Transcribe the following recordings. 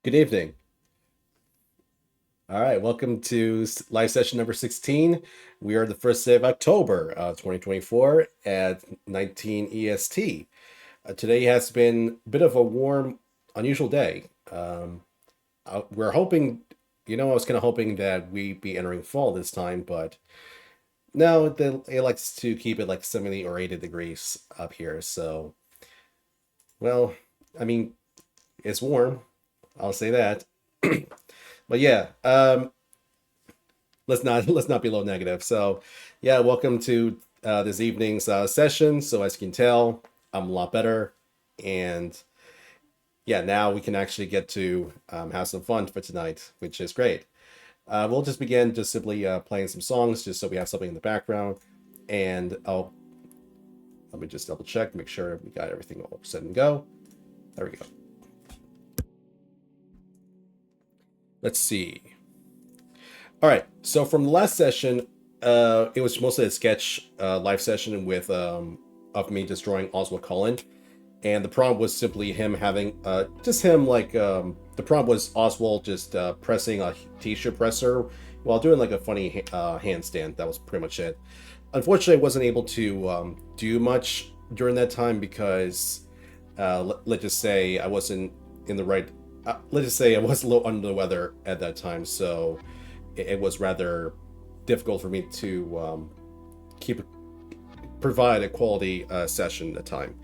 Good evening. All right, welcome to live session number 16. We are the first day of October 2024 at 19 EST. Today has been a bit of a warm, unusual day. We're hoping, I was kind of hoping that we'd be entering fall this time, but no, it likes to keep it like 70 or 80 degrees up here. So, well, I mean, it's warm. I'll say that. But yeah, let's not be low negative. So, yeah, welcome to this evening's session. So as you can tell, I'm a lot better, and yeah, now we can actually get to have some fun for tonight, which is great. We'll just begin just simply playing some songs, just so we have something in the background, and let me just double check, make sure we got everything all set and go. There we go. Let's see. All right. So from the last session, it was mostly a sketch live session with of me destroying Oswald Cullen, and the prompt was simply him having just him like the prompt was Oswald just pressing a t-shirt presser while doing like a funny handstand. That was pretty much it. Unfortunately, I wasn't able to do much during that time because let's just say I wasn't in the right. Let's just say I was a little under the weather at that time, so it was rather difficult for me to keep provide a quality session at a time.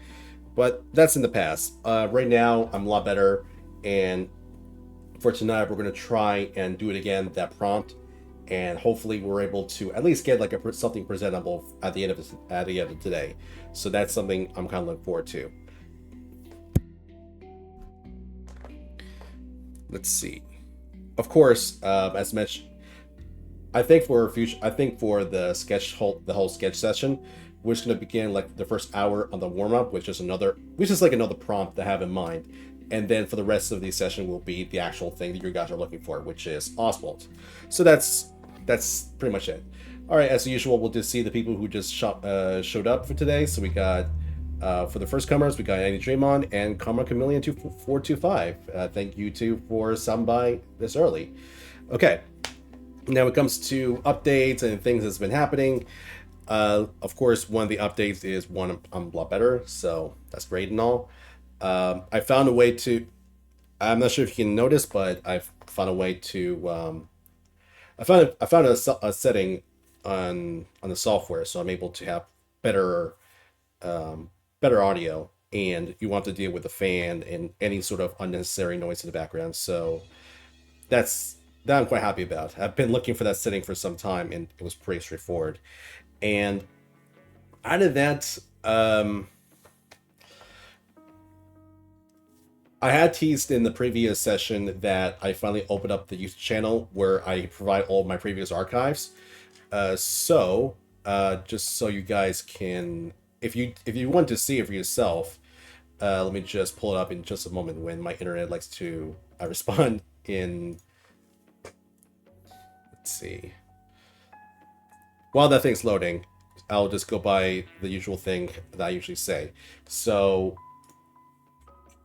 But that's in the past. Right now, I'm a lot better, and for tonight, we're going to try and do it again, that prompt, and hopefully, we're able to at least get like something presentable at the end of today. So that's something I'm kind of looking forward to. Let's see. Of course, as mentioned, I think for the whole sketch session, we're just gonna begin like the first hour on the warm up, which is like another prompt to have in mind, and then for the rest of the session will be the actual thing that you guys are looking for, which is Oswald. So that's pretty much it. All right, as usual, we'll just see the people who just showed up for today. So we got for the first comers, we got Andy Draymond and Karma Chameleon 2425. Thank you two for stopping by this early. Okay, now when it comes to updates and things that's been happening, of course, one of the updates is I'm a lot better, so that's great and all. I found a way to. I'm not sure if you can notice, but I've found a way to. I found a setting on the software, so I'm able to have better better audio, and you want to deal with the fan and any sort of unnecessary noise in the background. So that's that I'm quite happy about. I've been looking for that setting for some time, and it was pretty straightforward. And out of that, I had teased in the previous session that I finally opened up the YouTube channel where I provide all of my previous archives. Just so you guys can, if you want to see it for yourself, let me just pull it up in just a moment when my internet likes to respond in. Let's see. While that thing's loading, I'll just go by the usual thing that I usually say. So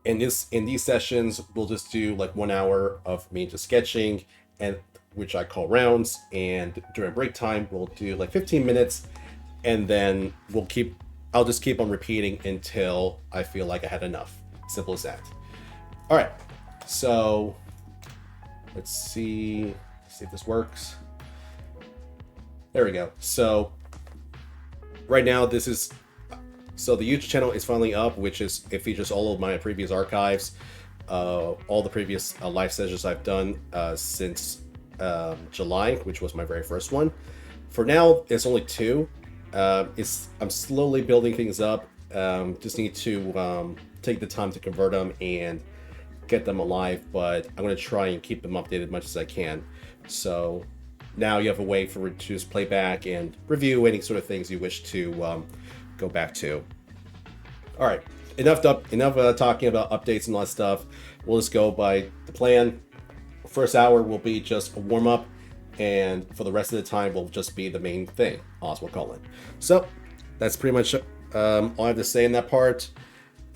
in these sessions, we'll just do like 1 hour of me just sketching, and which I call rounds. And during break time, we'll do like 15 minutes, and then I'll just keep on repeating until I feel like I had enough. Simple as that. All right. So let's see if this works. There we go. So right now the YouTube channel is finally up, it features all of my previous archives, all the previous live sessions I've done since July, which was my very first one. For now, it's only two. I'm slowly building things up. Just need to take the time to convert them and get them alive, but I'm going to try and keep them updated as much as I can. So now you have a way for it to just play back and review any sort of things you wish to go back to. All right, enough talking about updates and all that stuff. We'll just go by the plan. First hour will be just a warm up, and for the rest of the time will just be the main thing, Oswald Cullen. So that's pretty much all I have to say in that part.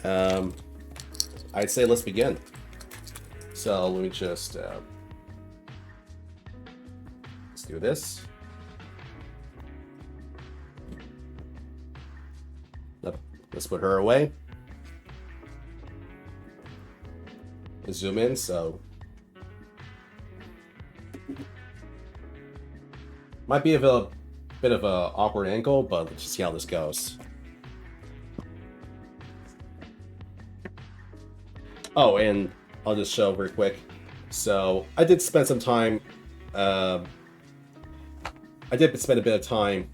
I'd say let's begin. So let me just let's do this. Let's put her away. Let's zoom in. So might be a bit of a awkward angle, but let's just see how this goes. Oh, and I'll just show very quick. So I did spend some time. I did spend a bit of time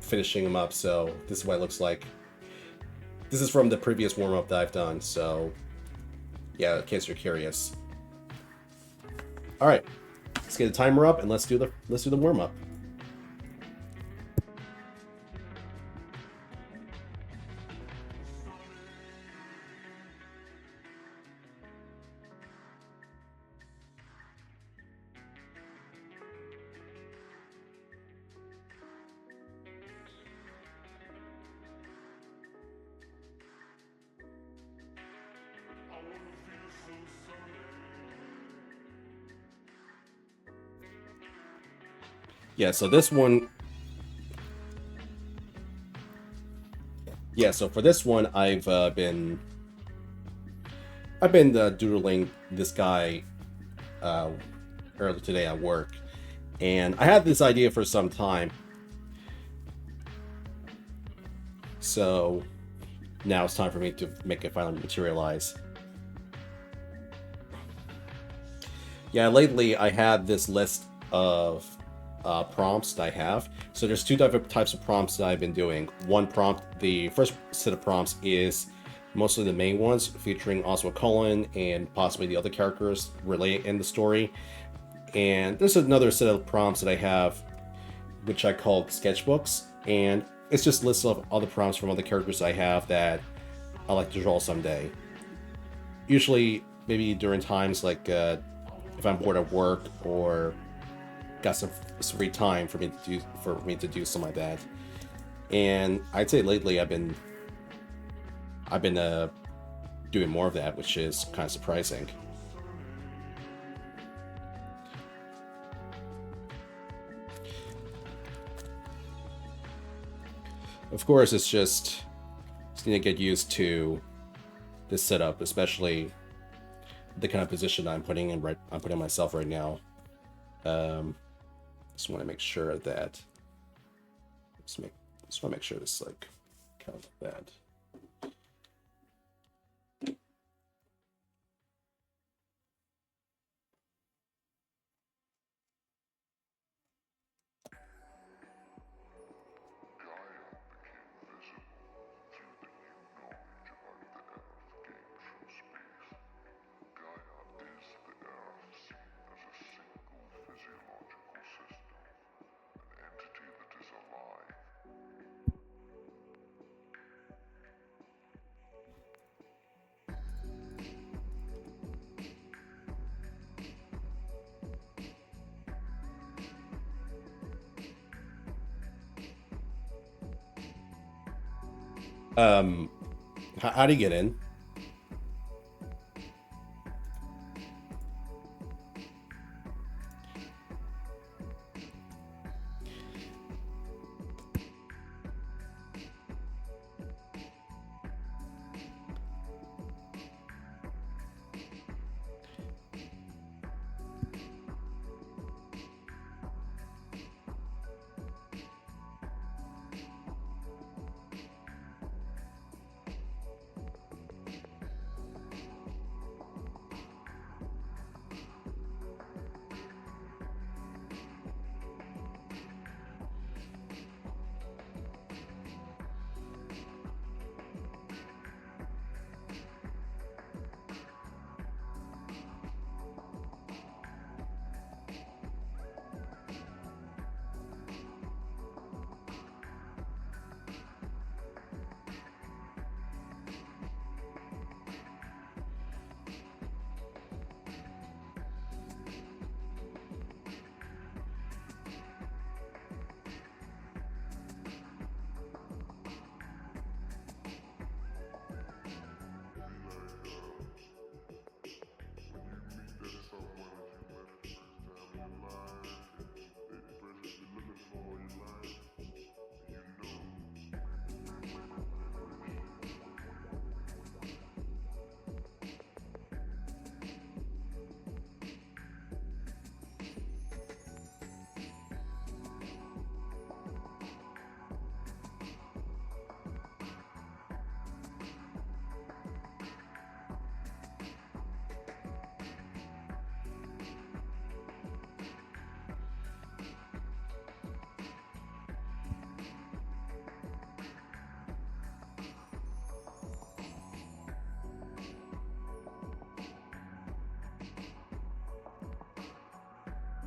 finishing them up. So this is what it looks like. This is from the previous warm-up that I've done. So yeah, in case you're curious. All right, let's get the timer up and let's do the warm-up. Yeah, so this one. Yeah, so for this one, I've been doodling this guy earlier today at work, and I had this idea for some time. So now it's time for me to make it finally materialize. Yeah, lately I had this list of prompts that I have. So there's two different types of prompts that I've been doing. One prompt, the first set of prompts is mostly the main ones featuring Oswald Cullen and possibly the other characters related in the story. And there's another set of prompts that I have, which I call sketchbooks, and it's just lists of other prompts from other characters I have that I like to draw someday. Usually, maybe during times like if I'm bored at work or got some free time for me to do something like that. And I'd say lately I've been doing more of that, which is kind of surprising. Of course, it's just need to get used to this setup, especially the kind of position I'm putting myself right now. Just want to make sure that just want to make sure this like kind of like that. How do you get in?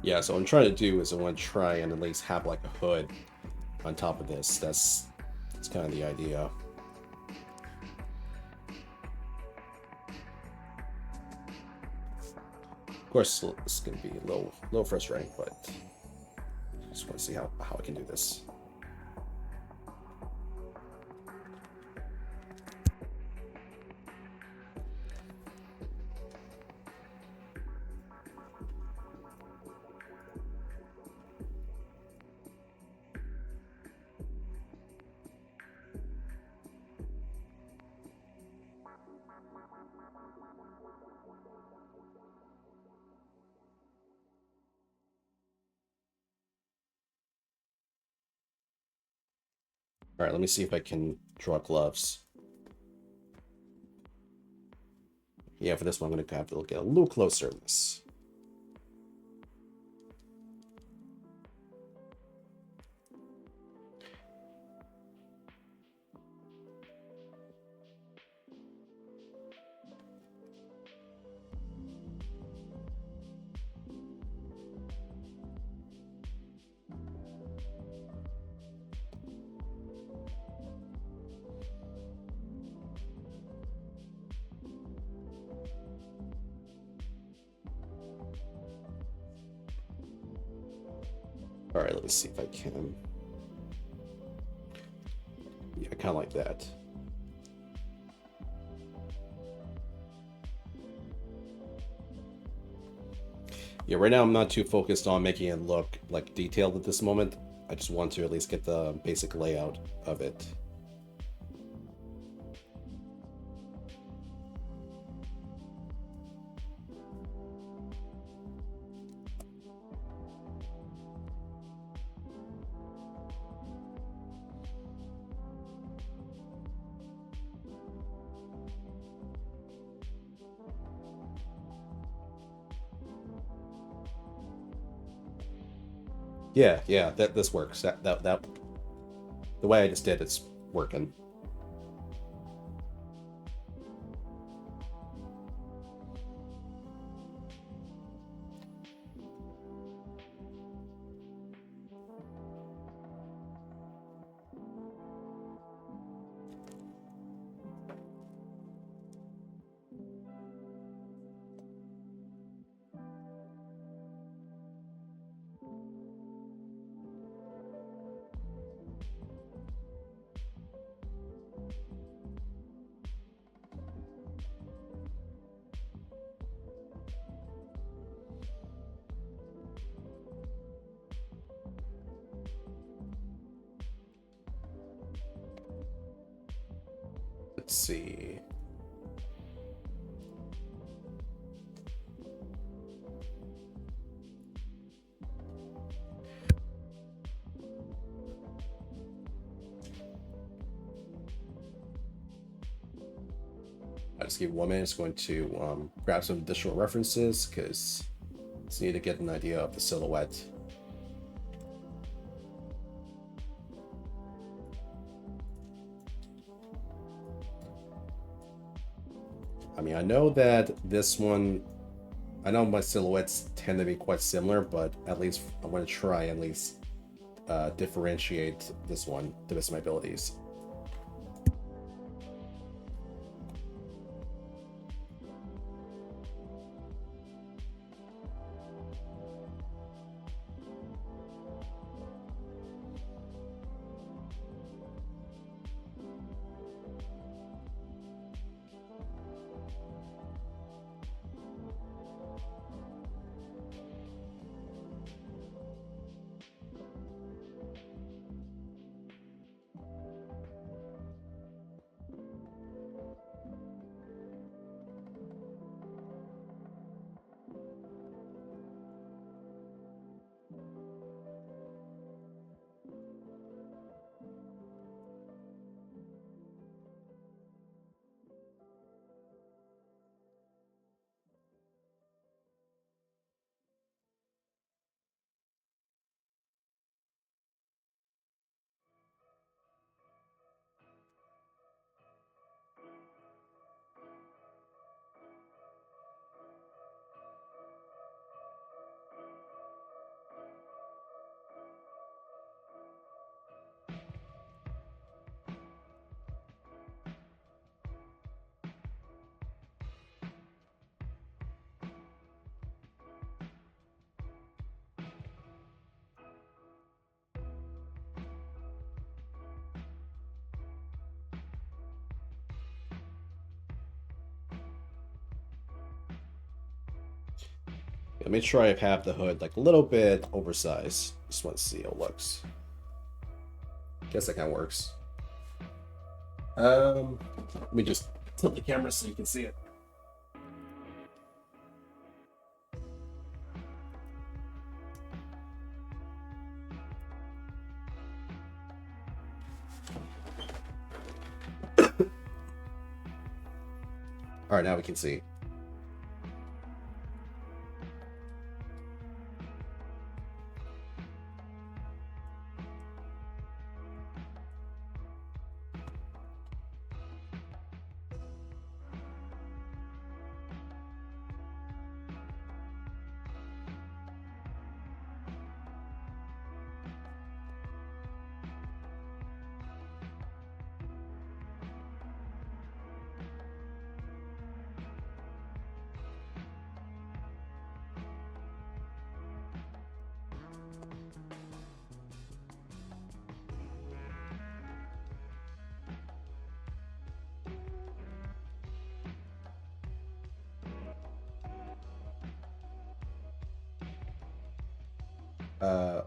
Yeah, so what I'm trying to do is I want to try and at least have like a hood on top of this. That's kind of the idea. Of course, it's going to be a little frustrating, but I just want to see how I can do this. All right, let me see if I can draw gloves. Yeah, for this one, I'm going to have to get a little closer to this. All right, let me see if I can. Yeah, kind of like that. Yeah, right now I'm not too focused on making it look like detailed at this moment. I just want to at least get the basic layout of it. Yeah, that this works. That the way I just did it's working. Let's see. I just give 1 minute. It's going to grab some additional references because I just need to get an idea of the silhouette. I mean, I know that this one, I know my silhouettes tend to be quite similar, but at least I want to try at least differentiate this one to the best of my abilities. Let me try to have the hood like a little bit oversized. Just want to see how it looks. Guess that kind of works. Let me just tilt the camera so you can see it. All right, now we can see.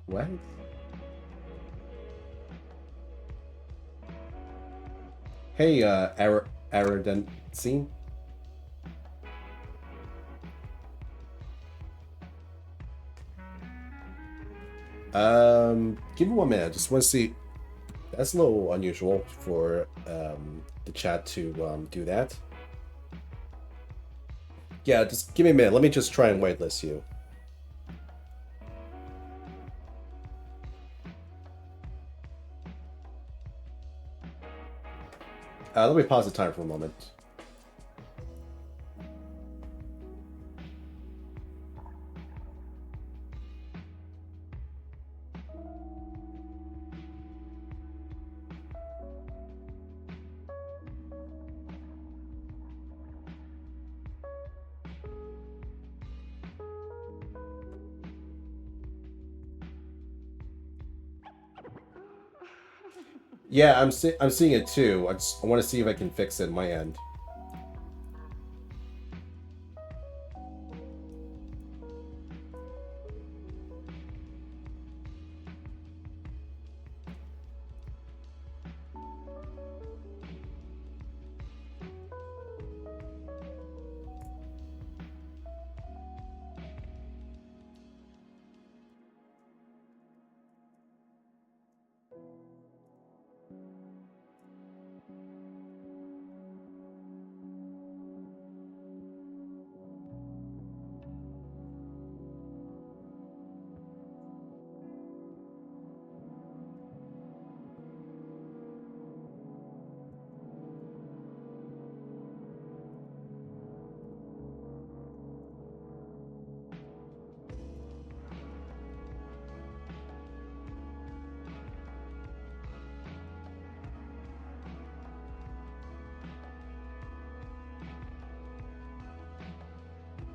What? Hey, Aradensine. Give me 1 minute. I just want to see. That's a little unusual for the chat to do that. Yeah, just give me a minute. Let me just try and whitelist you. Let me pause the timer for a moment. Yeah, I'm seeing it too. I want to see if I can fix it on my end.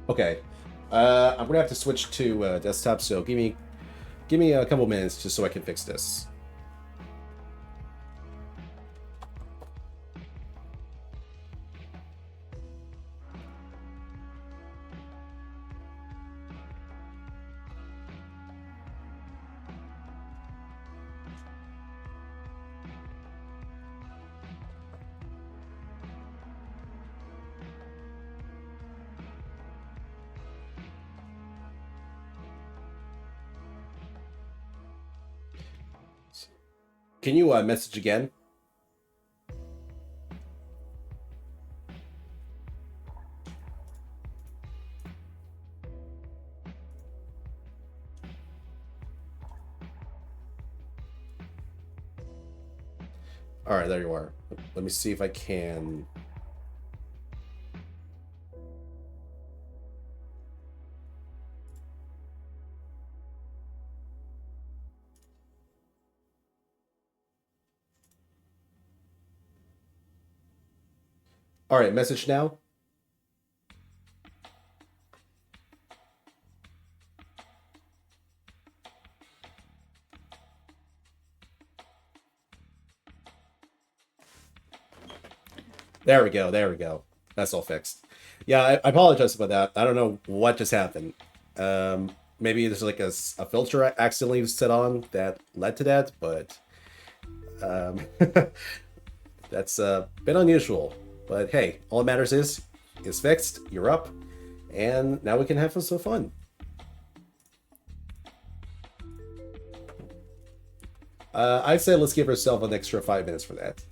Okay, I'm gonna have to switch to desktop. So give me a couple minutes just so I can fix this. Can you message again? All right, there you are. Let me see if I can. All right, message now. There we go. There we go. That's all fixed. Yeah, I apologize about that. I don't know what just happened. Maybe there's like a filter I accidentally set on that led to that, but that's a bit unusual. But hey, all that matters is it's fixed, you're up, and now we can have some fun. I'd say let's give ourselves an extra 5 minutes for that.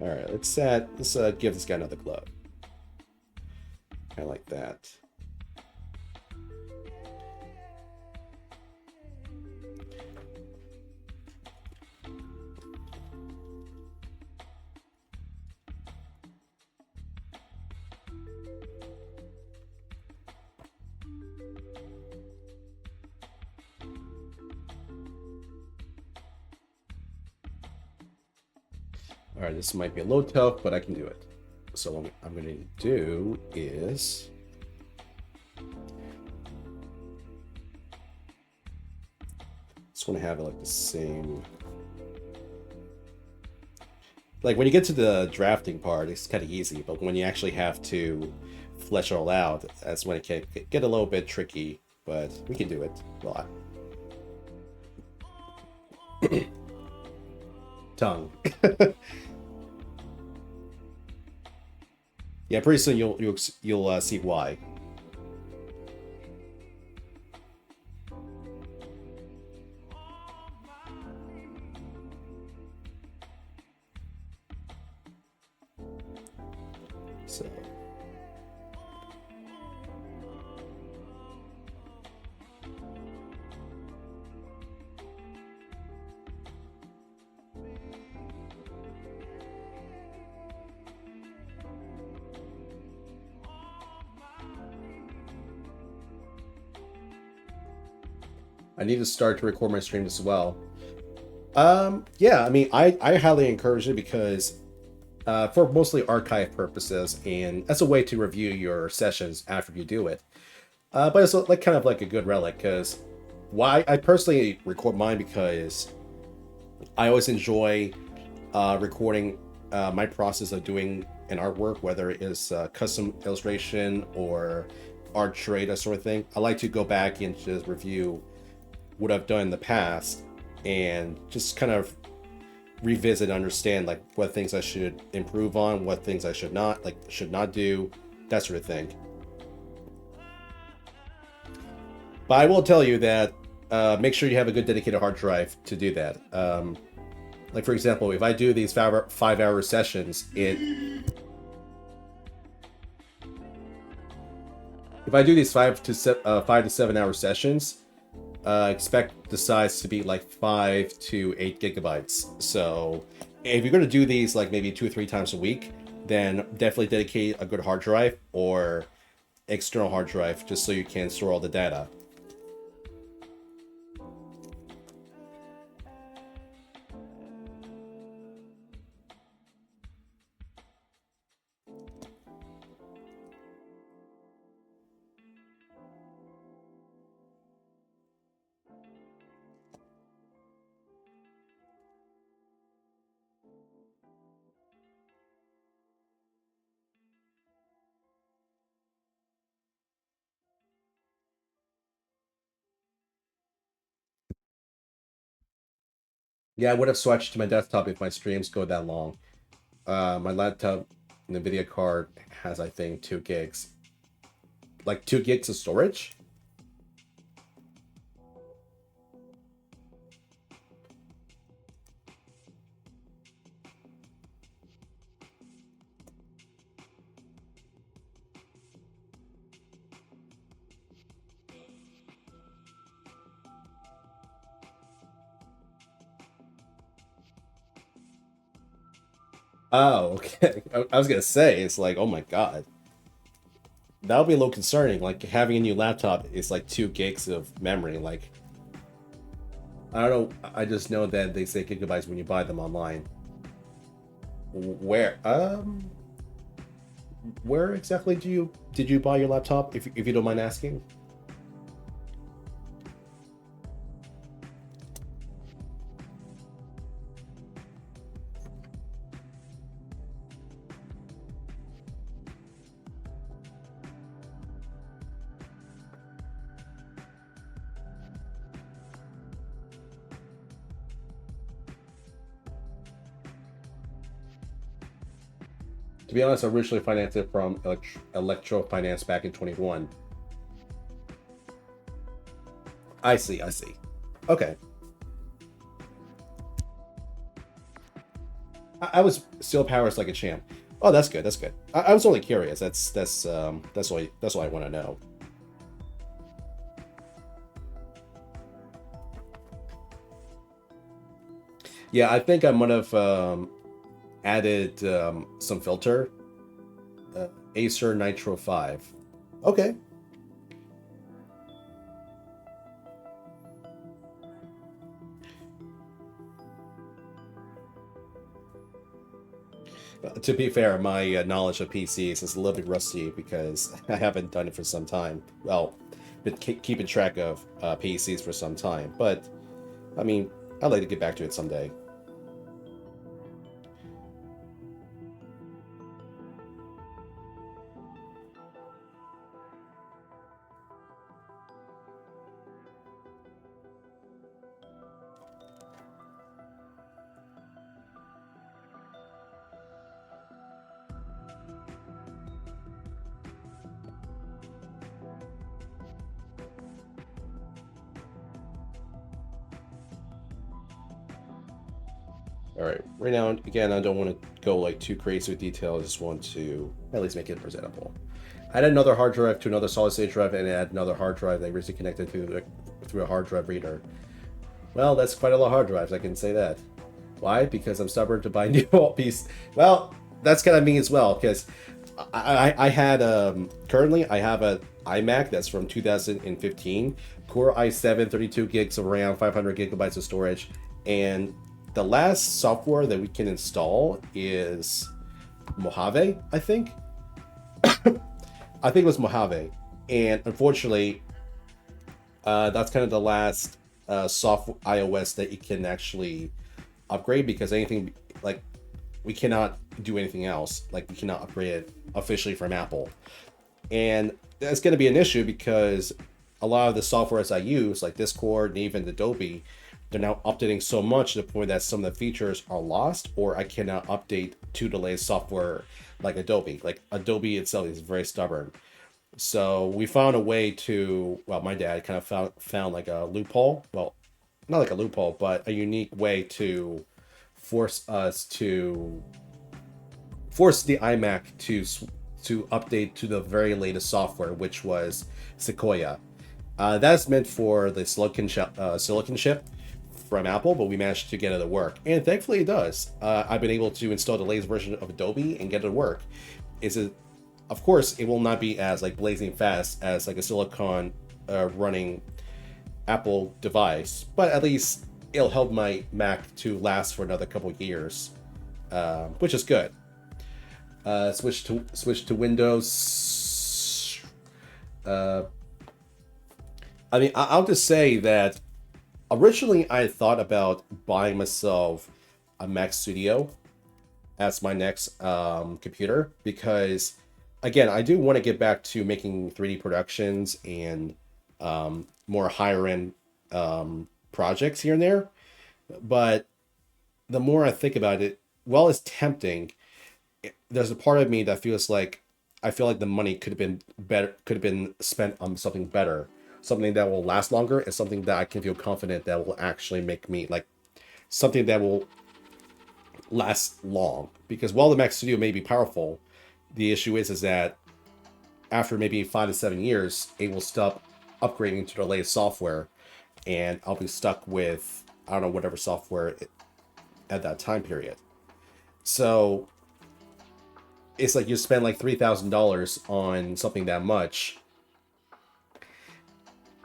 All right, let's give this guy another club. Kind of like that. All right, this might be a little tough, but I can do it. So what I'm going to do is just want to have it like the same. Like when you get to the drafting part, it's kind of easy, but when you actually have to flesh it all out, that's when it can get a little bit tricky. But we can do it. Well, tongue. Yeah, pretty soon you'll see why. So. I need to start to record my stream as well. Yeah, I mean, I highly encourage it because for mostly archive purposes, and as a way to review your sessions after you do it. But it's like kind of like a good relic, because why I personally record mine because I always enjoy recording my process of doing an artwork, whether it is custom illustration or art trade, that sort of thing. I like to go back and just review what I've done in the past and just kind of revisit and understand like what things I should improve on, what things I should not do, that sort of thing. But I will tell you that make sure you have a good dedicated hard drive to do that. Like for example, if I do these 5-hour sessions, if I do these 5 to 7 hour sessions, expect the size to be like 5 to 8 gigabytes. So if you're going to do these like maybe 2 or 3 times a week, then definitely dedicate a good hard drive or external hard drive just so you can store all the data. Yeah, I would have switched to my desktop if my streams go that long. My laptop NVIDIA card has, I think, 2 gigs. Like 2 gigs of storage? Oh, okay. I was gonna say, it's like, oh my god. That would be a little concerning. Like, having a new laptop is like 2 gigs of memory. Like, I don't know. I just know that they say gigabytes when you buy them online. Where where exactly did you buy your laptop, if you don't mind asking? To be honest, I originally financed it from Electro Finance back in 21. I see, I see. Okay. I was still powers like a champ. Oh, that's good. That's good. I was only curious. That's all I want to know. Yeah, I think I might have added some filter. Acer Nitro 5. Okay. To be fair, my knowledge of PCs is a little bit rusty because I haven't done it for some time. Well, been keeping track of PCs for some time, but I mean, I'd like to get back to it someday. All right, right now, again, I don't want to go like too crazy with detail. I just want to at least make it presentable. I added another hard drive to another solid state drive, and add another hard drive that recently connected through a hard drive reader. Well, that's quite a lot of hard drives, I can say that. Why? Because I'm stubborn to buy new piece. Well, that's kind of me as well, because I had currently I have a iMac that's from 2015, Core i7, 32 gigs of RAM, 500 gigabytes of storage, and the last software that we can install is Mojave, I think. I think it was Mojave, and unfortunately, that's kind of the last soft iOS that you can actually upgrade, because anything like we cannot do anything else. Like we cannot upgrade it officially from Apple, and that's going to be an issue because a lot of the softwares I use, like Discord and even Adobe, they're now updating so much to the point that some of the features are lost, or I cannot update to the latest software like Adobe. Like Adobe itself is very stubborn. So we found a way to, well, my dad kind of found like a loophole. Well, not like a loophole, but a unique way to force us to force the iMac to update to the very latest software, which was Sequoia. That's meant for the silicon chip from Apple, but we managed to get it to work, and thankfully it does. I've been able to install the latest version of Adobe and get it to work. Is it? Of course, it will not be as like blazing fast as like a silicon running Apple device, but at least it'll help my Mac to last for another couple of years, which is good. Switch to Windows. I mean, I'll just say that originally I thought about buying myself a Mac Studio as my next computer, because again, I do want to get back to making 3D productions and more higher end projects here and there. But the more I think about it, while it's tempting, there's a part of me that feels like I feel like the money could have been better, could have been spent on something better, something that will last longer, and something that I can feel confident that will actually make me like something that will last long. Because while the Mac Studio may be powerful, the issue is that after maybe 5 to 7 years, it will stop upgrading to the latest software, and I'll be stuck with, I don't know, whatever software at that time period. So it's like you spend like $3,000 on something that much,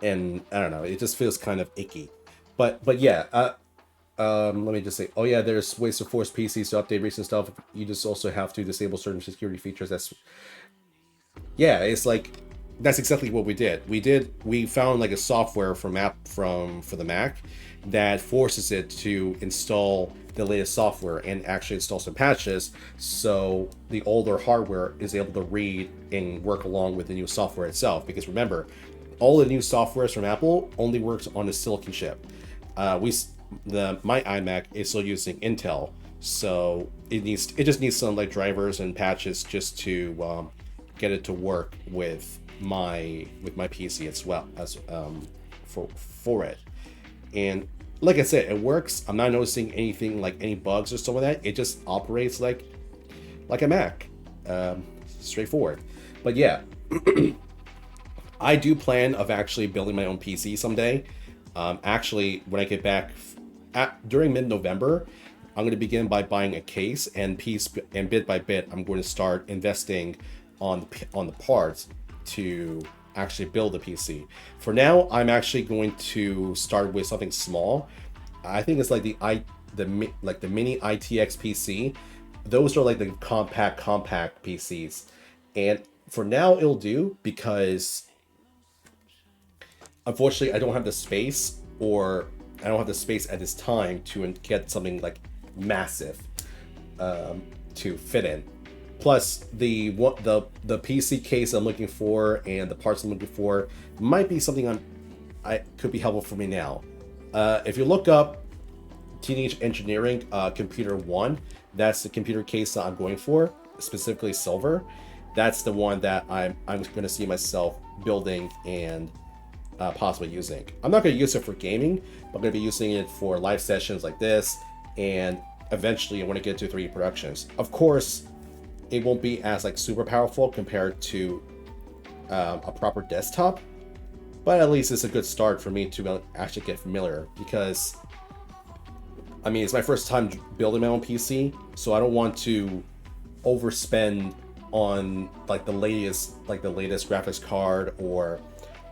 and I don't know, it just feels kind of icky. But yeah, Let me just say, oh yeah, there's ways to force PCs to update recent stuff. You just also have to disable certain security features. That's yeah, it's like that's exactly what we did. We found like a software from app from for the Mac that forces it to install the latest software and actually install some patches so the older hardware is able to read and work along with the new software itself. Because remember, all the new softwares from Apple only works on a silicon chip. We the my iMac is still using Intel, so it just needs some like drivers and patches just to get it to work with my PC as well as for it. And like I said, it works. I'm not noticing anything like any bugs or stuff like that. It just operates like a Mac, straightforward. But yeah, I do plan of actually building my own PC someday. Actually, when I get back during mid-November, I'm going to begin by buying a case, and bit by bit, I'm going to start investing on the parts to actually build a PC. For now, I'm actually going to start with something small. I think it's like the mini ITX PC. Those are like the compact PCs, and for now it'll do because unfortunately, I don't have the space, or I don't have the space at this time to get something like massive to fit in. Plus, the PC case I'm looking for and the parts I'm looking for might be something I could be helpful for me now. If you look up Teenage Engineering Computer 1, that's the computer case that I'm going for, specifically silver. That's the one that I'm going to see myself building and possibly using. I'm not going to use it for gaming, but I'm going to be using it for live sessions like this, and eventually I want to get to 3D productions. Of course, it won't be as like super powerful compared to a proper desktop, but at least it's a good start for me to actually get familiar, because I mean, it's my first time building my own PC, so I don't want to overspend on like the latest graphics card or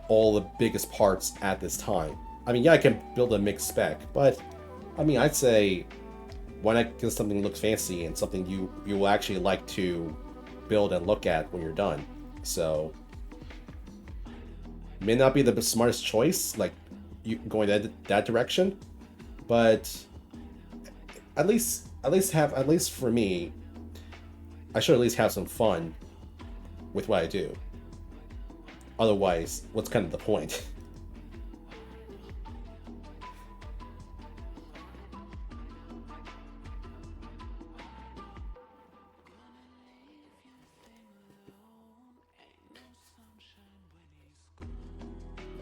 all the biggest parts at this time. I mean, yeah, I can build a mixed spec, but I mean, I'd say why not get something that looks fancy and something you will actually like to build and look at when you're done. So may not be the smartest choice, like you going that direction, but at least for me, I should at least have some fun with what I do. Otherwise, what's kind of the point?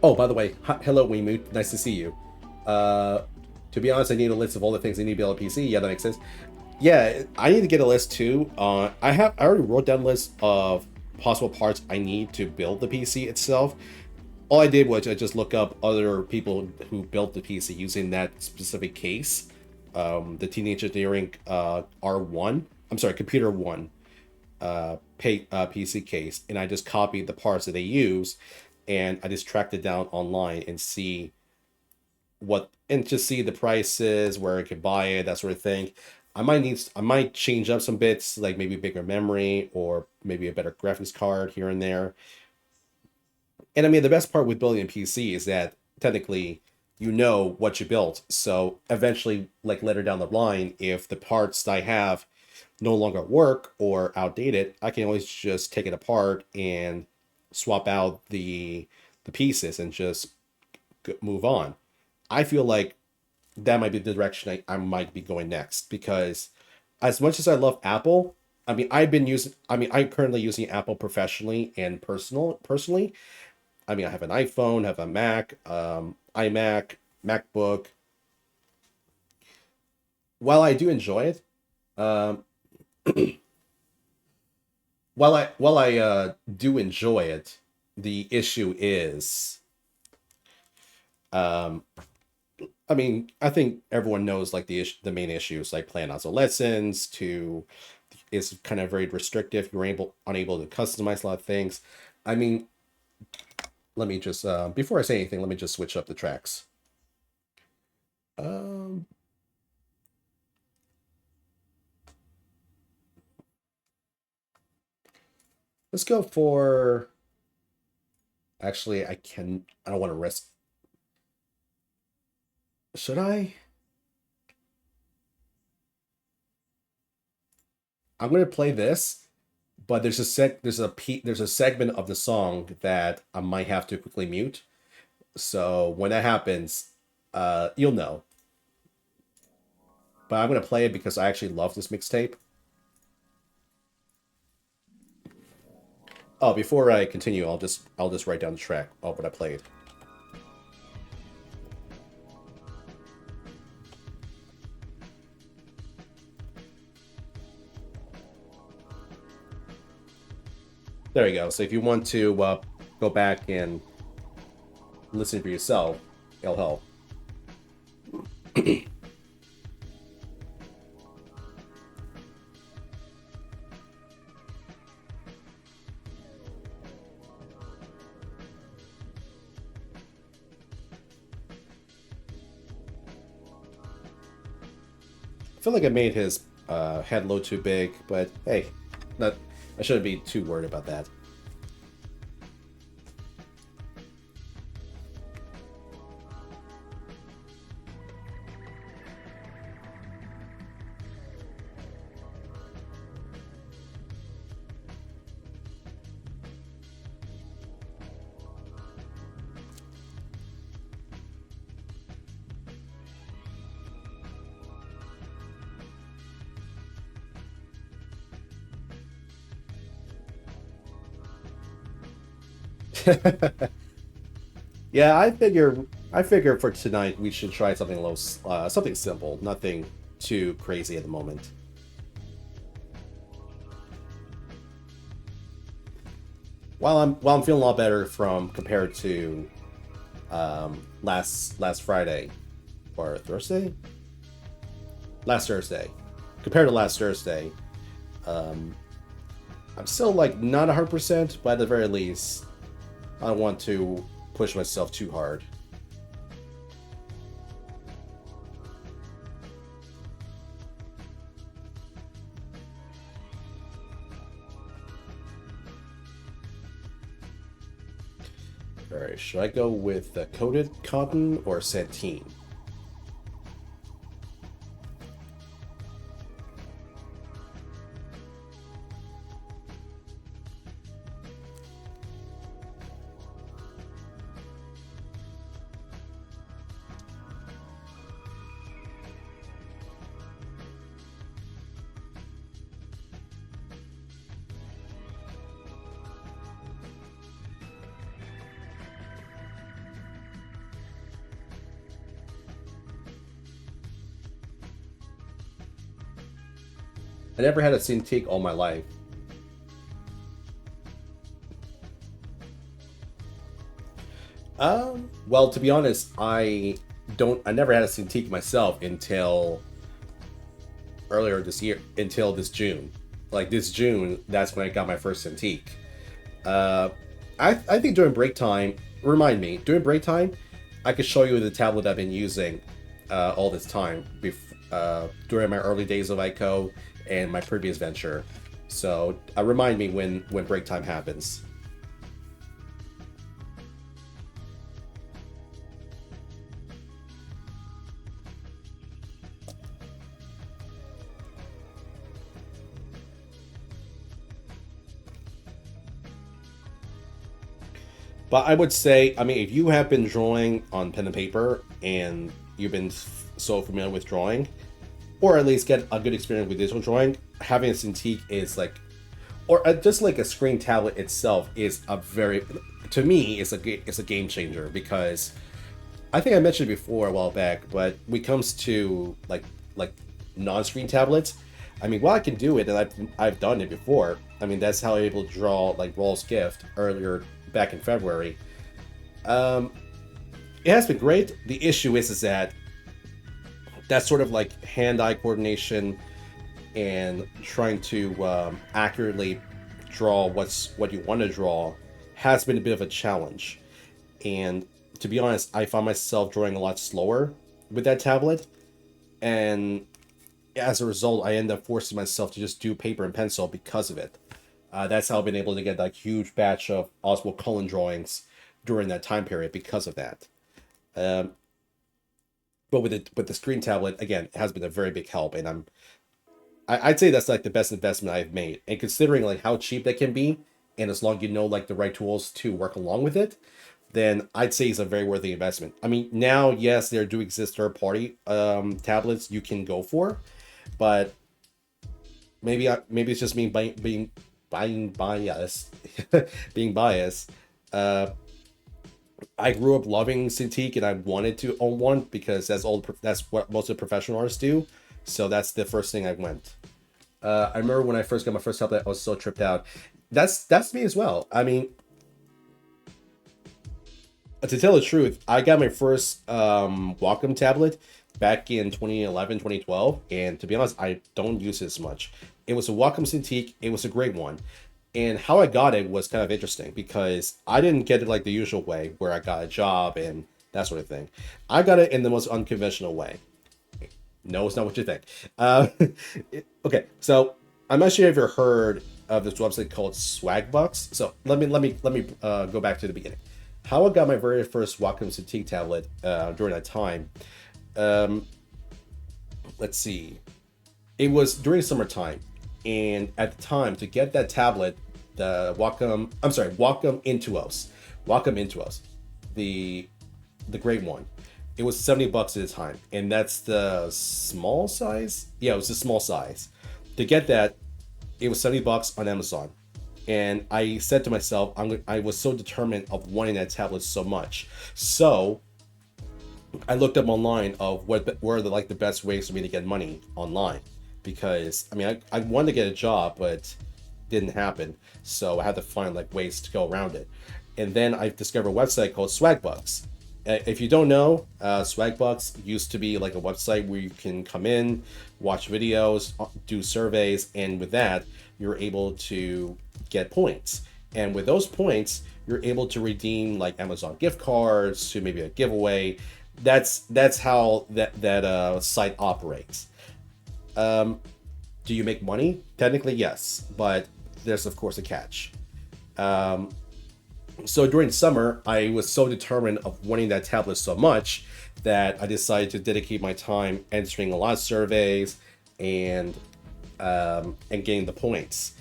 Oh, by the way, hello Weimu, nice to see you. Uh, to be honest, I need a list of all the things I need to build a PC. Yeah, that makes sense. Yeah, I need to get a list too. I already wrote down a list of possible parts I need to build the PC itself. All I did was I just look up other people who built the PC using that specific case, the Teenage Engineering R1. I'm sorry, Computer One PC case, and I just copied the parts that they use, and I just tracked it down online and just see the prices, where I could buy it, that sort of thing. I might change up some bits, like maybe bigger memory or maybe a better graphics card here and there. And I mean, the best part with building a PC is that technically you know what you built. So eventually, like later down the line, if the parts I have no longer work or outdated, I can always just take it apart and swap out the pieces and just move on. I feel like that might be the direction I might be going next, because as much as I love Apple, I'm currently using Apple professionally and personally. I mean, I have an iPhone, have a Mac, iMac, MacBook. While I do enjoy it, um, while I do enjoy it, the issue is, um, I mean, I think everyone knows like the main issues, like plan obsolescence to is kind of very restrictive. You're unable to customize a lot of things. I mean, let me just before I say anything, let me just switch up the tracks. Um, Let's go for... Actually, I don't want to risk... Should I? I'm going to play this, but there's a segment of the song that I might have to quickly mute. So when that happens, you'll know. But I'm going to play it because I actually love this mixtape. Oh, before I continue, I'll just write down the track of what I played. There you go. So if you want to go back and listen for yourself, it'll help. I feel like I made his head a little too big, but hey, I shouldn't be too worried about that. Yeah, I figure for tonight we should try something a little something simple, nothing too crazy at the moment. While I'm feeling a lot better from compared to last Friday or Thursday, last Thursday, compared to last Thursday, um, I'm still like not 100%, but at the very least, I don't want to push myself too hard. Alright, should I go with coated cotton or sateen? I never had a Cintiq all my life. Well, to be honest, I never had a Cintiq myself until earlier this year, until this June. Like this June, that's when I got my first Cintiq. Uh, I think during break time, remind me, during break time, I could show you the tablet I've been using all this time during my early days of ICO and my previous venture. So remind me when break time happens. But I would say, I mean, if you have been drawing on pen and paper and you've been so familiar with drawing, or at least get a good experience with digital drawing, having a Cintiq is like, or just like a screen tablet itself is a very, to me, it's a game changer because I think I mentioned before a while back, but when it comes to like non-screen tablets, I mean, while I can do it, and I've done it before. I mean, that's how I was able to draw like Roll's Gift earlier back in February. Um, it has been great. The issue is that that's sort of like hand-eye coordination and trying to accurately draw what you want to draw has been a bit of a challenge. And to be honest, I found myself drawing a lot slower with that tablet, and as a result, I end up forcing myself to just do paper and pencil because of it. That's how I've been able to get like huge batch of Oswald Cullen drawings during that time period because of that. Um, but with the screen tablet, again, it has been a very big help, and I'd say that's like the best investment I've made. And considering like how cheap that can be, and as long as you know like the right tools to work along with it, then I'd say it's a very worthy investment. I mean, now yes, there do exist third party tablets you can go for, but maybe it's just me being biased, being biased. Uh, I grew up loving Cintiq and I wanted to own one because that's what most of the professional artists do. So that's the first thing I went. I remember when I first got my first tablet, I was so tripped out. That's me as well. I mean, to tell the truth, I got my first Wacom tablet back in 2011, 2012, and to be honest, I don't use it as much. It was a Wacom Cintiq. It was a great one. And how I got it was kind of interesting because I didn't get it like the usual way where I got a job and that sort of thing. I got it in the most unconventional way. No, it's not what you think. Okay, so I'm not sure if you've heard of this website called Swagbucks. So let me go back to the beginning. How I got my very first Wacom Cintiq tablet during that time. Um, let's see. It was during summertime, and at the time to get that tablet, the Wacom Intuos, the great one. It was $70 at the time, and that's the small size. Yeah, it was the small size. To get that, it was $70 on Amazon, and I said to myself, I was so determined of wanting that tablet so much. So I looked up online of what were the best ways for me to get money online, because I mean I wanted to get a job, but didn't happen. So I had to find like ways to go around it, and then I discovered a website called Swagbucks. If you don't know, Swagbucks used to be like a website where you can come in, watch videos, do surveys, and with that, you're able to get points. And with those points, you're able to redeem like Amazon gift cards to maybe a giveaway. That's how that site operates. Do you make money? Technically, yes, but there's of course a catch. So during summer, I was so determined of wanting that tablet so much that I decided to dedicate my time answering a lot of surveys and getting the points.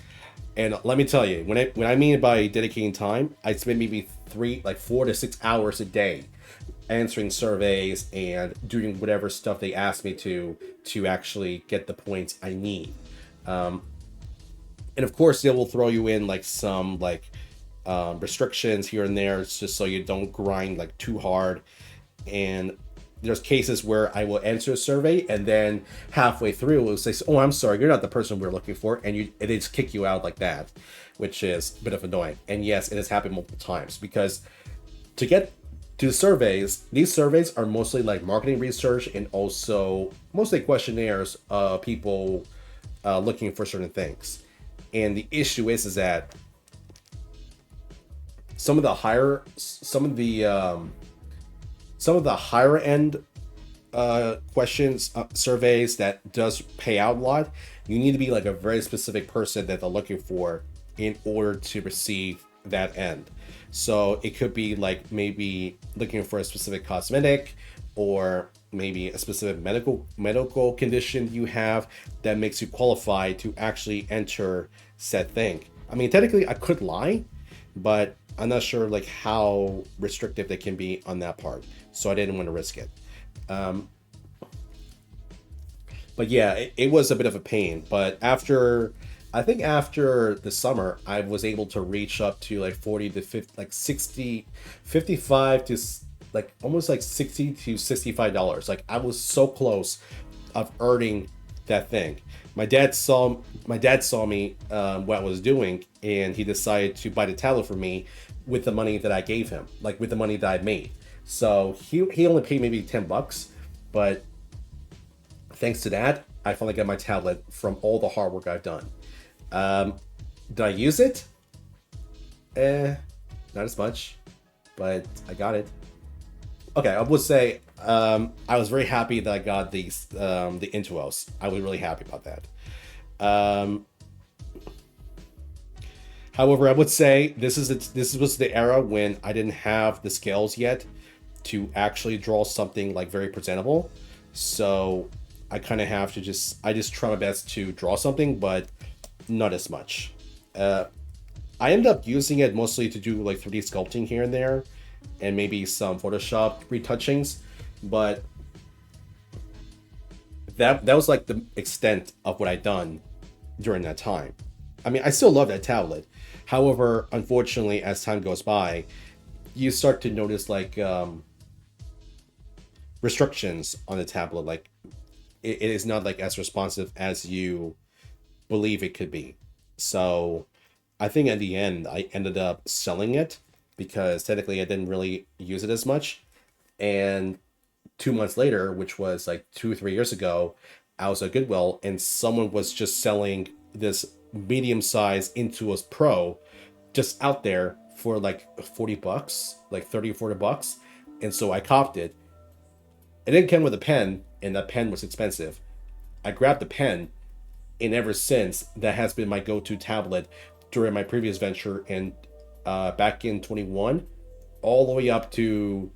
And let me tell you, when I mean by dedicating time, I spend maybe 4 to 6 hours a day answering surveys and doing whatever stuff they ask me to actually get the points I need. And of course, they will throw you in like some restrictions here and there, it's just so you don't grind like too hard. And there's cases where I will answer a survey and then halfway through it will say, "Oh, I'm sorry, you're not the person we're looking for," and they just kick you out like that, which is a bit of annoying. And yes, it has happened multiple times because to get to surveys, these surveys are mostly like marketing research and also mostly questionnaires of people looking for certain things. And the issue is that some of the higher end questions, surveys that does pay out a lot, you need to be like a very specific person that they're looking for in order to receive that end. So it could be like maybe looking for a specific cosmetic or maybe a specific medical condition you have that makes you qualify to actually enter said thing. I mean, technically I could lie, but I'm not sure like how restrictive they can be on that part, so I didn't want to risk it. But yeah, it was a bit of a pain. But after the summer, I was able to reach up to like 40 to 50, like 60, 55 to like almost like $60 to $65. Like I was so close of earning that thing. My dad saw me what I was doing, and he decided to buy the tablet for me with the money that I gave him, like with the money that I made. So he only paid maybe $10, but thanks to that, I finally got my tablet from all the hard work I've done. Did I use it? Not as much, but I got it. Okay, I would say I was very happy that I got the Intuos. I was really happy about that. However, I would say this was the era when I didn't have the skills yet to actually draw something like very presentable. So I kind of have to I just try my best to draw something, but not as much. I ended up using it mostly to do like 3D sculpting here and there, and maybe some Photoshop retouchings, but that was like the extent of what I'd done during that time. I mean, I still love that tablet. However, unfortunately, as time goes by, you start to notice like restrictions on the tablet. Like it is not like as responsive as you believe it could be. So I think at the end, I ended up selling it because technically I didn't really use it as much. And 2 months later, which was like 2 or 3 years ago, I was at Goodwill and someone was just selling this medium size Intuos Pro just out there for like $40, like 30 or $40. And so I copped it. It didn't come with a pen, and that pen was expensive. I grabbed the pen, and ever since, that has been my go-to tablet during my previous venture and back in 21, all the way up to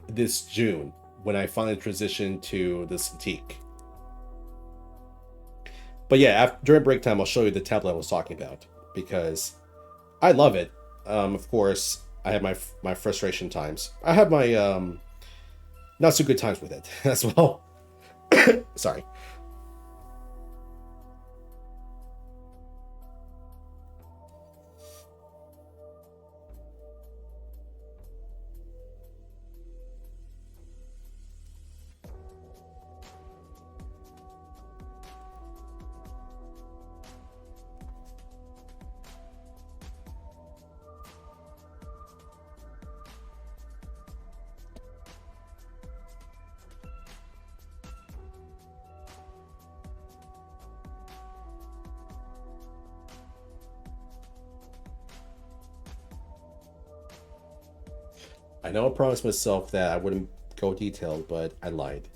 this June when I finally transitioned to the Cintiq. But yeah, during break time, I'll show you the tablet I was talking about because I love it. Of course, I have my frustration times. I have my not so good times with it as well. Sorry. I know I promised myself that I wouldn't go detailed, but I lied.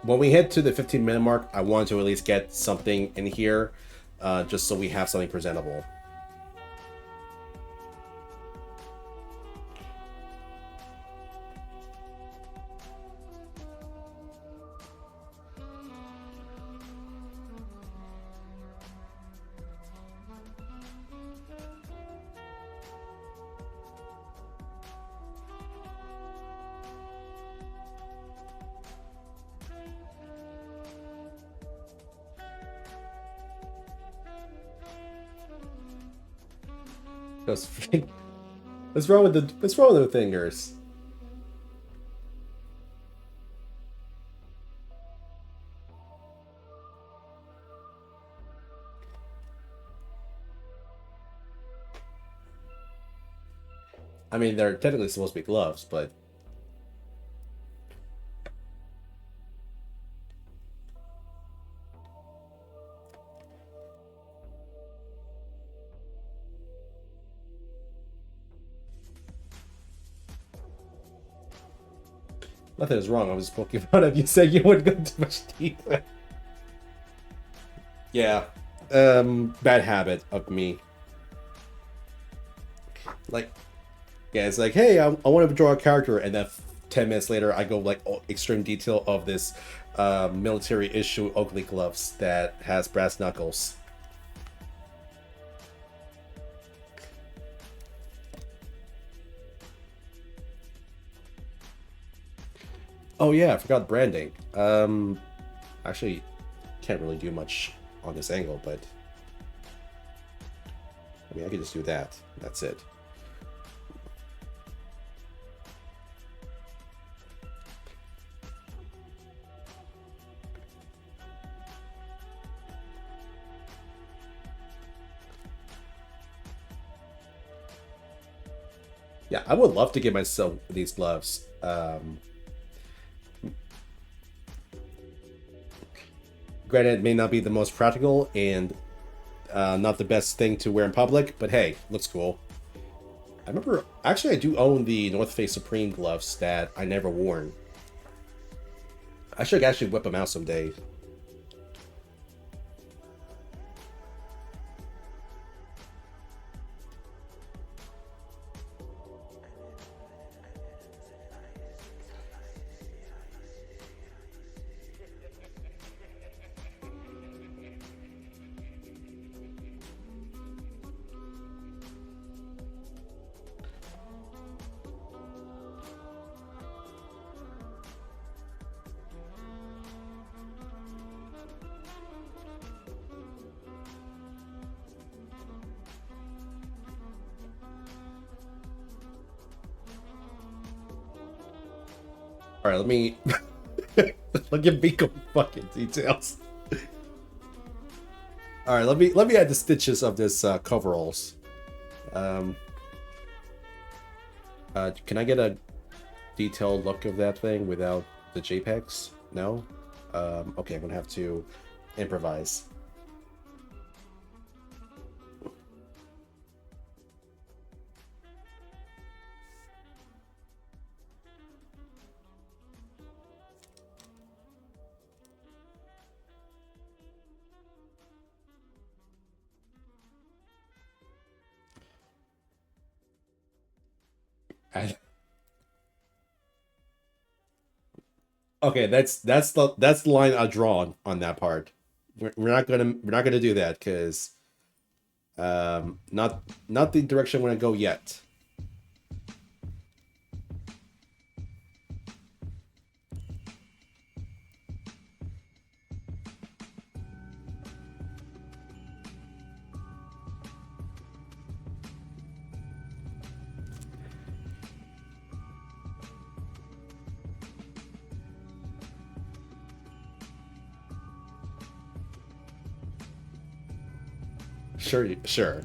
When we hit to the 15-minute mark, I wanted to at least get something in here, just so we have something presentable. What's wrong with the fingers? I mean, they're technically supposed to be gloves, but nothing is wrong. I was poking fun of you saying you wouldn't go too much deeper. Yeah, bad habit of me. Like, yeah, it's like, hey, I want to draw a character, and then 10 minutes later, I go like extreme detail of this military issue Oakley gloves that has brass knuckles. Oh yeah, I forgot branding. Actually, can't really do much on this angle, but I mean, I could just do that. That's it. Yeah, I would love to get myself these gloves. Granted, it may not be the most practical and not the best thing to wear in public, but hey, looks cool. I remember, actually, I do own the North Face Supreme gloves that I never worn. I should actually whip them out someday. All right, let me look at Beacon fucking details. All right, let me add the stitches of this coveralls. Can I get a detailed look of that thing without the JPEGs? No. Okay, I'm gonna have to improvise. Okay, that's the line I draw on that part. We're not gonna do that because not the direction I want to go yet. Sure, sure.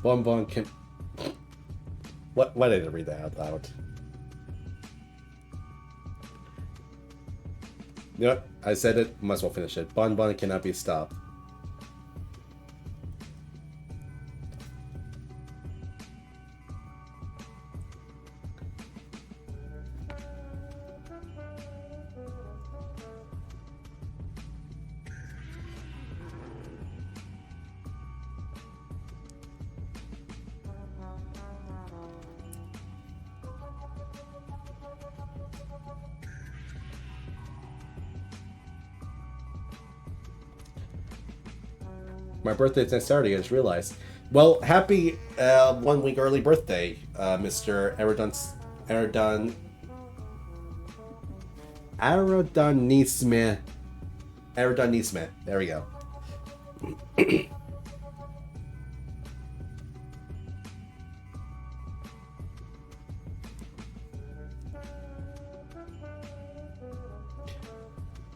Bon can. What? Why did I read that out loud? You know what? I said it. Might as well finish it. Bon cannot be stopped. My birthday's next Saturday, I just realized. Well, happy 1 week early birthday, Mr. Aerodonisme. Aerodonisme. There we go.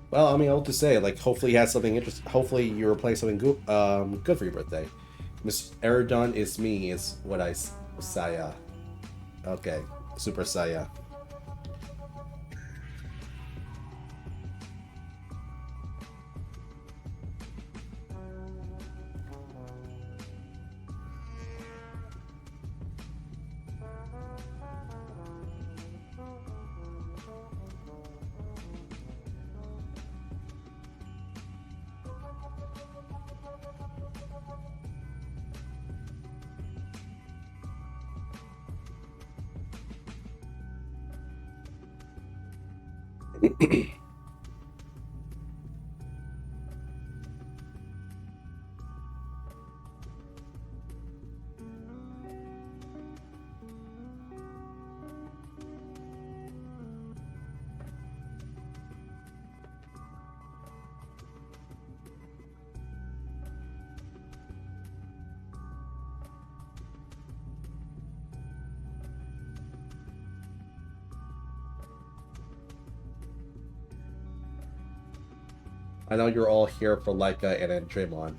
Well, I mean, I'll just say, like, hopefully you had something interesting. Hopefully you were playing something good for your birthday. Miss Eridon is me, is what I Saya. Okay, Super Saya. I know you're all here for Leica and then Draymond.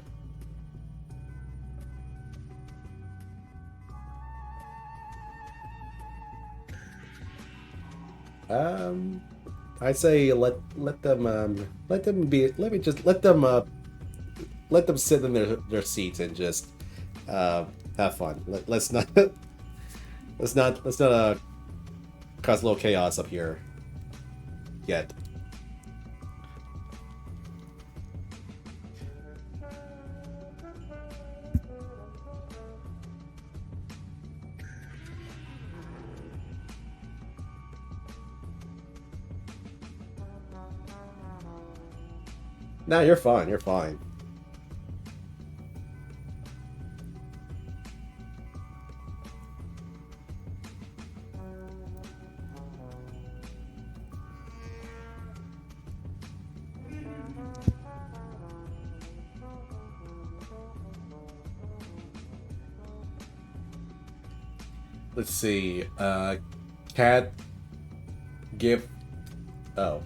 Um, I say let them let them be let me just let them sit in their seats and just have fun. Let's not let's not cause a little chaos up here yet. No, you're fine. You're fine. Let's see. Cat gift. Oh.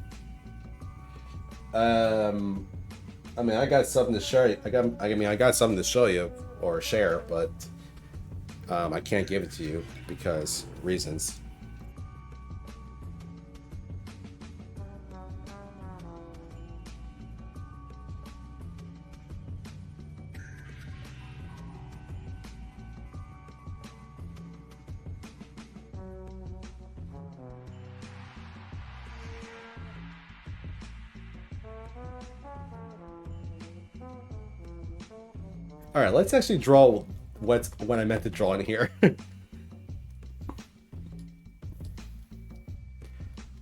I mean, I got something to share. I got something to show you or share, but I can't give it to you because reasons. All right, let's actually draw what I meant to draw in here.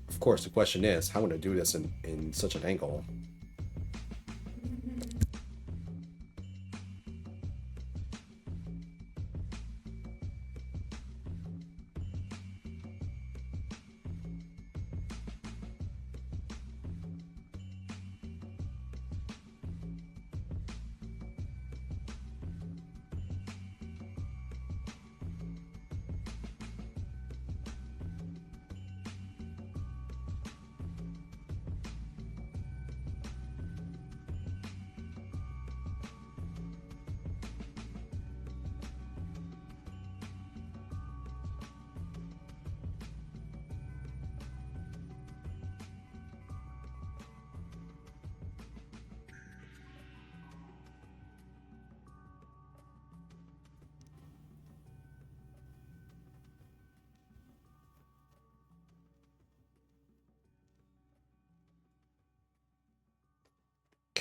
Of course, the question is, how am I going to do this in such an angle?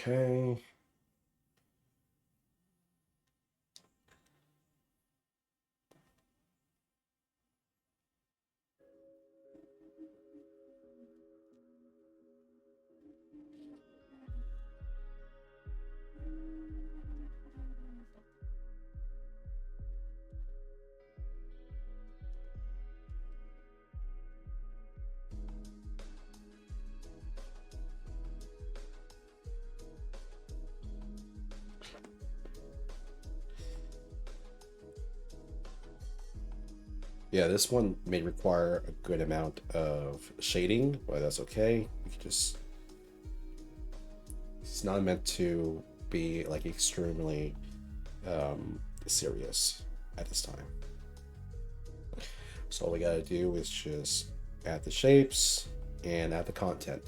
Okay. Yeah, this one may require a good amount of shading, but that's okay. We can just... It's not meant to be like extremely serious at this time. So all we gotta do is just add the shapes and add the content.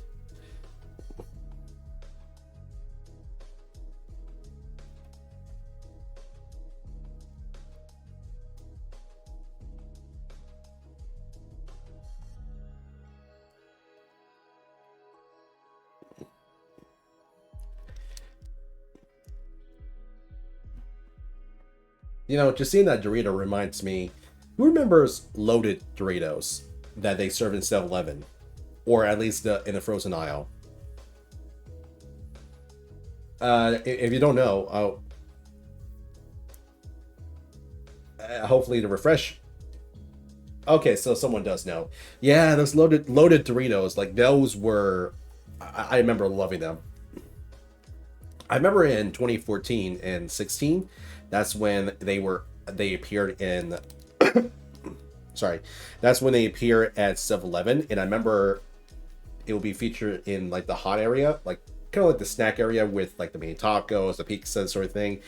You know, just seeing that Dorito reminds me, who remembers loaded Doritos that they serve in 7-Eleven? Or at least in the frozen aisle? If you don't know, hopefully to refresh. Okay, so someone does know. Yeah, those loaded Doritos, like those were, I remember loving them. I remember in 2014 and 16, that's when they appeared in sorry, that's when they appear at 7-Eleven, and I remember it will be featured in like the hot area, like kind of like the snack area with like the main tacos, the pizza sort of thing.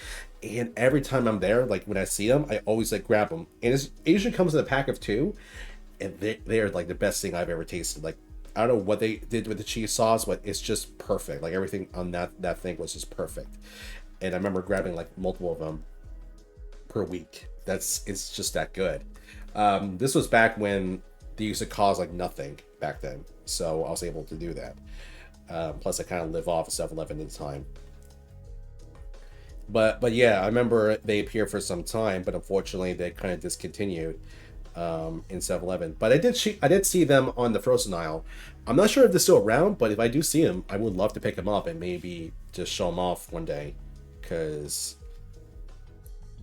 And every time I'm there, like when I see them, I always like grab them, and it usually comes in a pack of two. and they're like the best thing I've ever tasted. Like, I don't know what they did with the cheese sauce, but it's just perfect. Like everything on that thing was just perfect. And I remember grabbing like multiple of them per week. It's just that good. This was back when they used to cost like nothing back then, so I was able to do that. Plus, I kind of live off of 7-Eleven at the time. But yeah, I remember they appeared for some time, but unfortunately they kind of discontinued in 7-Eleven. But I did see them on the frozen aisle. I'm not sure if they're still around, but if I do see them, I would love to pick them up and maybe just show them off one day, because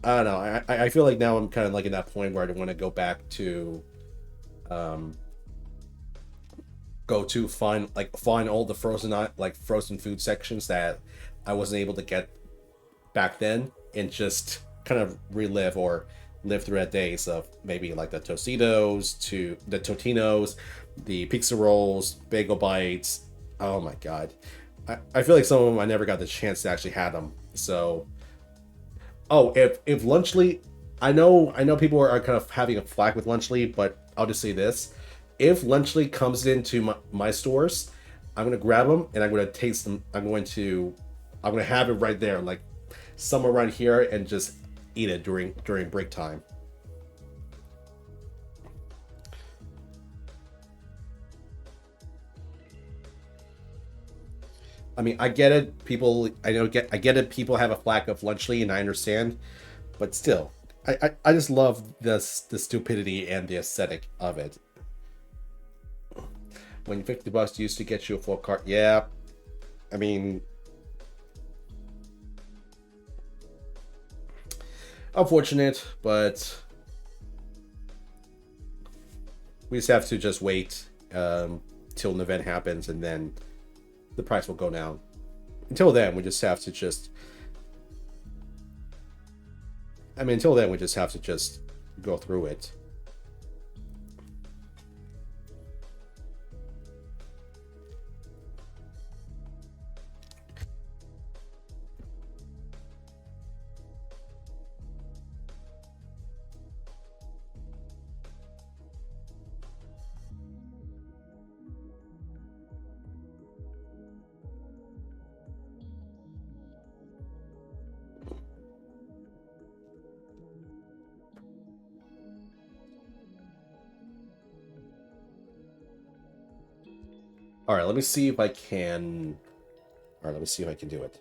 I don't know. I feel like now I'm kind of like in that point where I want to go back to um find all the frozen food sections that I wasn't able to get back then, and just kind of relive or live through that days of maybe like the Totinos, the pizza rolls, bagel bites. Oh my god. I feel like some of them I never got the chance to actually have them. So, oh, if Lunchly, I know people are kind of having a flack with Lunchly, but I'll just say this: if Lunchly comes into my stores, I'm gonna grab them and I'm gonna taste them. I'm gonna have it right there, like somewhere around here, and just eat it during break time. I mean, I get it. I get it. People have a flack of Lunchly, and I understand, but still, I just love the stupidity and the aesthetic of it. When $50 used to get you a full cart, yeah. I mean, unfortunate, but we just have to just wait till an event happens, and then the price will go down. Until then, we just have to just. I mean, until then, we just have to just go through it. All right, let me see if I can. All right, let me see if I can do it.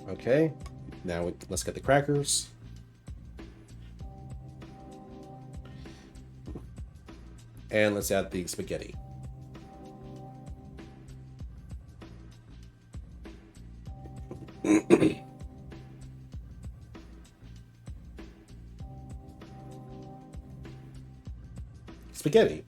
Okay, now let's get the crackers. And let's add the spaghetti. Spaghetti.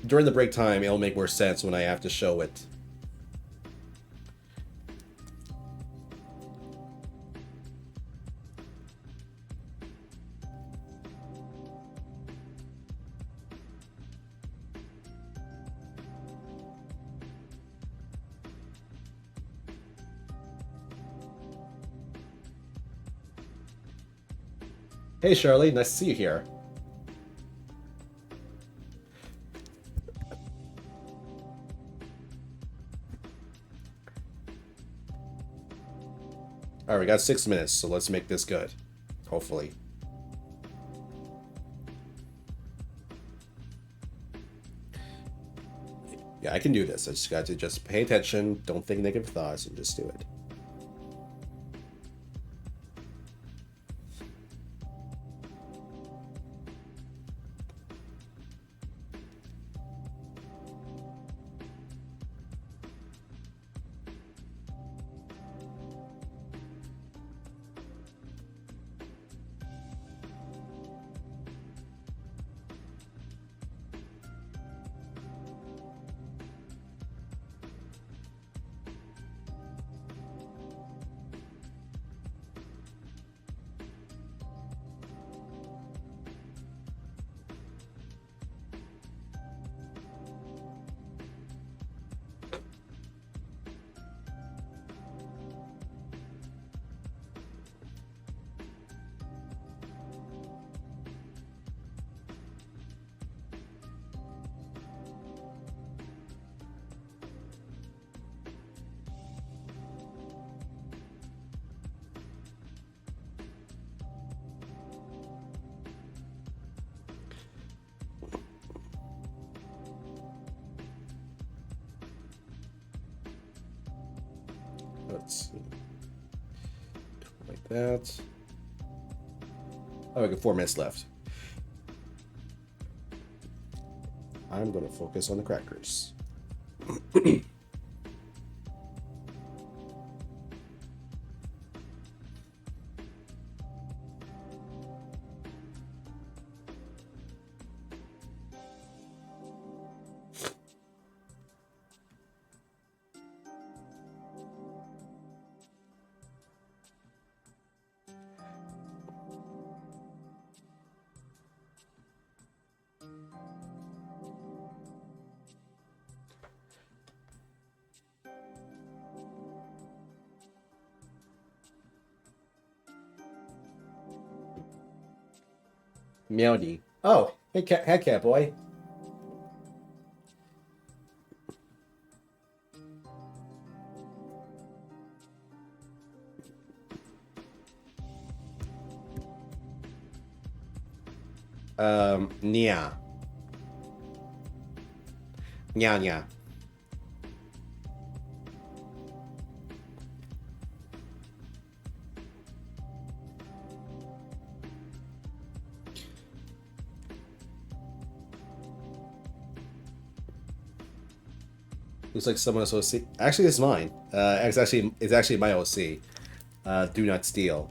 During the break time, it'll make more sense when I have to show it. Hey Shirley, nice to see you here. Alright, we got 6 minutes, so let's make this good. Hopefully. Yeah, I can do this. I just got to just pay attention, don't think negative thoughts, and just do it. Let's see. Like that. Oh, we got 4 minutes left. I'm going to focus on the crackers. Meowdy. Oh, hey cat boy. Nya. Nya nya. Looks like someone's OC. Actually, it's mine. It's actually my OC. Do not steal.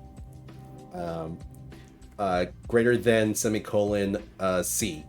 Greater than semicolon C.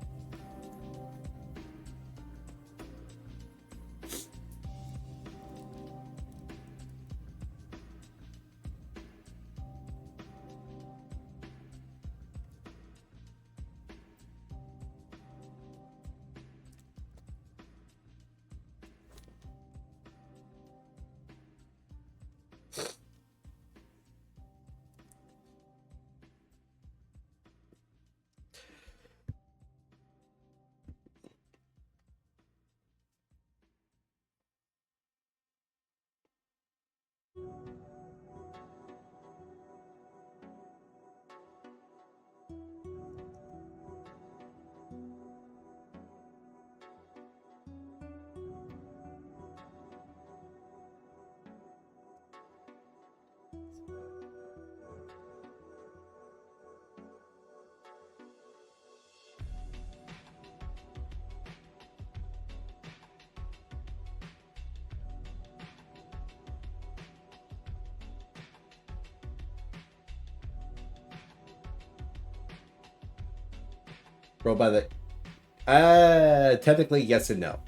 Bro, by the technically yes and no.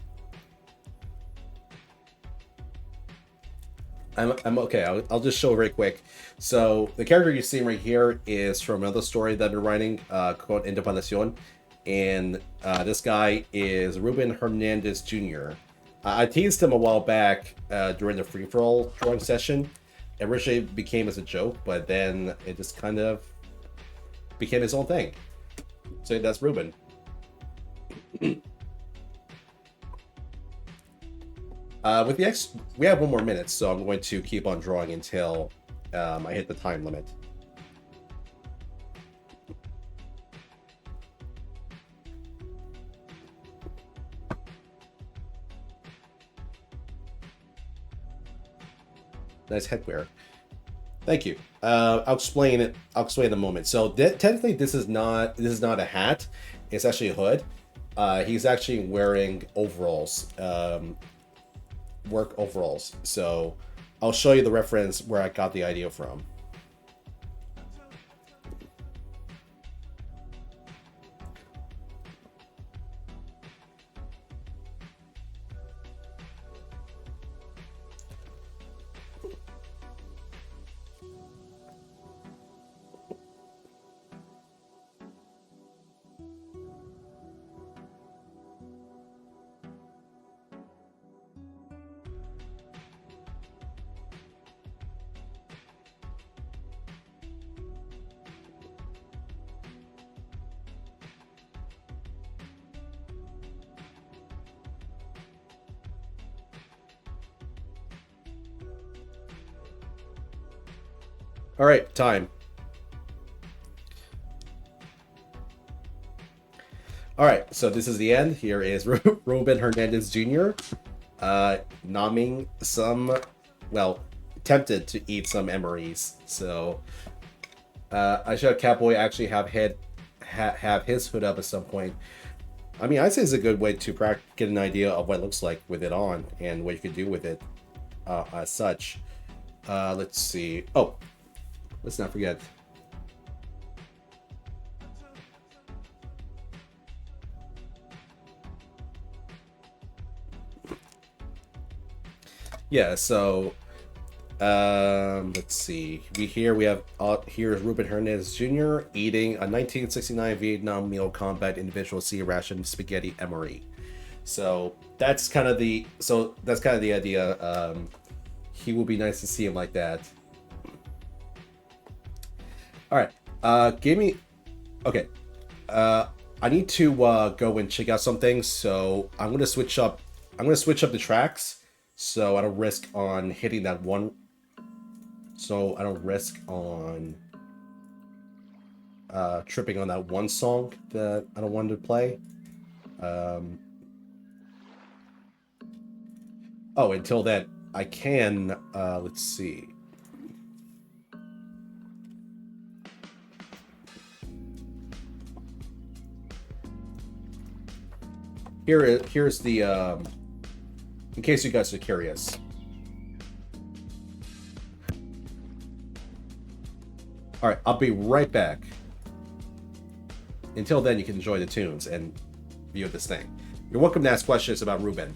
I'm okay. I'll just show very quick. So the character you're seeing right here is from another story that I've been writing called Independación, and this guy is Ruben Hernandez Jr. I teased him a while back during the free-for-all drawing session. It originally became as a joke, but then it just kind of became his own thing. So that's Ruben. With the X, we have 1 more minute, so I'm going to keep on drawing until I hit the time limit. Nice headwear. Thank you. I'll explain it. I'll explain in a moment. So technically, this is not a hat. It's actually a hood. He's actually wearing overalls, work overalls. So I'll show you the reference where I got the idea from. All right, time. All right, so this is the end. Here is Ruben Hernandez Jr. Nomming some, well, tempted to eat some emeries. So I should have Catboy actually have his hood up at some point. I mean, I'd say it's a good way to get an idea of what it looks like with it on and what you could do with it as such. Let's see. Oh, let's not forget. Yeah, so let's see. We have here's Ruben Hernandez Jr. eating a 1969 Vietnam meal combat individual sea ration spaghetti emery. So that's kind of the idea. He will be nice to see him like that. All right. Okay. I need to go and check out something, so I'm gonna switch up the tracks. So I don't risk on hitting that one. So I don't risk on tripping on that one song that I don't want to play. Oh, until then, I can. Let's see. Here's the. In case you guys are curious. All right, I'll be right back. Until then, you can enjoy the tunes and view this thing. You're welcome to ask questions about Ruben.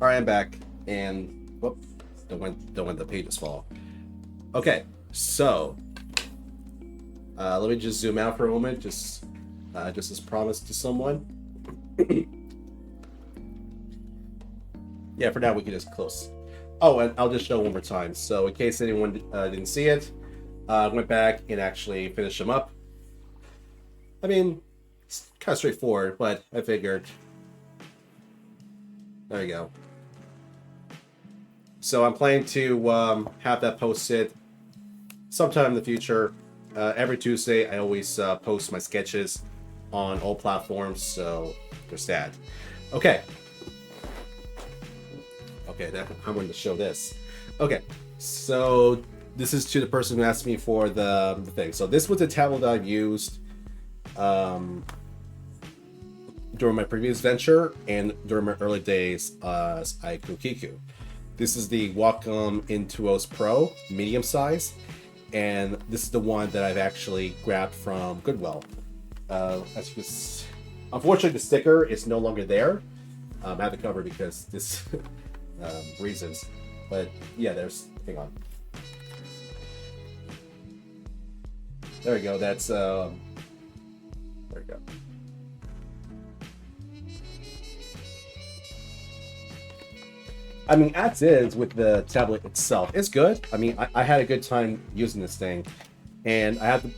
All right, I'm back, and whoop, don't want the pages fall. Okay, so let me just zoom out for a moment, just as promised to someone. Yeah, for now we can just close. Oh, and I'll just show one more time. So in case anyone didn't see it, I went back and actually finished them up. I mean, it's kind of straightforward, but I figured. There you go. So I'm planning to have that posted sometime in the future. Every Tuesday, I always post my sketches on all platforms, so there's that. Okay. Okay, I'm going to show this. Okay, so this is to the person who asked me for the thing. So this was the tablet that I've used during my previous venture and during my early days as Aikukiku. This is the Wacom Intuos Pro, medium size, and this is the one that I've actually grabbed from Goodwill. As you can see, unfortunately, the sticker is no longer there. I have the cover because this reasons, but yeah, there's. Hang on. There we go. That's there we go. I mean, as is with the tablet itself, it's good. I mean, I had a good time using this thing, and I had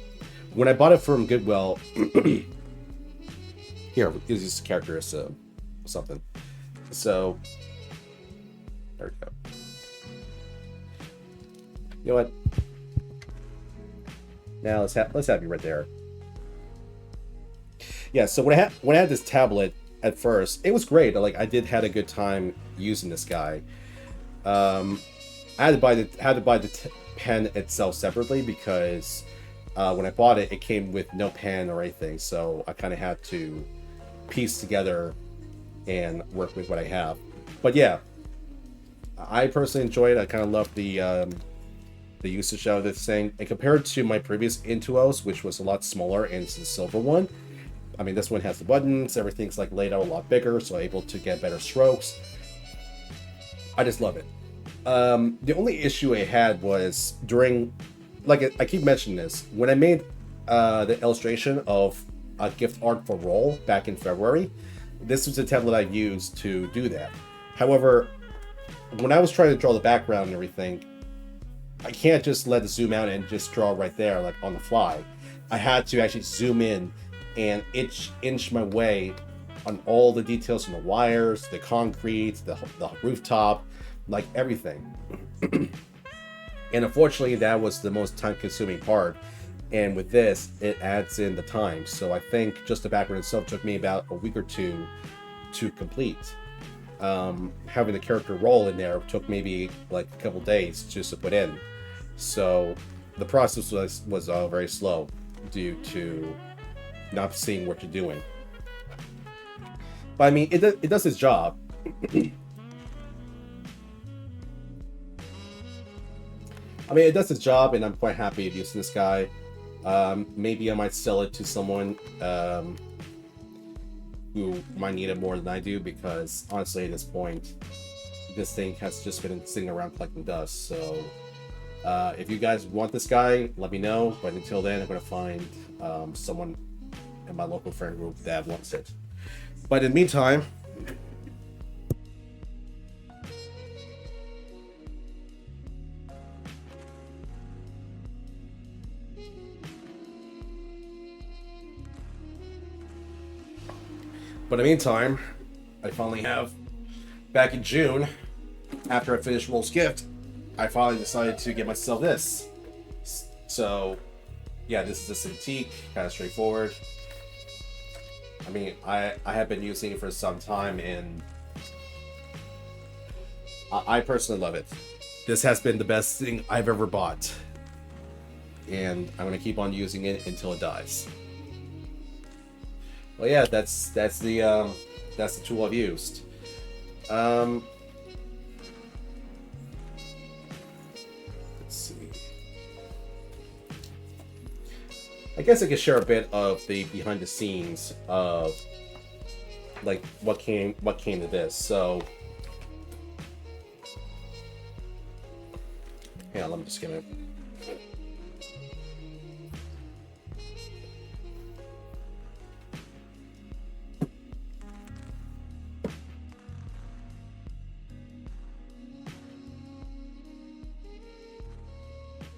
when I bought it from Goodwill. Here, gives you this character as something. So there we go. You know what? Now let's have you right there. Yeah. So when I had this tablet at first, it was great. Like I had a good time using this guy. I had to buy the pen itself separately because when I bought it, it came with no pen or anything. So I kind of had to piece together and work with what I have. But yeah, I personally enjoyed it. I kind of loved the usage of this thing. And compared to my previous Intuos, which was a lot smaller and it's the silver one, I mean, this one has the buttons, everything's like laid out a lot bigger, so I'm able to get better strokes. I just love it. The only issue I had was during, like I keep mentioning this, when I made the illustration of a gift art for Roll back in February, this was the tablet I used to do that. However, when I was trying to draw the background and everything, I can't just let it zoom out and just draw right there, like on the fly. I had to actually zoom in and inch my way on all the details from the wires, the concrete, the rooftop, like everything. And unfortunately, that was the most time-consuming part. And with this, it adds in the time. So I think just the background itself took me about a week or two to complete. Having the character roll in there took maybe like a couple days just to put in. So the process was very slow due to not seeing what you're doing. But I mean, it does its job. I mean, it does its job, and I'm quite happy using this guy. Maybe I might sell it to someone who might need it more than I do, because honestly, at this point, this thing has just been sitting around collecting dust. So if you guys want this guy, let me know. But until then, I'm going to find someone in my local friend group that wants it. But in the meantime, I finally have, back in June, after I finished Roll's Gift, I finally decided to get myself this. So, yeah, this is a Cintiq, kind of straightforward. I mean, I have been using it for some time, and I personally love it. This has been the best thing I've ever bought, and I'm gonna keep on using it until it dies. Well, yeah, that's the tool I've used. Let's see. I guess I could share a bit of the behind the scenes of like what came to this. So Yeah, let me just skim it.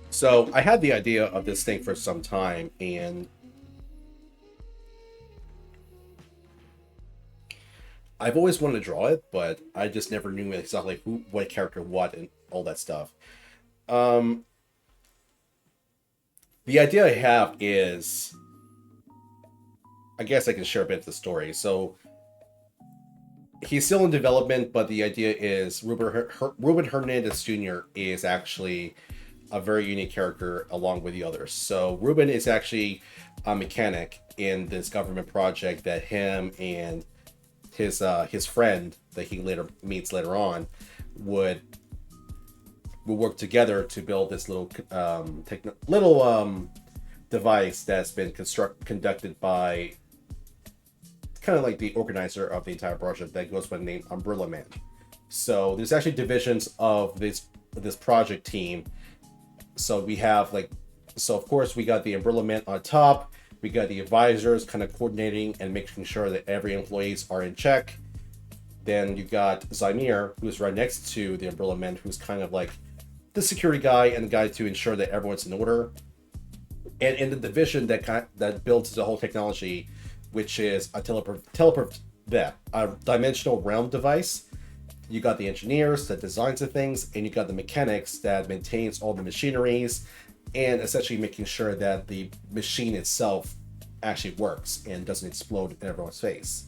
So I had the idea of this thing for some time, and I've always wanted to draw it, but I just never knew exactly who, what character, what, and all that stuff. Um, the idea I have is, I guess I can share a bit of the story. So he's still in development, but the idea is Ruben Hernandez Jr. is actually a very unique character along with the others. So Ruben is actually a mechanic in this government project that him and his friend that he later meets later on would work together to build this little device that's been conducted by kind of like the organizer of the entire project that goes by the name Umbrella Man. So there's actually divisions of this project team. So we have so of course we got the Umbrella Man on top. We got the advisors kind of coordinating and making sure that every employees are in check. Then you got Zymir, who's right next to the Umbrella Man, who's kind of like the security guy and the guy to ensure that everyone's in order. And in the division that builds the whole technology, which is a dimensional realm device, you got the engineers that designs the things, and you got the mechanics that maintains all the machineries, and essentially making sure that the machine itself actually works and doesn't explode in everyone's face.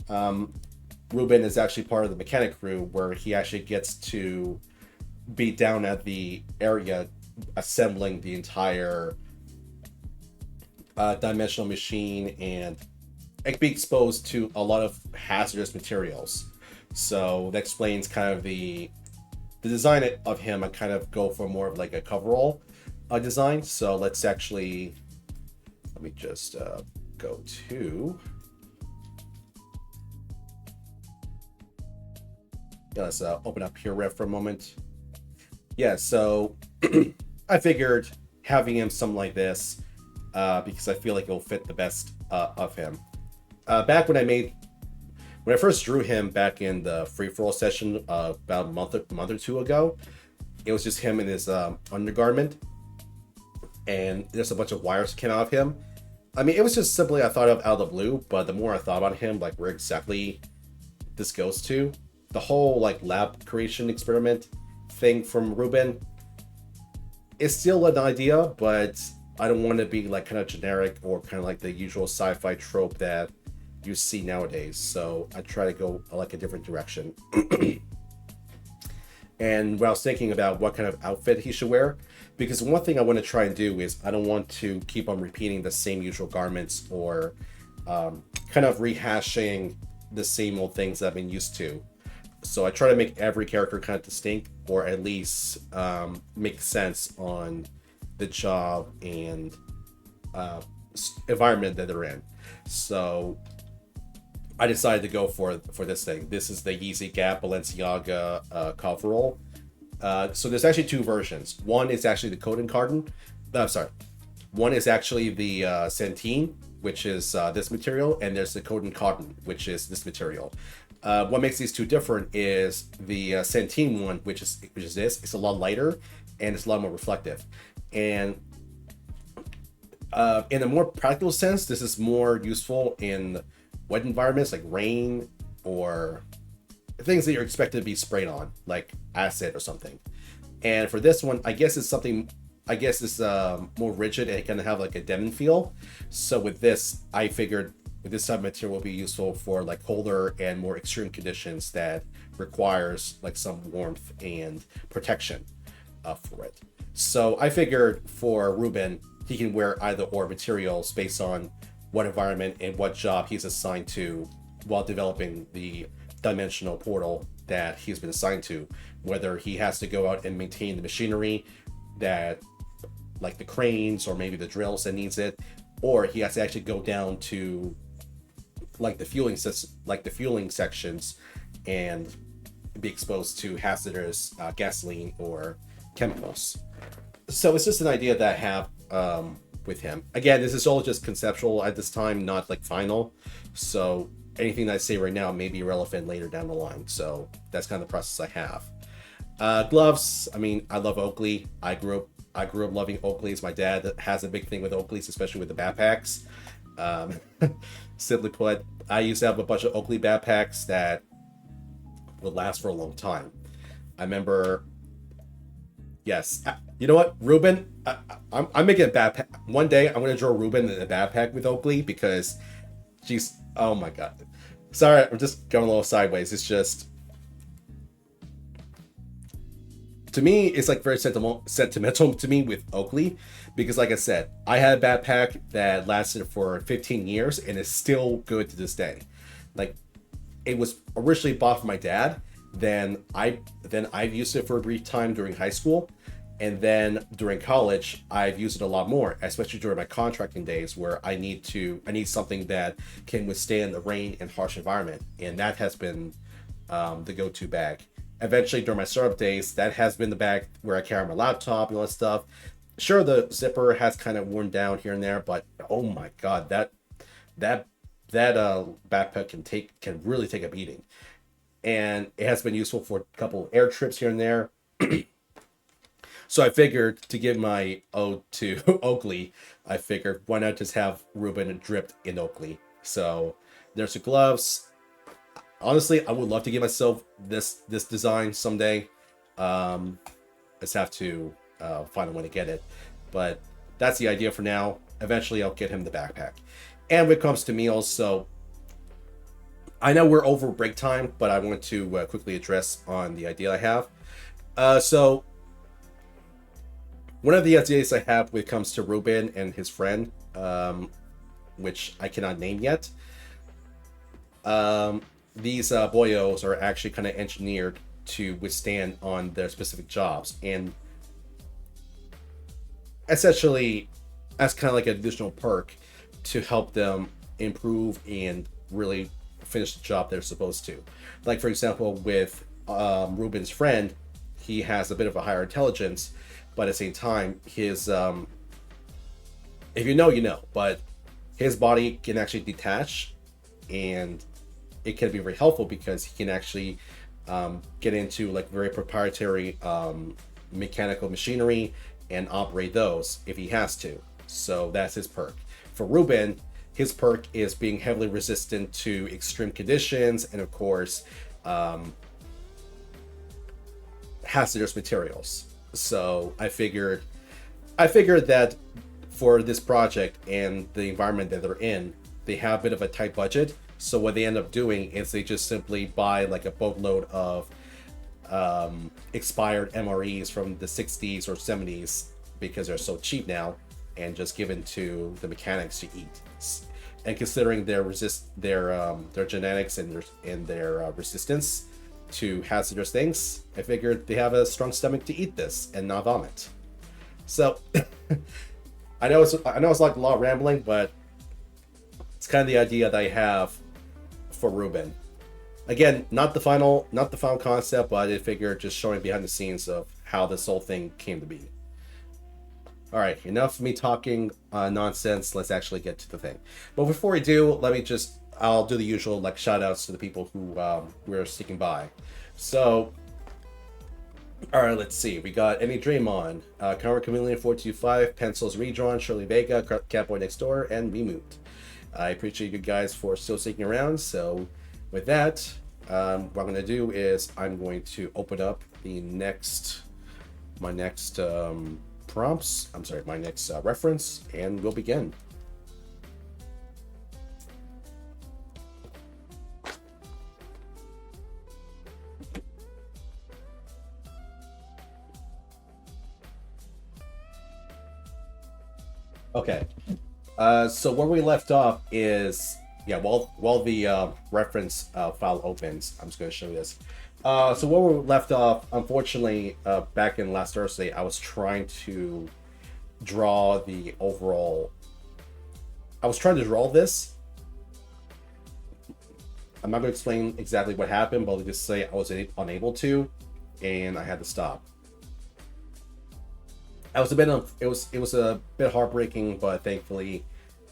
Ruben is actually part of the mechanic crew, where he actually gets to be down at the area assembling the entire dimensional machine and be exposed to a lot of hazardous materials. So that explains kind of the design of him. I kind of go for more of like a coverall design. So let me just go to, let's open up HereRef for a moment. Yeah, so I figured having him something like this because I feel like it'll fit the best of him. Back when I first drew him back in the free-for-all session about a month or two ago, it was just him in his undergarment, and there's a bunch of wires that came out of him. I mean, it was just simply I thought of out of the blue, but the more I thought about him, like where exactly this goes to, the whole like lab creation experiment thing from Ruben is still an idea, but I don't want to be like kind of generic or kind of like the usual sci-fi trope that you see nowadays. So I try to go like a different direction. And when I was thinking about what kind of outfit he should wear, because one thing I want to try and do is I don't want to keep on repeating the same usual garments or kind of rehashing the same old things I've been used to. So I try to make every character kind of distinct, or at least make sense on the job and environment that they're in. So I decided to go for this thing. This is the Yeezy Gap Balenciaga coverall. So there's actually two versions. One is actually the Coden Carton. One is actually the Centene, which is this material, and there's the Coden Cotton, which is this material. What makes these two different is the Centene one, which is this. It's a lot lighter and it's a lot more reflective. And in a more practical sense, this is more useful in wet environments like rain or things that you're expected to be sprayed on, like acid or something. And for this one, I guess it's more rigid and it can have like a denim feel. So with this, I figured with this type of material will be useful for like colder and more extreme conditions that requires like some warmth and protection for it. So I figured for Ruben, he can wear either or materials based on what environment and what job he's assigned to while developing the dimensional portal that he's been assigned to, whether he has to go out and maintain the machinery that like the cranes or maybe the drills that needs it, or he has to actually go down to like the fueling sections and be exposed to hazardous gasoline or chemicals. So it's just an idea that I have with him. Again, this is all just conceptual at this time, not like final. So anything that I say right now may be relevant later down the line. So that's kind of the process I have. Gloves. I mean, I love Oakley. I grew up loving Oakleys. My dad has a big thing with Oakleys, especially with the backpacks. Simply put, I used to have a bunch of Oakley backpacks that would last for a long time. I remember, yes, you know what, Ruben, I'm making a backpack. One day I'm going to draw Ruben in a backpack with Oakley because she's, oh my God. Sorry, I'm just going a little sideways. It's just, to me, it's like very sentimental to me with Oakley because, like I said, I had a backpack that lasted for 15 years and is still good to this day. Like, it was originally bought for my dad. Then I've used it for a brief time during high school, and then during college I've used it a lot more, especially during my contracting days where I need something that can withstand the rain and harsh environment, and that has been the go-to bag. Eventually, during my startup days, that has been the bag where I carry my laptop and all that stuff. Sure, the zipper has kind of worn down here and there, but oh my God, that backpack can really take a beating, and it has been useful for a couple of air trips here and there. So I figured, to give my ode to Oakley, I figured why not just have Ruben dripped in Oakley. So there's the gloves. Honestly, I would love to give myself this design someday. I just have to find a way to get it. But that's the idea for now. Eventually, I'll get him the backpack. And when it comes to meals, so I know we're over break time, but I want to quickly address on the idea I have. So one of the ideas I have when it comes to Ruben and his friend, which I cannot name yet, these boyos are actually kind of engineered to withstand on their specific jobs, and essentially as kind of like an additional perk to help them improve and really finish the job they're supposed to. Like, for example, with Ruben's friend, he has a bit of a higher intelligence, but at the same time, his if you know, you know, but his body can actually detach, and it can be very helpful because he can actually get into like very proprietary mechanical machinery and operate those if he has to. So that's his perk. For Ruben, his perk is being heavily resistant to extreme conditions and, of course, hazardous materials. So I figured that for this project and the environment that they're in, they have a bit of a tight budget. So what they end up doing is they just simply buy like a boatload of expired MREs from the 60s or 70s because they're so cheap now, and just given to the mechanics to eat. And considering their genetics and their resistance to hazardous things, I figured they have a strong stomach to eat this and not vomit. So I know it's like a lot of rambling, but it's kind of the idea that I have for Ruben. Again, not the final concept, but I figured just showing behind the scenes of how this whole thing came to be. All right, enough of me talking nonsense. Let's actually get to the thing. But before we do, I'll do the usual like shout outs to the people who were sticking by. So, all right, let's see. We got Any Draymond, Conrad Chameleon 425, Pencils Redrawn, Shirley Vega, Catboy Next Door, and Removed. I appreciate you guys for still sticking around. So with that, what I'm going to do is I'm going to open up my next reference, and we'll begin. Okay. So where we left off is, while the reference file opens, I'm just going to show you this. So where we left off, unfortunately, back in last Thursday, I was trying to draw this. I'm not going to explain exactly what happened, but I'll just say I was unable to, and I had to stop. I was a bit it was a bit heartbreaking, but thankfully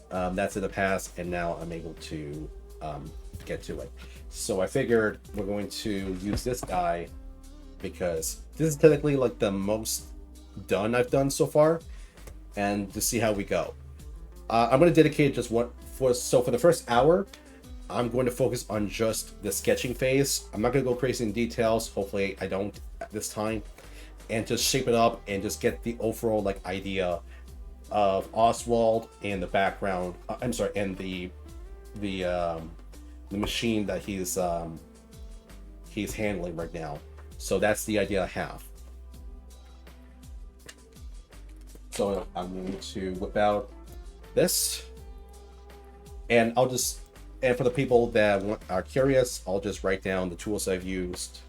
that's in the past, and now I'm able to get to it. So I figured we're going to use this die because this is technically like the most done I've done so far, and to see how we go. I'm going to dedicate just one for the first hour. I'm going to focus on just the sketching phase. I'm not going to go crazy in details. Hopefully I don't at this time, and just shape it up and just get the overall like idea of Oswald and the background. I'm sorry, and the machine that he's handling right now. So that's the idea I have. So I'm going to whip out this, and for the people that are curious, I'll just write down the tools I've used.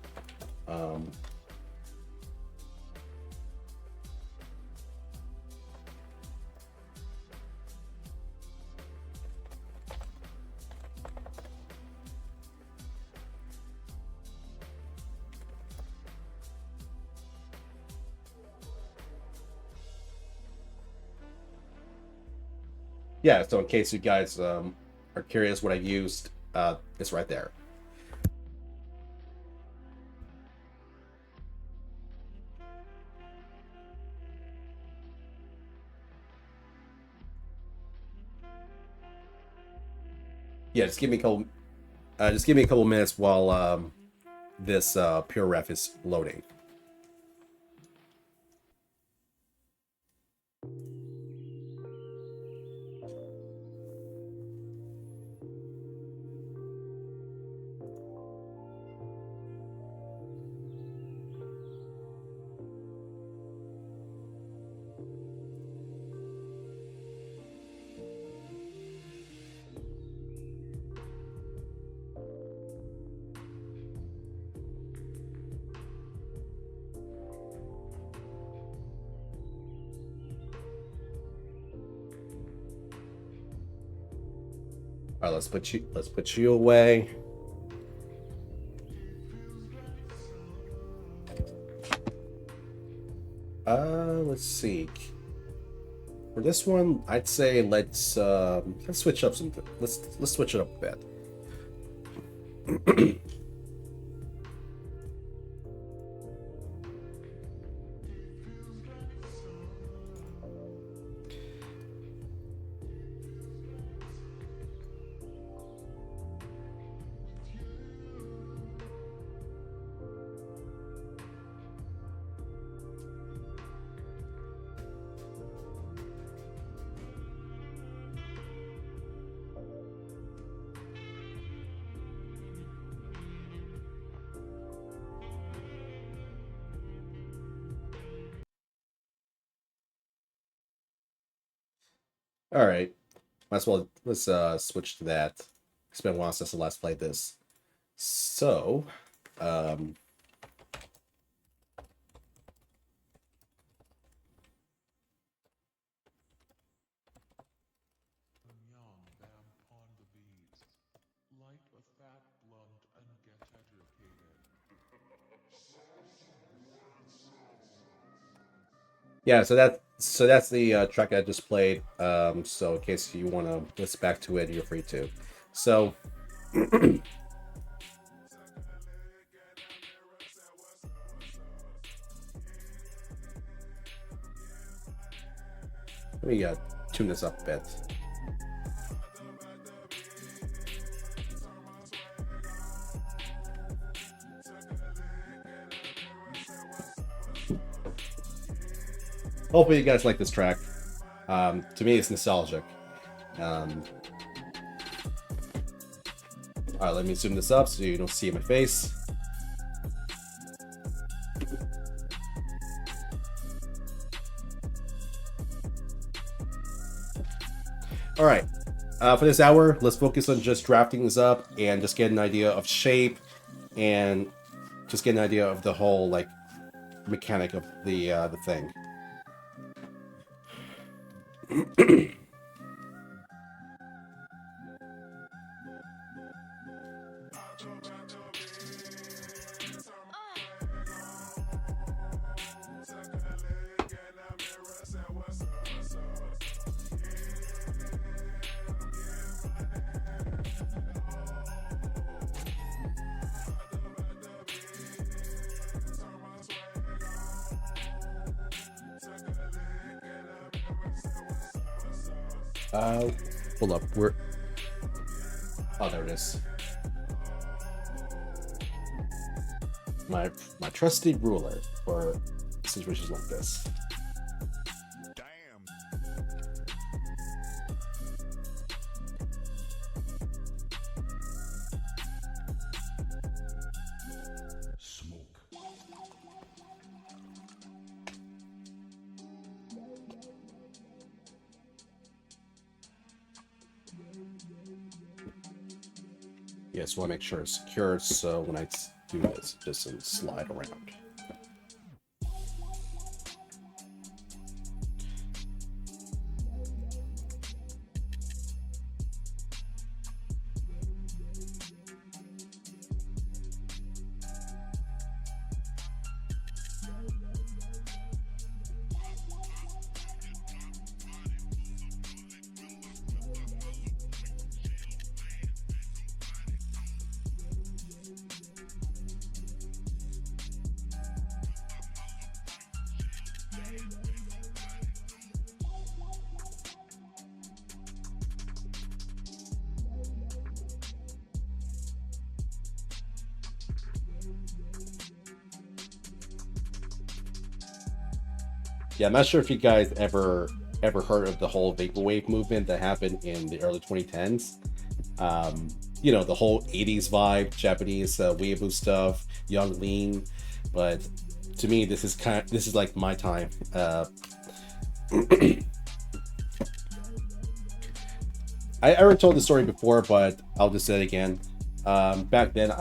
Yeah, so in case you guys are curious what I used, it's right there. Yeah, just give me a couple minutes while this pure ref is loading. All right, let's put you away. Let's see. For this one, I'd say let's switch up some. Let's switch it up a bit. All right, might as well let's switch to that. It's been a while since I last played this. So, um, yeah, so that's the track I just played. So in case you want to listen back to it, you're free to. So let me tune this up a bit. Hopefully you guys like this track. To me, it's nostalgic. All right, let me zoom this up so you don't see my face. All right, for this hour, let's focus on just drafting this up and just get an idea of shape and just get an idea of the whole like mechanic of the thing. Uh, hold up. Where? Oh, there it is. My trusty ruler for situations like this. Yes, want to make sure it's secure, so when I do this, it doesn't slide around. Yeah, I'm not sure if you guys ever heard of the whole vaporwave movement that happened in the early 2010s. You know, the whole 80s vibe, Japanese weeaboo stuff, young lean. But to me, this is like my time. I already told the story before, but I'll just say it again. Back then,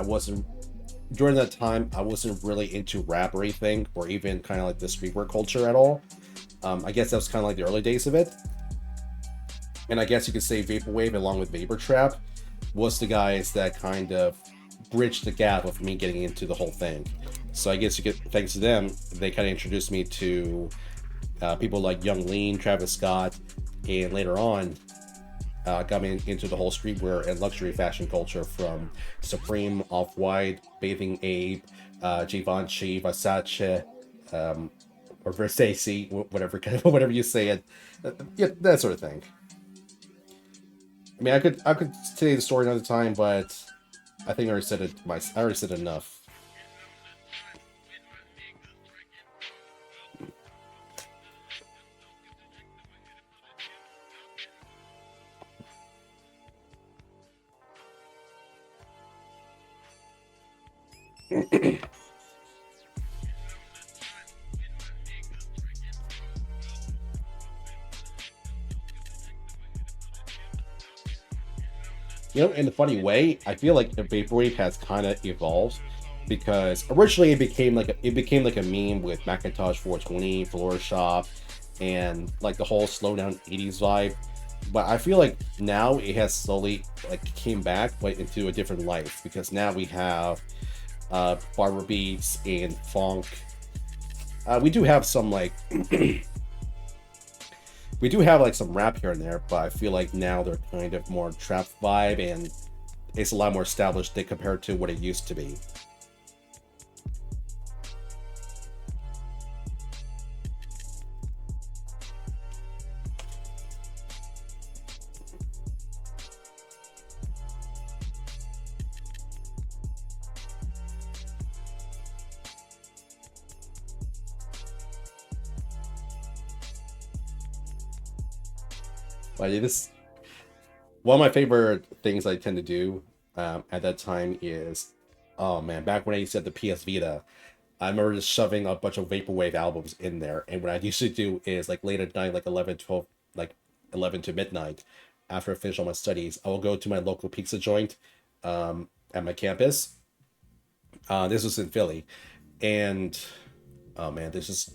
during that time, I wasn't really into rap or anything, or even kind of like the streetwear culture at all. I guess that was kind of like the early days of it. And I guess you could say Vaporwave along with Vapor Trap was the guys that kind of bridged the gap of me getting into the whole thing. So I guess thanks to them, they kind of introduced me to people like Young Lean, Travis Scott, and later on, got me into the whole streetwear and luxury fashion culture from Supreme, Off-White, Bathing Ape, Givenchy, Versace, or Versace, whatever you say it, yeah, that sort of thing. I mean, I could tell you the story another time, but I think I already said it. I already said enough. You know, in a funny way, I feel like the vaporwave has kind of evolved because originally it became like a meme with Macintosh 420, Floor Shop, and like the whole slow down 80s vibe. But I feel like now it has slowly like came back, but into a different life because now we have barber beats and funk. We do have some like we do have like some rap here and there, but I feel like now they're kind of more trap vibe and it's a lot more established compared to what it used to be. But it is one of my favorite things I tend to do at that time is, oh man, back when I used to have the PS Vita, I remember just shoving a bunch of vaporwave albums in there. And what I usually do is like late at night, like 11, 12, like 11 to midnight, after I finish all my studies, I will go to my local pizza joint at my campus. This was in Philly. And oh man, this is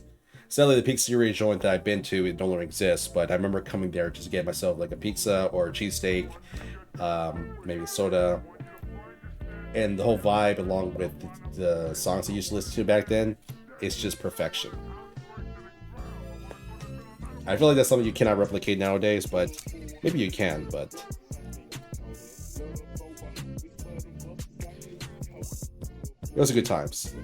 sadly the pizzeria joint that I've been to, it no longer exists, but I remember coming there just to get myself like a pizza or a cheesesteak, maybe a soda, and the whole vibe along with the songs I used to listen to back then, it's just perfection. I feel like that's something you cannot replicate nowadays, but maybe you can, but those are good times.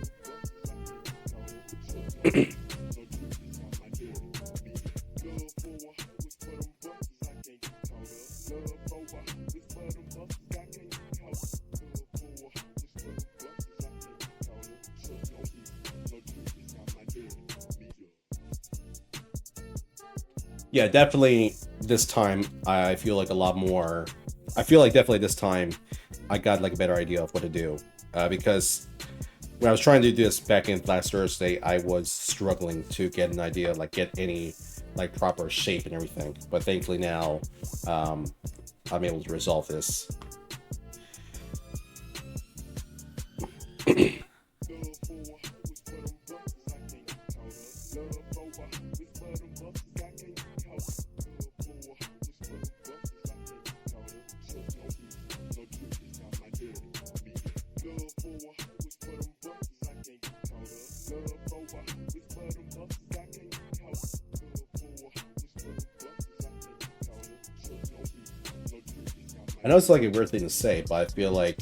Yeah, definitely this time I feel like a lot more. I feel like definitely this time I got like a better idea of what to do, because when I was trying to do this back in last Thursday, I was struggling to get an idea, like get any like proper shape and everything. But thankfully now, um, I'm able to resolve this. I know it's like a weird thing to say, but I feel like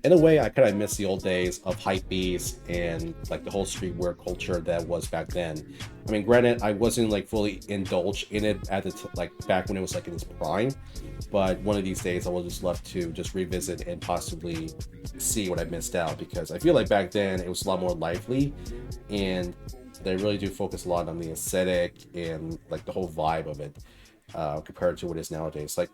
in a way I kind of miss the old days of hypebeast and like the whole streetwear culture that was back then. I mean, granted, I wasn't like fully indulged in it at the like back when it was like in its prime, but one of these days I will just love to just revisit and possibly see what I missed out, because I feel like back then it was a lot more lively, and they really do focus a lot on the aesthetic and like the whole vibe of it, compared to what it is nowadays. Like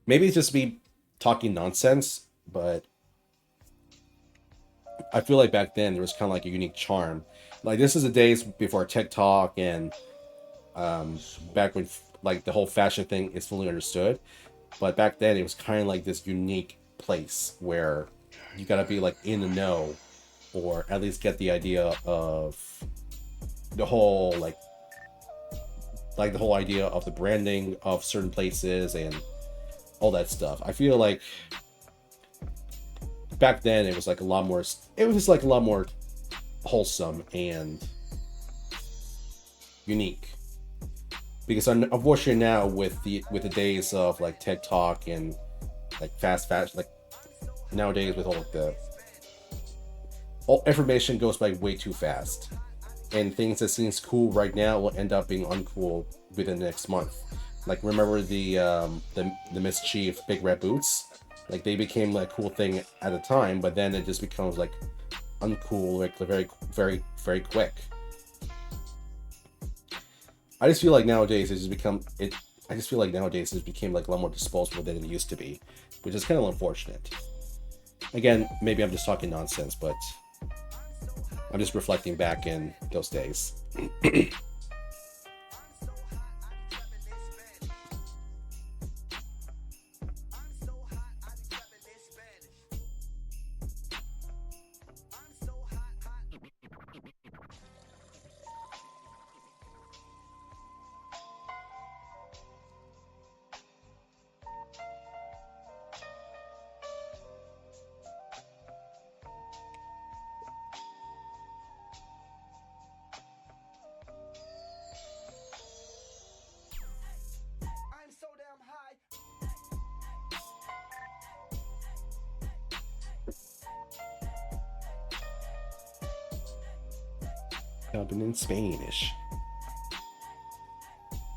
maybe it's just me talking nonsense, but I feel like back then there was kind of like a unique charm. Like this is the days before TikTok and back when like the whole fashion thing is fully understood. But back then it was kind of like this unique place where you gotta be like in the know, or at least get the idea of the whole like the whole idea of the branding of certain places and all that stuff. I feel like back then it was like a lot more, it was just like a lot more wholesome and unique, because unfortunately now with the days of like TikTok and like fast fashion, like nowadays with all information goes by way too fast, and things that seems cool right now will end up being uncool within the next month. Like remember the Mischief big red boots? Like they became like a cool thing at a time, but then it just becomes like uncool like very very very quick. I just feel like nowadays it's just become it. I just feel like nowadays it became like a lot more disposable than it used to be, which is kind of unfortunate. Again, maybe I'm just talking nonsense, but I'm just reflecting back in those days. Dubbing in Spanish.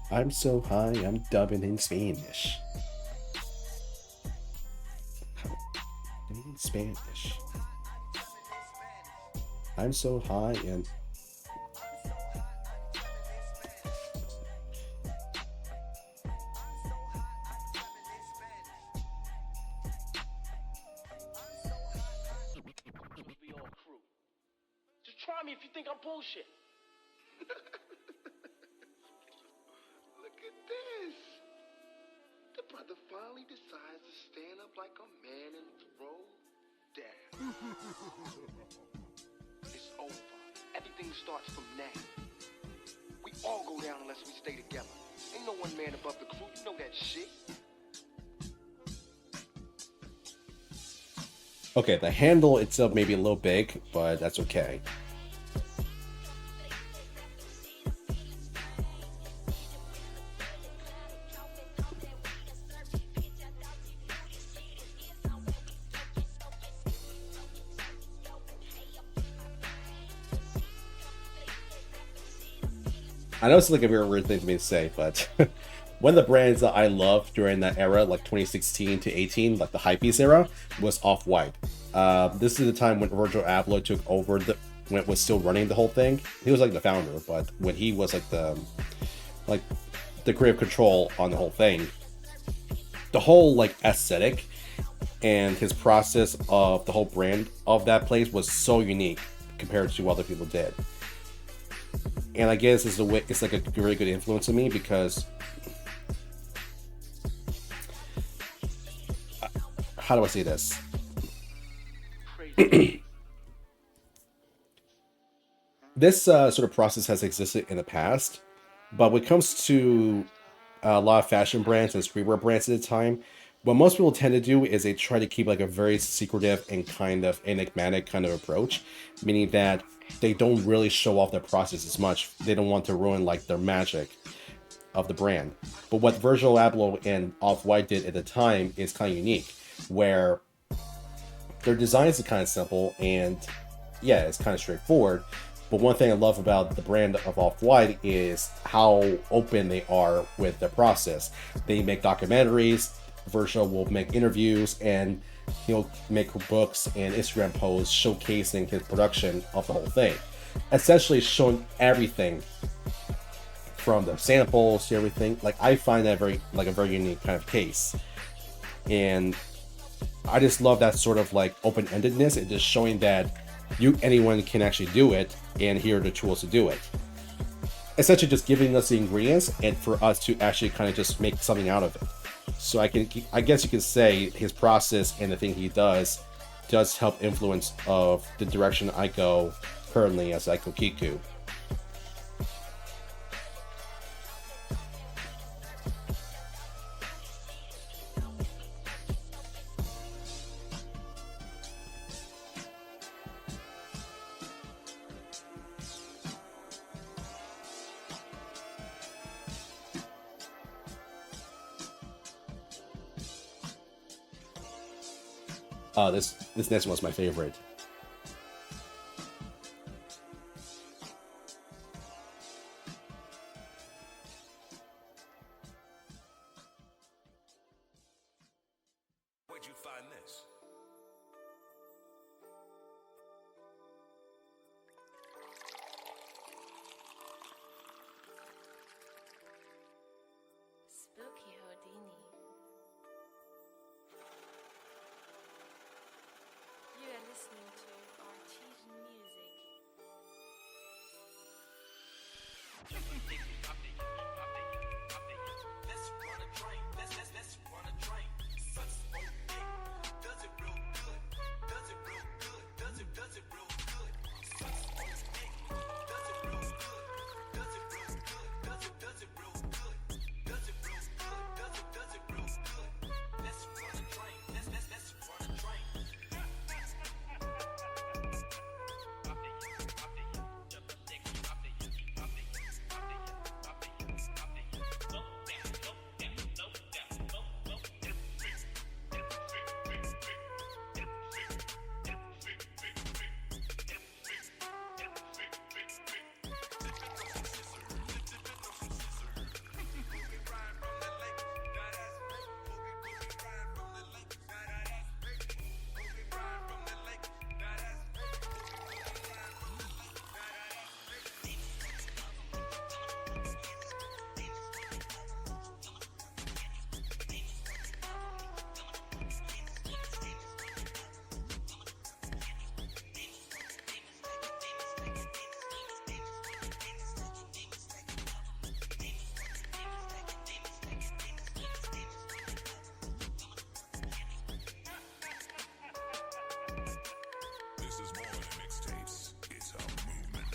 I'm so high, I'm dubbing in Spanish. In Spanish. I'm so high and Try me if you think I'm bullshit. Look at this. The brother finally decides to stand up like a man and throw down. It's over. Everything starts from now. We all go down unless we stay together. Ain't no one man above the crew. You know that shit. okay, the handle itself may be a little big, but that's okay. I know it's like a very weird thing for me to say, but one of the brands that I loved during that era, like 2016 to 18, like the hypebeast era, was Off-White. This is the time when Virgil Abloh took over when it was still running the whole thing. He was like the founder, but when he was like the creative control on the whole thing, the whole like aesthetic and his process of the whole brand of that place was so unique compared to what other people did. And I guess it's like a really good influence on me, because how do I say this? This sort of process has existed in the past, but when it comes to a lot of fashion brands and streetwear brands at the time, what most people tend to do is they try to keep like a very secretive and kind of enigmatic kind of approach, meaning that they don't really show off their process as much. They don't want to ruin like their magic of the brand. But what Virgil Abloh and Off-White did at the time is kind of unique, where their designs are kind of simple and yeah, it's kind of straightforward. But one thing I love about the brand of Off-White is how open they are with their process. They make documentaries, Virgil will make interviews, and he'll make books and Instagram posts showcasing his production of the whole thing. Essentially showing everything from the samples to everything. Like, I find that a very unique kind of case. And I just love that sort of like open-endedness and just showing that anyone can actually do it, and here are the tools to do it. Essentially just giving us the ingredients and for us to actually kind of just make something out of it. So I guess you could say his process and the thing he does help influence of the direction I go currently as I Kiku. This next one's my favorite. Where'd you find this? Spooky Houdini. You are listening to Artesian Music. Let's run a train. Let's run a train. Such okay. Does it real good. Does it real good. Does it real good. Such okay. Does it real good. Does it real good. Does it real good. Does it real good. Does it real good. Let's run a train. Let's run a train. This is more than mixtapes. It's a movement.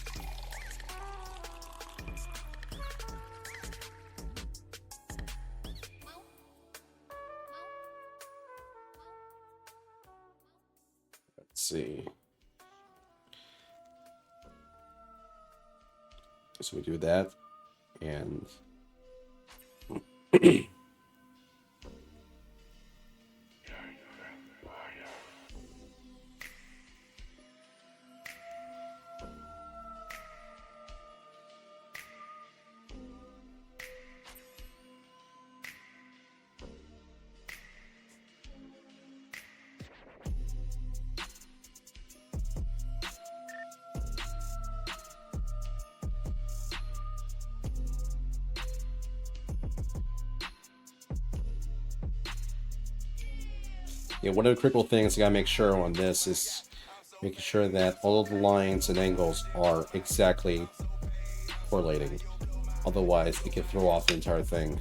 Let's see. So we do that, and Yeah, one of the critical things I gotta make sure on this is making sure that all of the lines and angles are exactly correlating. Otherwise, it can throw off the entire thing.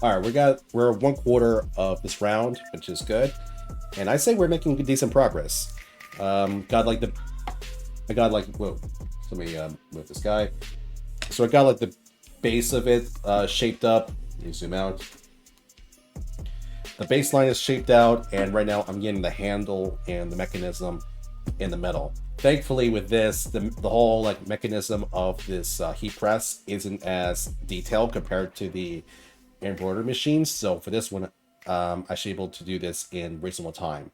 All right, we're 1/4 of this round, which is good, and I say we're making decent progress. Got like the, I got like whoa, let me move this guy. So I got like the base of it shaped up. Let me zoom out. The baseline is shaped out, and right now I'm getting the handle and the mechanism in the metal. Thankfully, with this, the whole like mechanism of this heat press isn't as detailed compared to the embroidery machines. So for this one, I should be able to do this in reasonable time.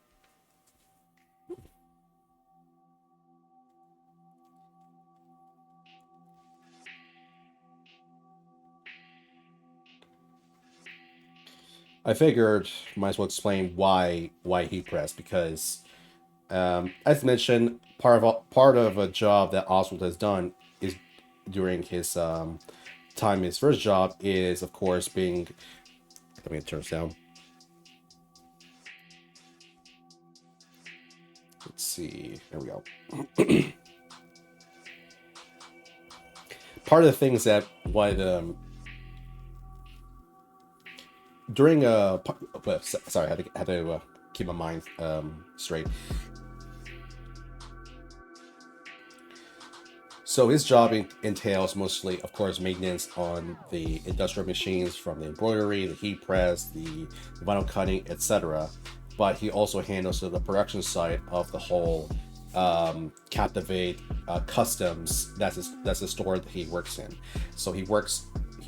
I figured might as well explain why heat press, because as mentioned, part of a job that Oswald has done is during his time, his first job is of course being. Let me turn this down. Let's see. There we go. Part of the things that during sorry, I had to keep my mind straight. So his job entails mostly, of course, maintenance on the industrial machines, from the embroidery, the heat press, the vinyl cutting, etc. But he also handles the production side of the whole Captivate Customs. That's the store that he works in. So he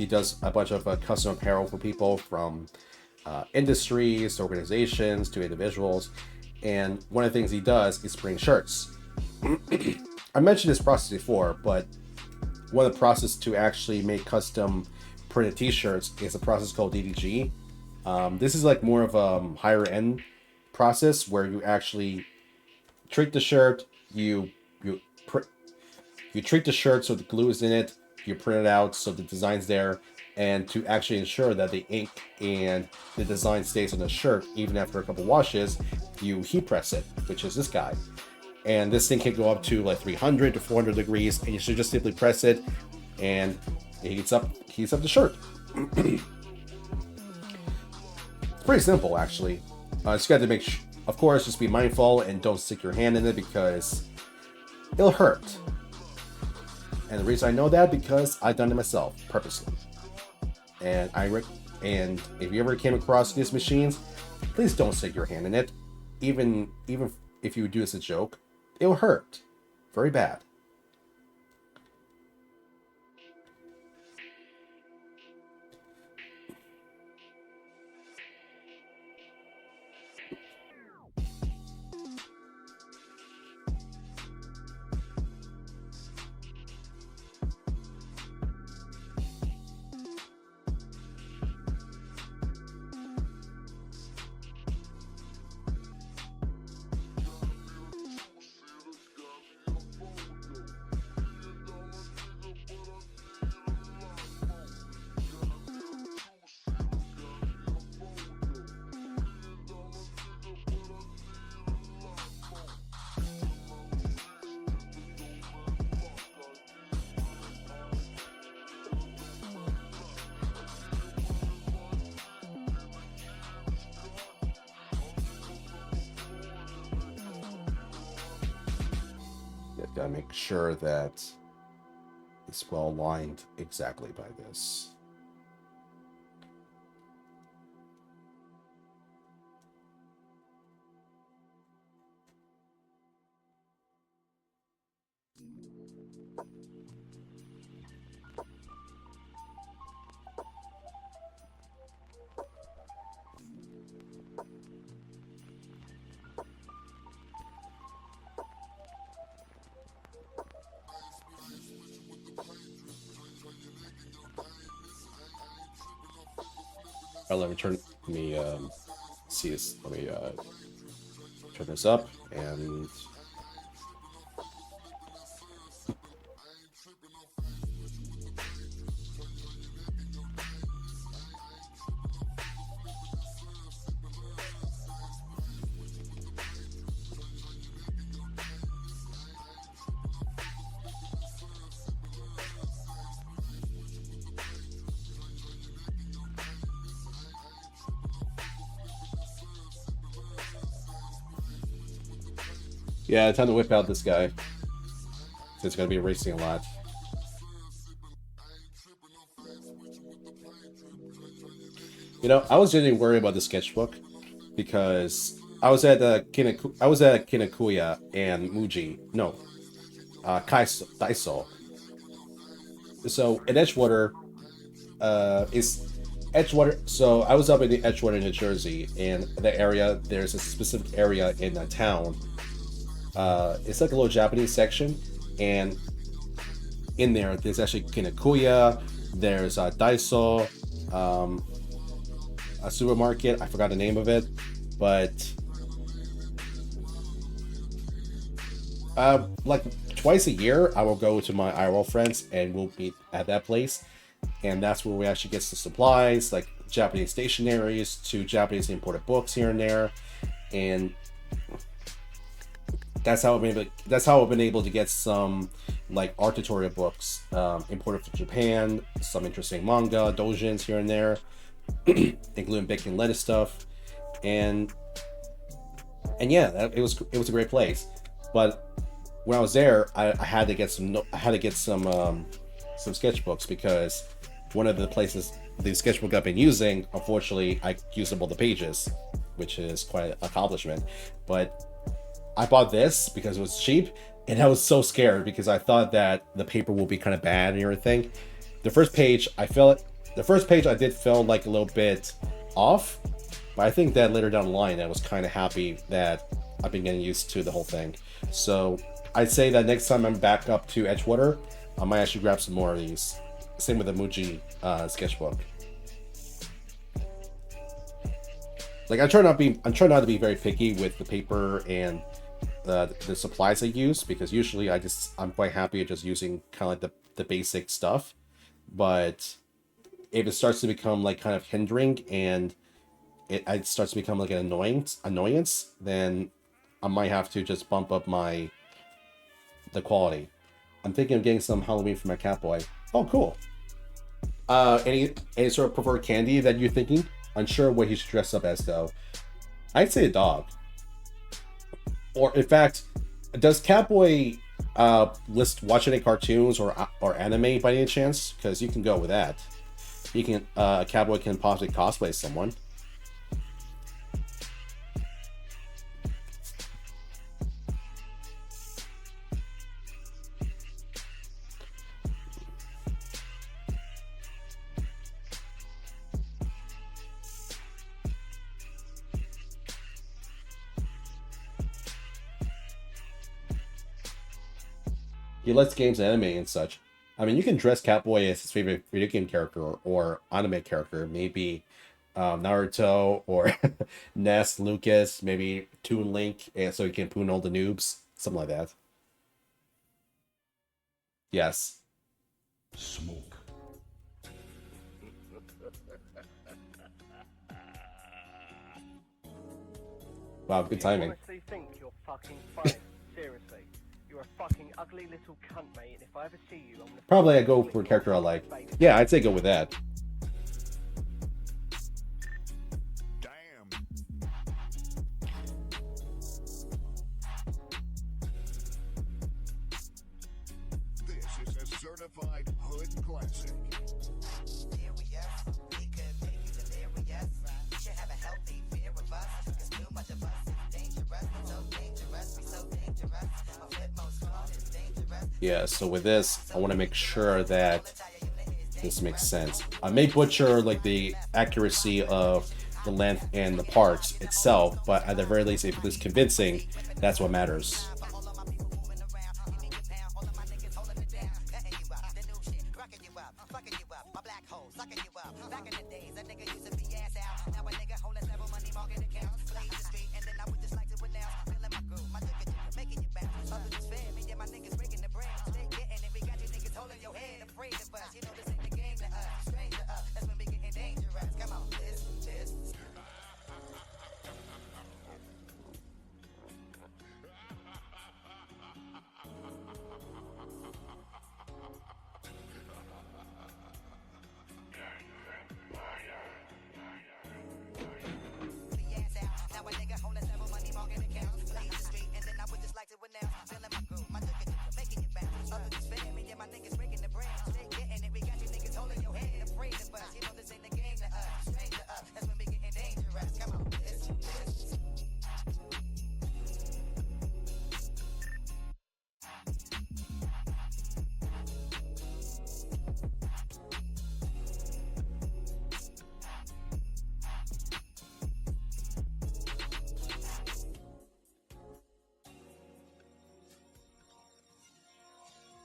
does a bunch of custom apparel for people, from industries to organizations to individuals. And one of the things he does is bring shirts. I mentioned this process before, but one of the process to actually make custom printed t-shirts is a process called DDG. This is like more of a higher end process where you actually treat the shirt, you treat the shirt so the glue is in it, you print it out so the design's there, and to actually ensure that the ink and the design stays on the shirt even after a couple washes, you heat press it, which is this guy. And this thing can go up to like 300 to 400 degrees, and you should just simply press it, and it heats up the shirt. It's pretty simple, actually. Just got to make of course, just be mindful and don't stick your hand in it, because it'll hurt. And the reason I know that, because I've done it myself purposely. And and if you ever came across these machines, please don't stick your hand in it. Even if you do this as a joke, it'll hurt very bad. Gotta make sure that it's well aligned exactly by this. Let me see this. Let me turn this up and yeah, time to whip out this guy. It's gonna be racing a lot. You know, I was really worried about the sketchbook because I was at Kinakuya and Muji. No, Daiso. So in Edgewater, is Edgewater. So I was up in the Edgewater, New Jersey, and the area, there's a specific area in a town. It's like a little Japanese section, and in there's actually Kinakuya. There's Daiso, a supermarket. I forgot the name of it, but like twice a year, I will go to my IRL friends and we'll meet at that place, and that's where we actually get the supplies, like Japanese stationaries to Japanese imported books here and there, and that's how I've been able to get some like art tutorial books imported from Japan, some interesting manga, doujins here and there, including bacon and lettuce stuff, and yeah, it was a great place. But when I was there, I had to get some sketchbooks, because one of the places the sketchbook I've been using, unfortunately, I used up all the pages, which is quite an accomplishment. But I bought this because it was cheap, and I was so scared because I thought that the paper will be kind of bad and everything. The first page I did feel like a little bit off, but I think that later down the line I was kind of happy that I've been getting used to the whole thing. So I'd say that next time I'm back up to Edgewater, I might actually grab some more of these. Same with the Muji sketchbook. Like I'm trying not to be very picky with the paper and the supplies I use, because usually I'm quite happy just using kind of like the basic stuff. But if it starts to become like kind of hindering and it starts to become like an annoyance, then I might have to just bump up the quality. I'm thinking of getting some Halloween for my cat boy. Oh, cool. Any sort of preferred candy that you're thinking? Unsure what he should dress up as though. I'd say a dog. Or in fact, does Catboy watch any cartoons or anime by any chance? Because you can go with that. You can Catboy can possibly cosplay someone. He likes games, anime, and such. I mean, you can dress Catboy as his favorite video game character or anime character. Maybe Naruto or Ness, Lucas, maybe Toon Link, and so he can poon all the noobs. Something like that. Yes. Smoke. Wow, good timing. Honestly think you're fucking funny. Seriously. You're a fucking ugly little cunt, mate, and if I ever see you, I'm gonna... Probably I go for a character I like. Yeah, I'd say go with that. Damn. Yeah, so with this, I want to make sure that this makes sense. I may butcher like the accuracy of the length and the parts itself, but at the very least, if it's convincing, that's what matters.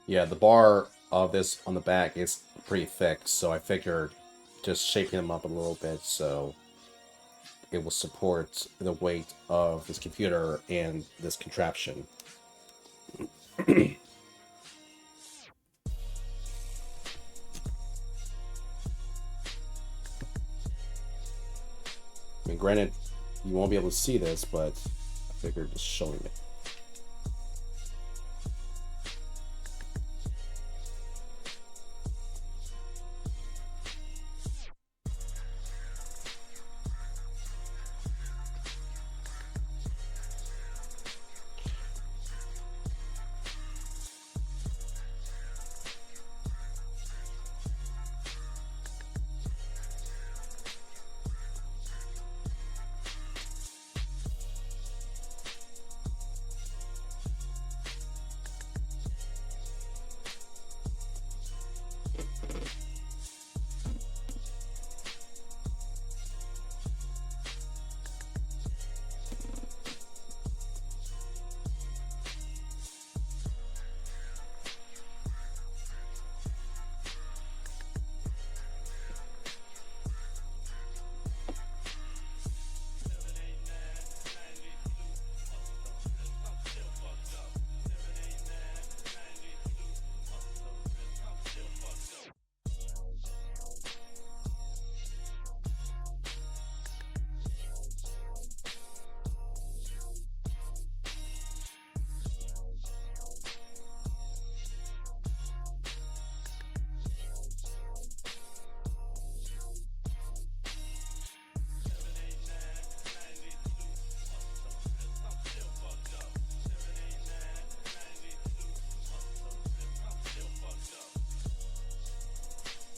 Yeah, the bar of this on the back is pretty thick, so I figured just shaping them up a little bit so it will support the weight of this computer and this contraption. I mean, granted, you won't be able to see this, but I figured just showing it.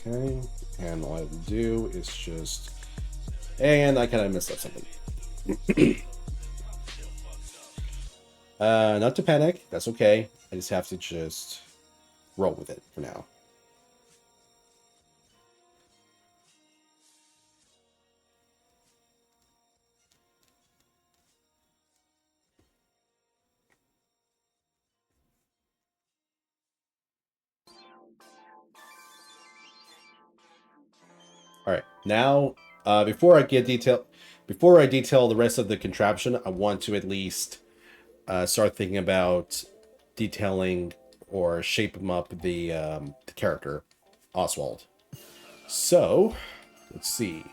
Okay, and all I have to do is just... And I kind of messed up something. Not to panic, that's okay. I just have to just roll with it for now. All right, now before I detail the rest of the contraption, I want to at least start thinking about detailing or shaping up the character, Oswald. So, let's see.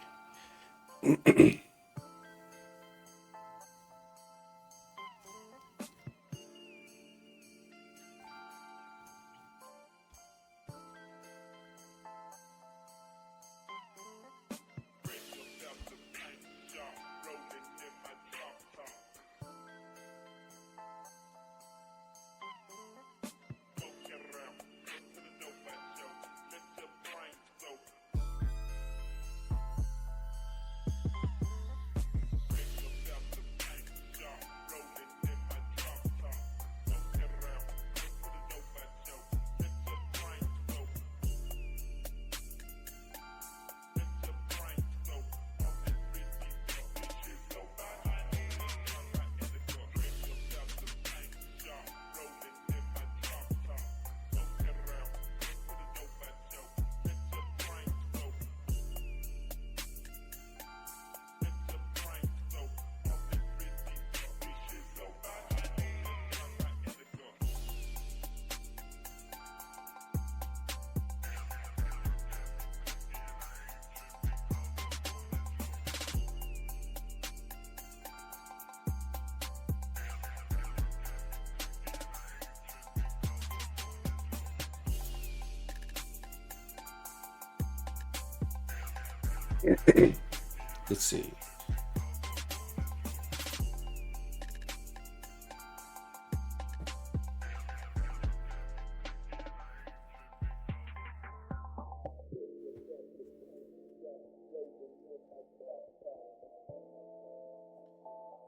Let's see.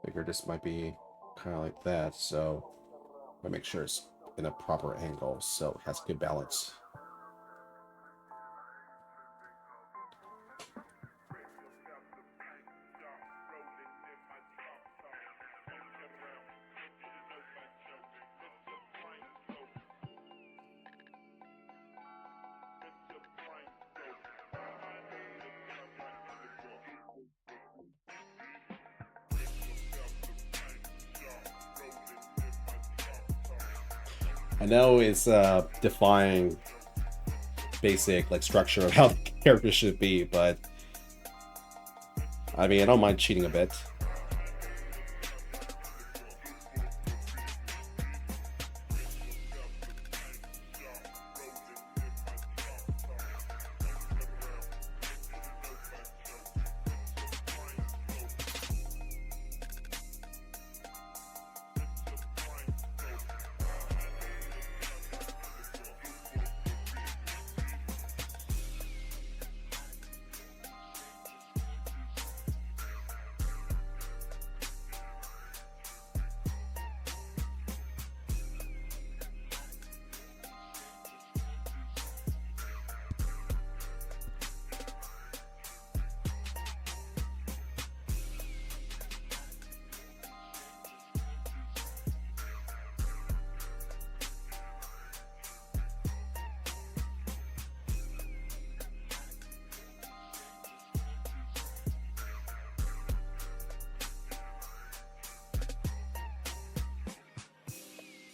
Figure this might be kind of like that, so I make sure it's in a proper angle so it has good balance. I know it's defying basic like structure of how the character should be, but I mean, I don't mind cheating a bit.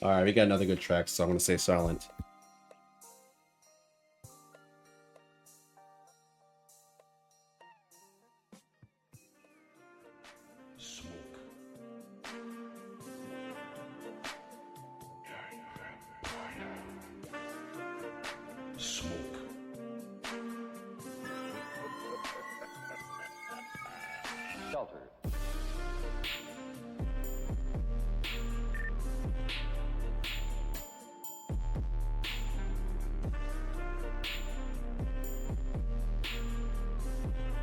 Alright, we got another good track, so I'm gonna say silent. Shelter.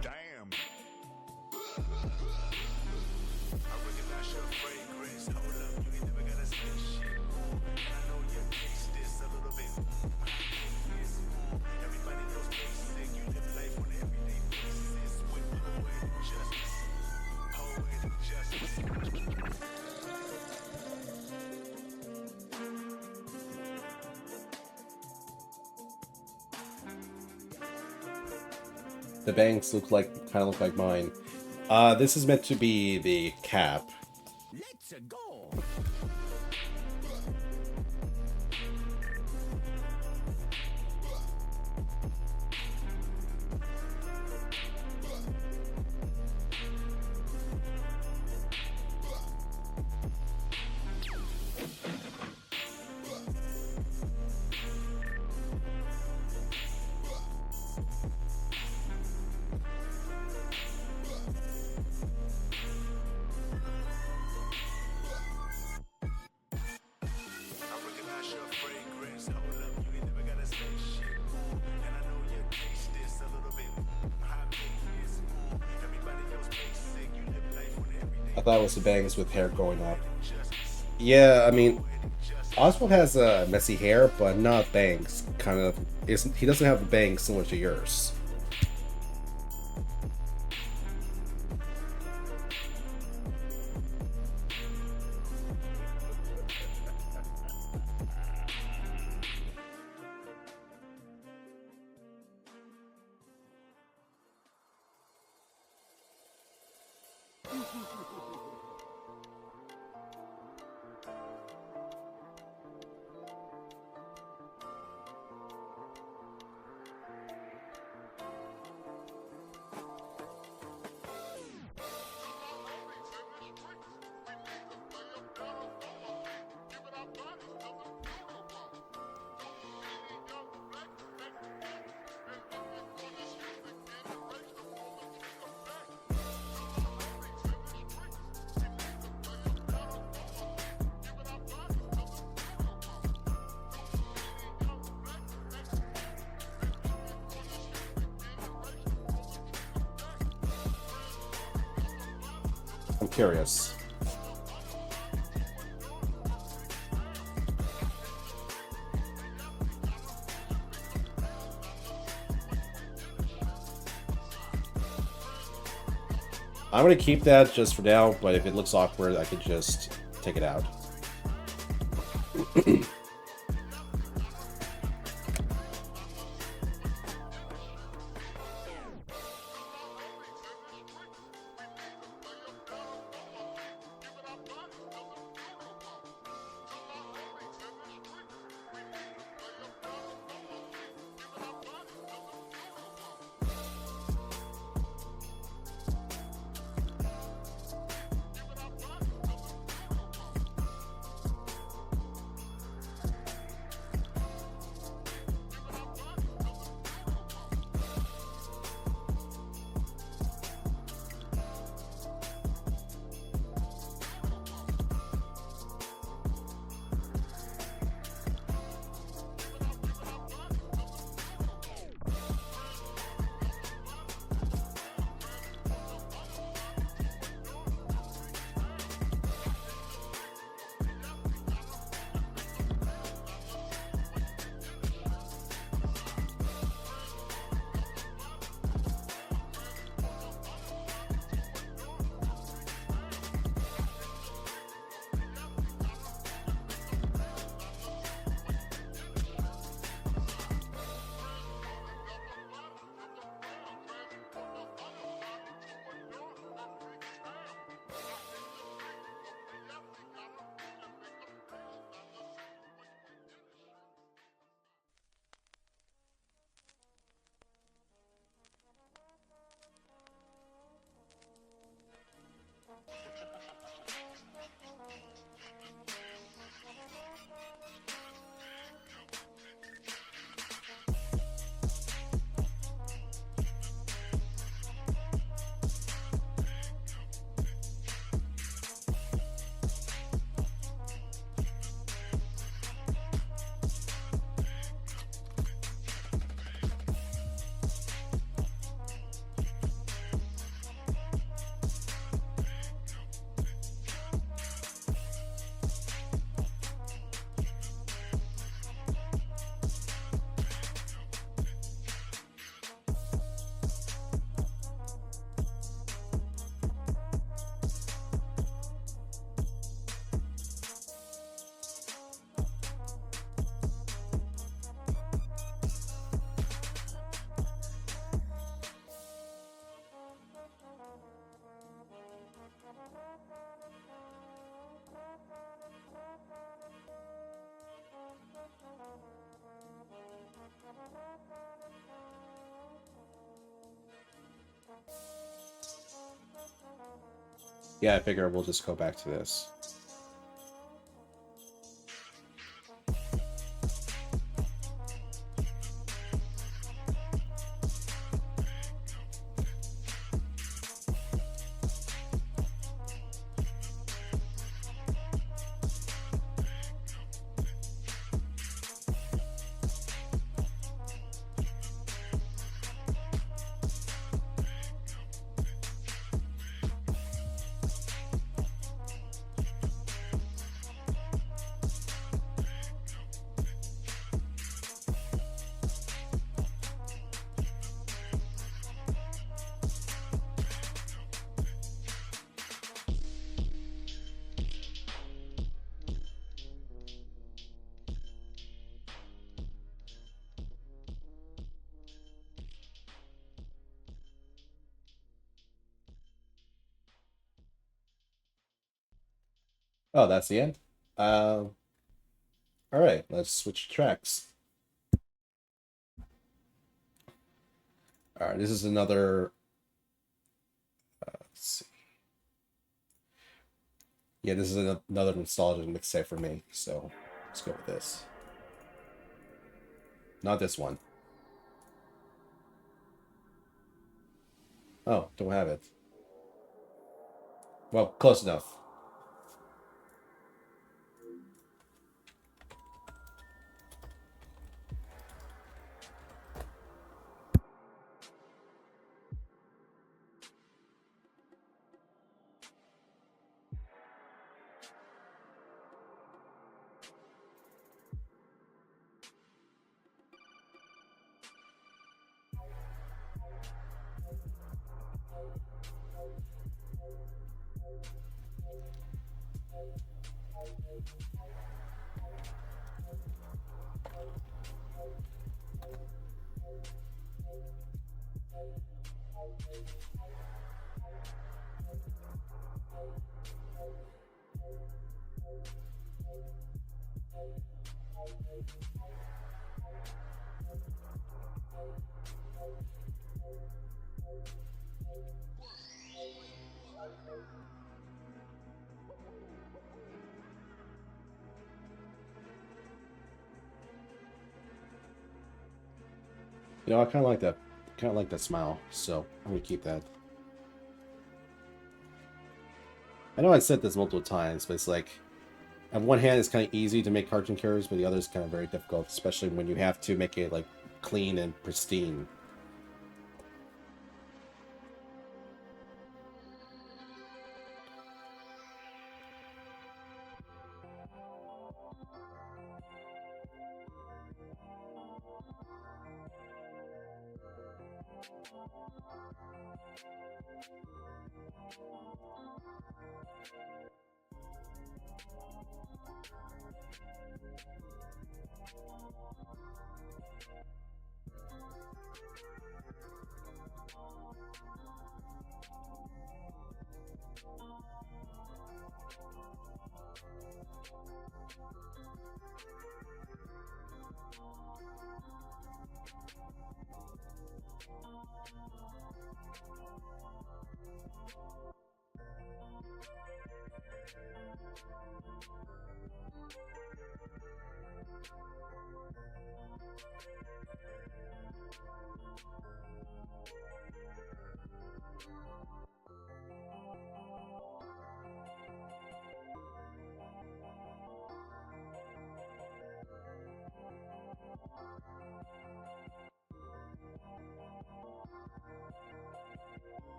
Damn. I recognize your fragrance. Hold up, you ain't never gotta say shit. And I know you taste this a little bit. Everybody knows basic. You live life on an everyday basis with poetic justice. Poetic justice. The bangs kind of look like mine. This is meant to be the cap. Let's go. I thought it was the bangs with hair going up. Yeah, I mean, Oswald has messy hair, but not bangs. Kind of, he doesn't have the bangs similar to yours. curious. I'm gonna keep that just for now, but if it looks awkward, I could just take it out. Yeah, I figure we'll just go back to this. Oh, that's the end? All right, let's switch tracks. All right, this is another, let's see. Yeah, this is another nostalgia mixtape for me, so let's go with this. Not this one. Oh, don't have it. Well, close enough. You know, I kind of like that. Kind of like that smile, so I'm gonna keep that. I know I said this multiple times, but it's like, on one hand, it's kind of easy to make cartoon characters, but the other is kind of very difficult, especially when you have to make it like clean and pristine.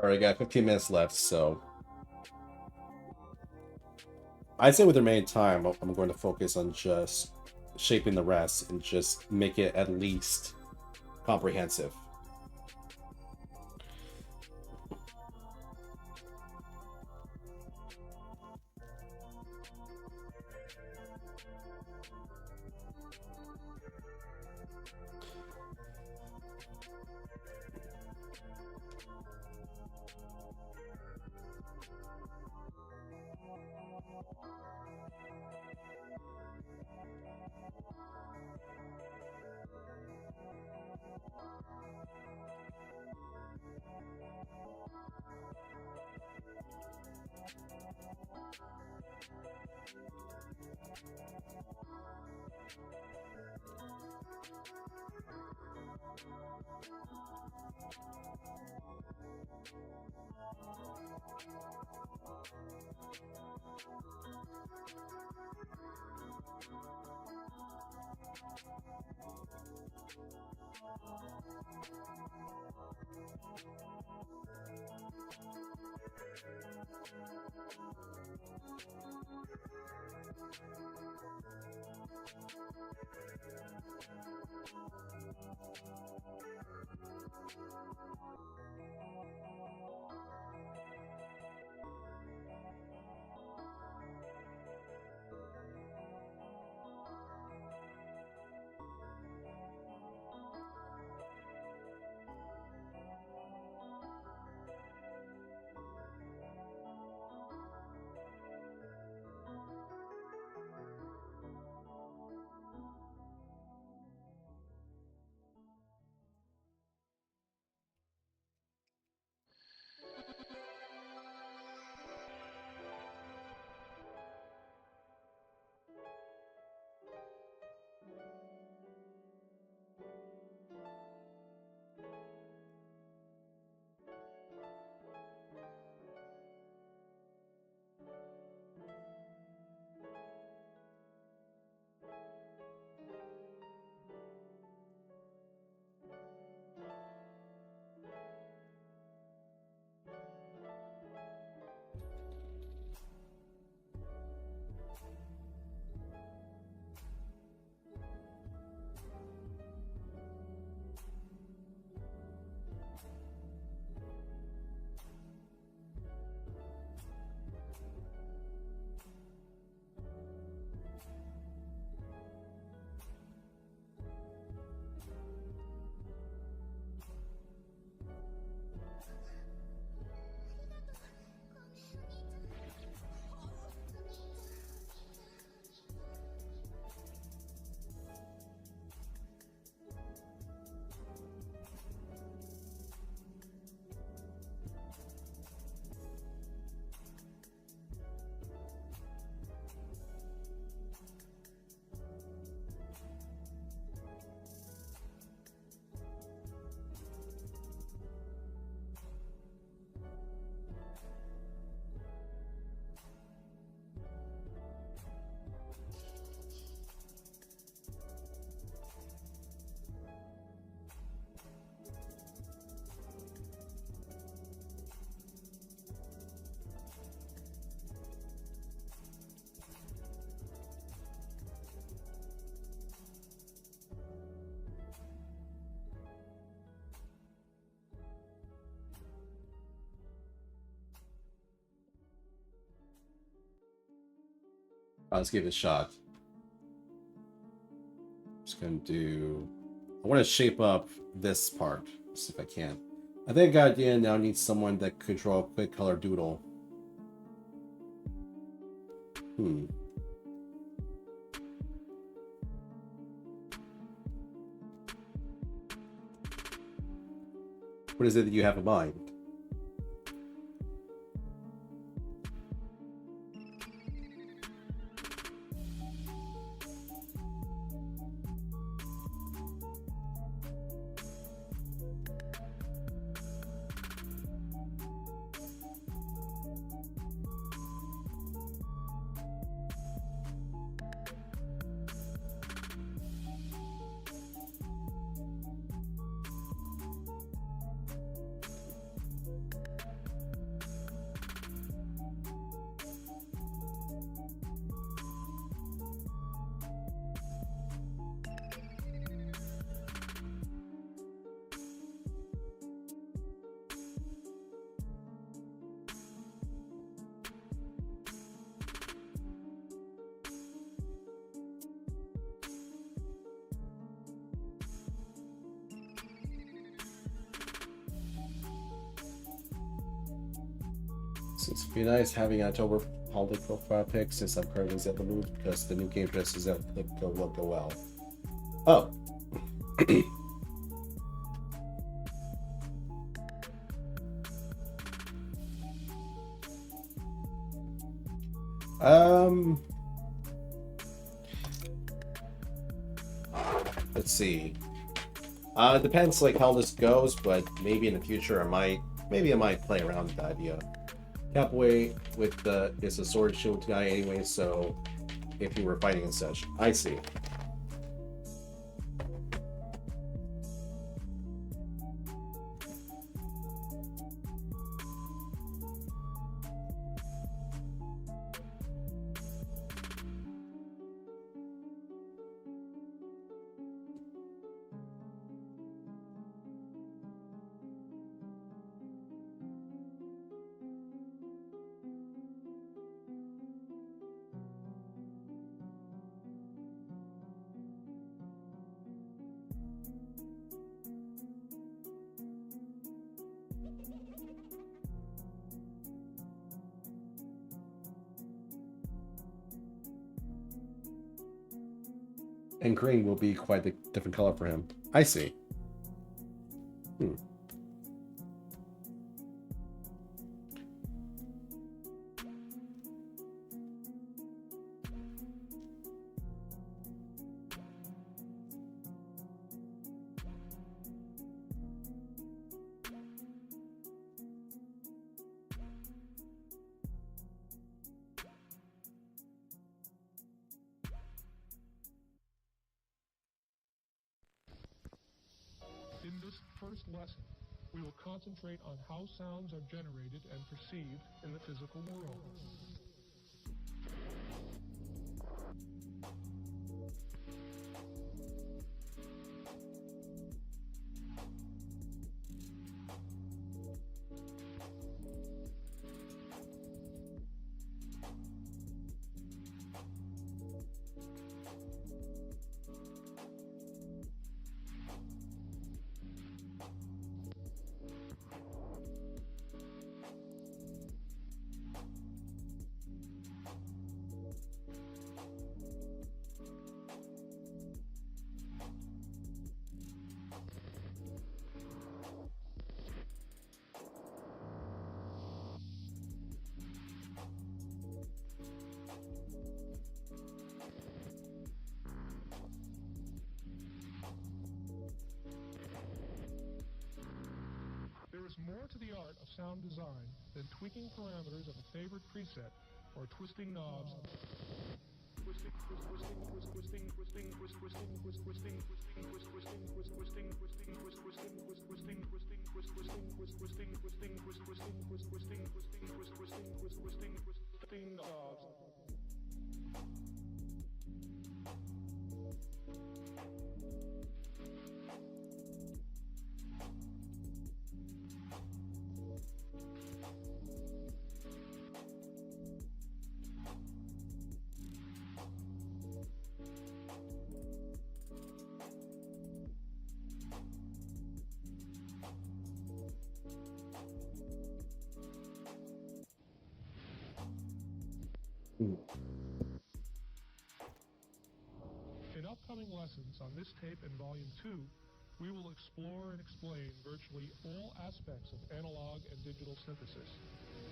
Alright, I got 15 minutes left, so I'd say with the remaining time, I'm going to focus on just shaping the rest and just make it at least comprehensive. Let's give it a shot. Just gonna do. I want to shape up this part. See if I can. I think I got the now need someone that could draw a quick color doodle. What is it that you have in mind? So it's be nice having October holiday profile pic since I'm currently at the mood because the new game dresses that will go well. Oh. Let's see. It depends like how this goes, but maybe in the future I might play around with the idea. Capway with the is a sword shield guy anyway, so if you were fighting and such. I see. And green will be quite a different color for him. I see. In this first lesson, we will concentrate on how sounds are generated and perceived in the physical world. There is more to the art of sound design than tweaking parameters of a favorite preset or twisting knobs. In upcoming lessons on this tape and Volume 2, we will explore and explain virtually all aspects of analog and digital synthesis.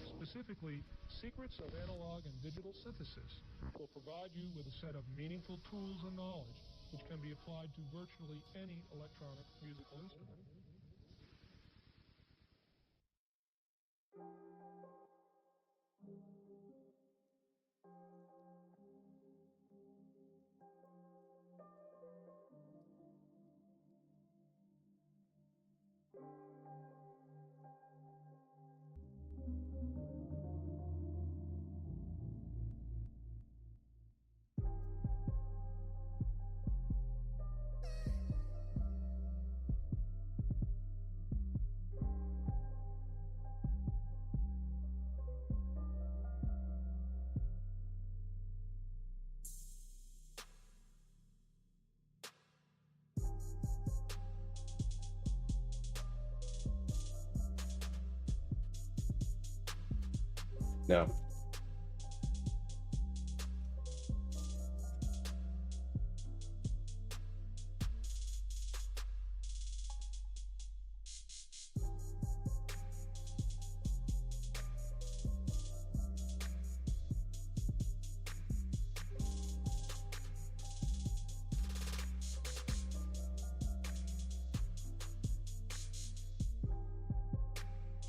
Specifically, Secrets of Analog and Digital Synthesis will provide you with a set of meaningful tools and knowledge which can be applied to virtually any electronic musical instrument. No.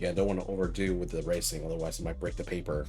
Yeah, I don't want to overdo with the erasing, otherwise it might break the paper.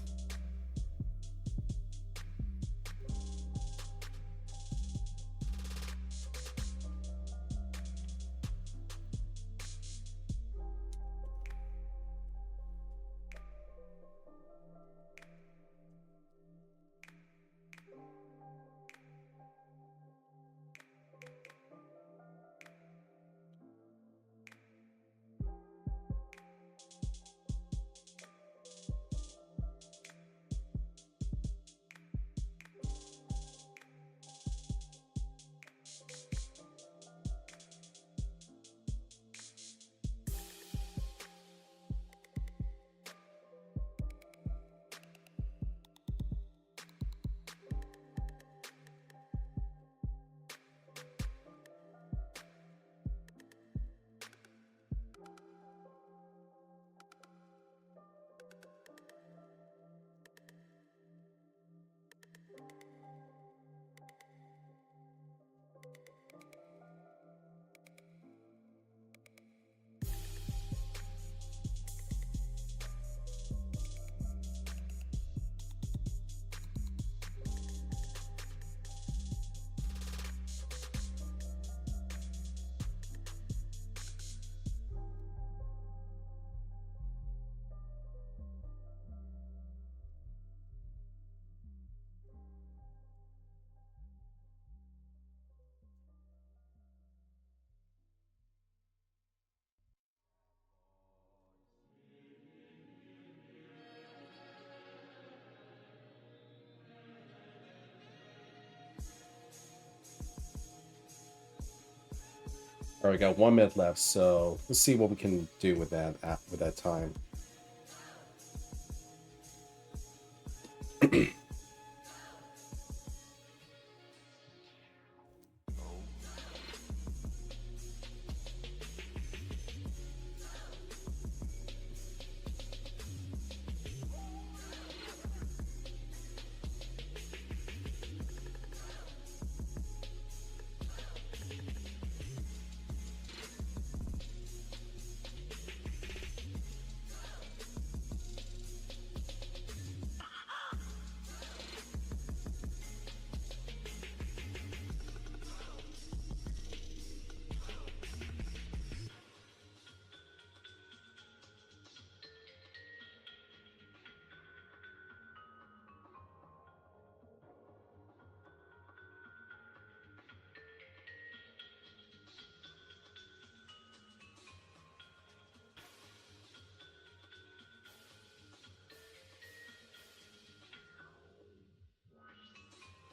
All right, we got 1 minute left, so let's see what we can do with that time.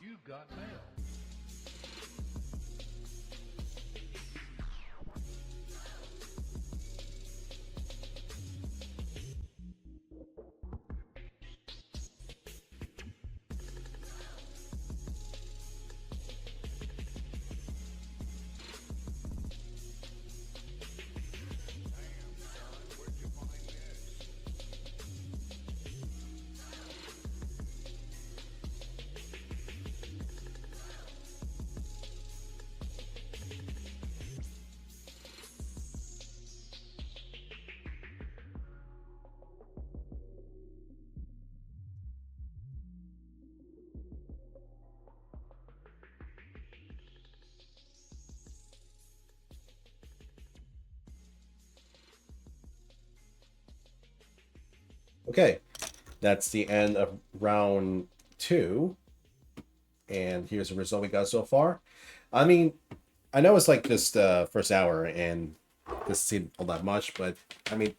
You've got mail. Okay, that's the end of round 2. And here's the result we got so far. I mean, I know it's like just first hour, and this seemed a lot much, but I mean,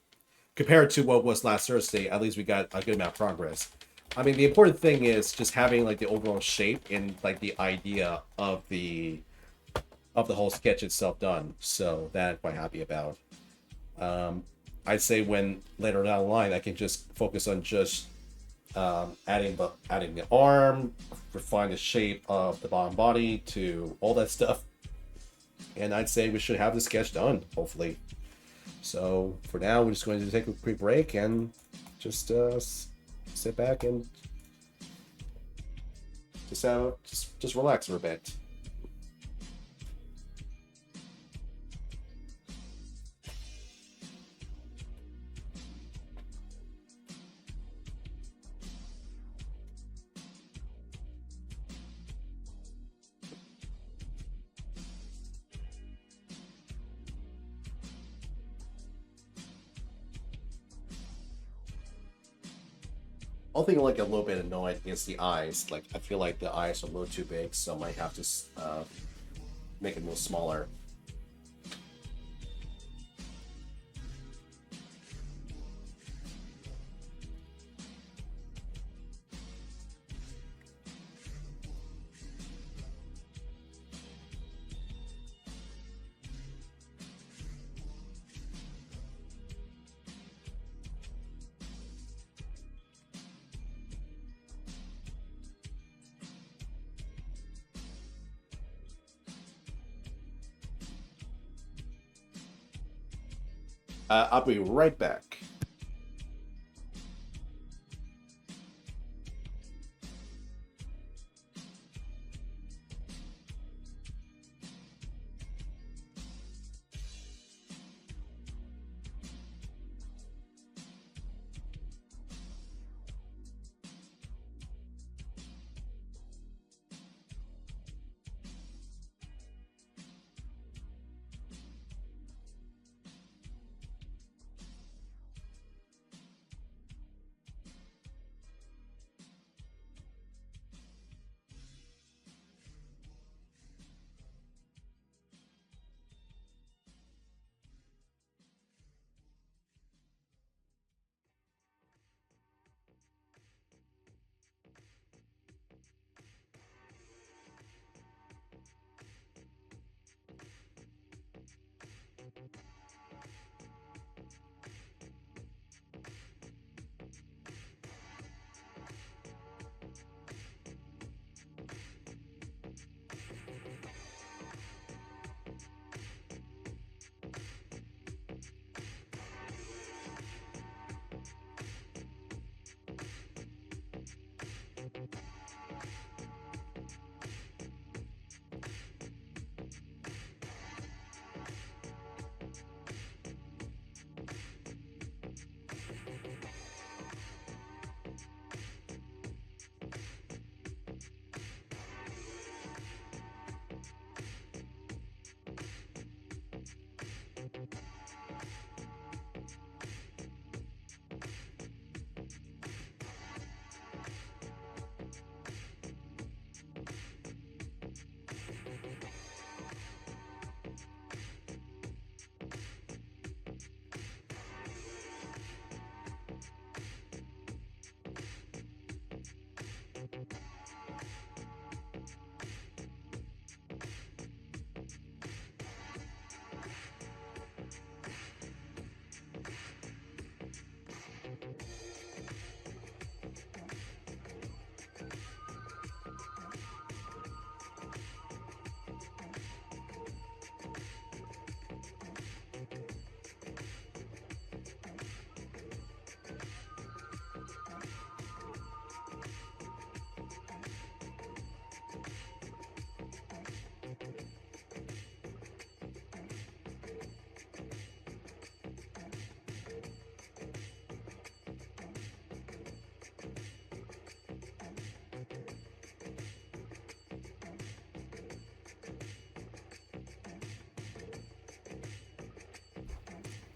compared to what was last Thursday, at least we got a good amount of progress. I mean, the important thing is just having like the overall shape and like the idea of the whole sketch itself done. So that I'm quite happy about. I'd say when later down the line, I can just focus on just adding the arm, refine the shape of the bottom body to all that stuff. And I'd say we should have the sketch done, hopefully. So for now, we're just going to take a quick break and just sit back and just relax for a bit. One thing like a little bit annoying is the eyes. Like I feel like the eyes are a little too big, so I might have to make it a little smaller. I'll be right back.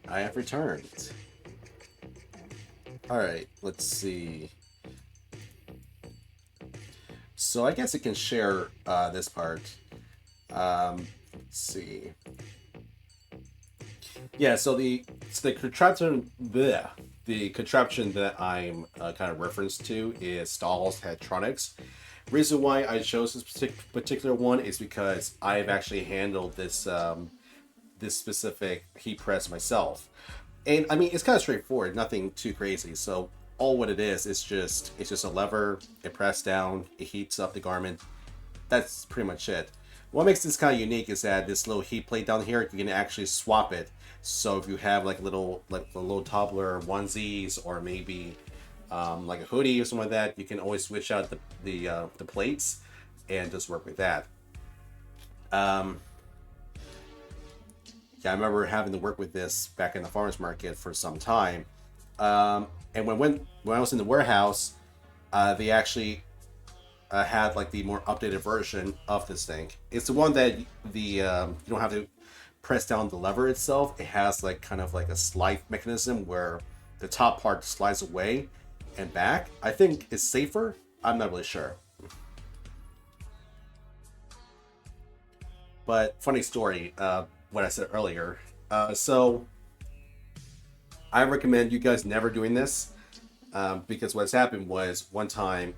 I have returned. All right, let's see. So I guess it can share this part. Let's see. Yeah, so the contraption, bleh, the contraption that I'm kind of referenced to is STAHLS Headtronics. Reason why I chose this particular one is because I've actually handled this specific heat press myself, and I mean it's kind of straightforward, nothing too crazy. So all what it is it's just a lever. It presses down, it heats up the garment. That's pretty much it. What makes this kind of unique is that this little heat plate down here, you can actually swap it. So if you have like a little toddler onesies, or maybe like a hoodie or something like that, you can always switch out the plates and just work with that. Yeah, I remember having to work with this back in the farmers market for some time. And when I was in the warehouse, they actually had like the more updated version of this thing. It's the one that you don't have to press down the lever itself. It has like kind of like a slide mechanism where the top part slides away and back. I think it's safer. I'm not really sure. But funny story, what I said earlier. So I recommend you guys never doing this, because what's happened was one day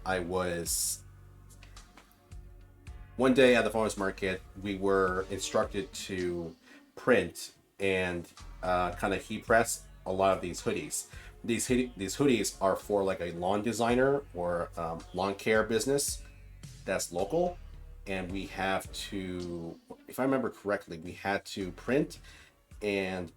at the farmers market, we were instructed to print and kind of heat press a lot of these hoodies. These hoodies are for like a lawn designer or lawn care business that's local, and we have to, if I remember correctly, we had to print and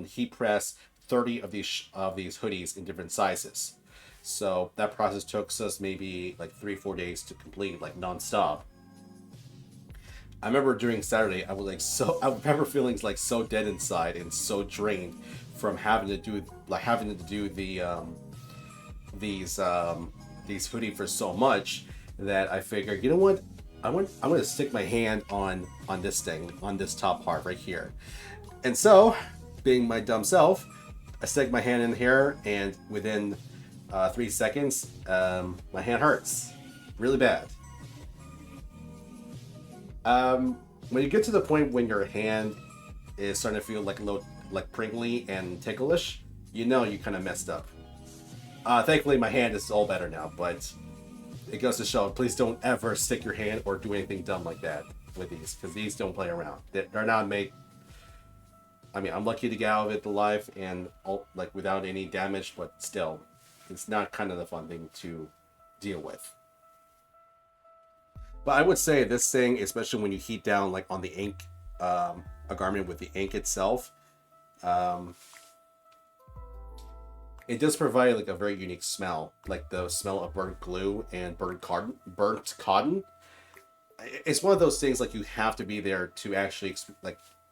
heat press 30 of these hoodies in different sizes. So that process took us maybe like 3-4 days to complete, like nonstop. I remember during Saturday, I remember feeling like so dead inside and so drained from having to do these hoodie for so much, that I figured, you know what, I'm going to stick my hand on this thing, on this top part right here. And so, being my dumb self, I stick my hand in here, and within 3 seconds, my hand hurts really bad. When you get to the point when your hand is starting to feel like a little like pringly and ticklish, you know you kind of messed up. Thankfully, my hand is all better now, but it goes to show, please don't ever stick your hand or do anything dumb like that with these, because these don't play around. They're not made. I mean, I'm lucky to get out of it alive and like without any damage, but still, it's not kind of the fun thing to deal with. But I would say this thing, especially when you heat down like on the ink, a garment with the ink itself, it does provide like a very unique smell, like the smell of burnt glue and burnt cotton. It's one of those things like you have to be there to actually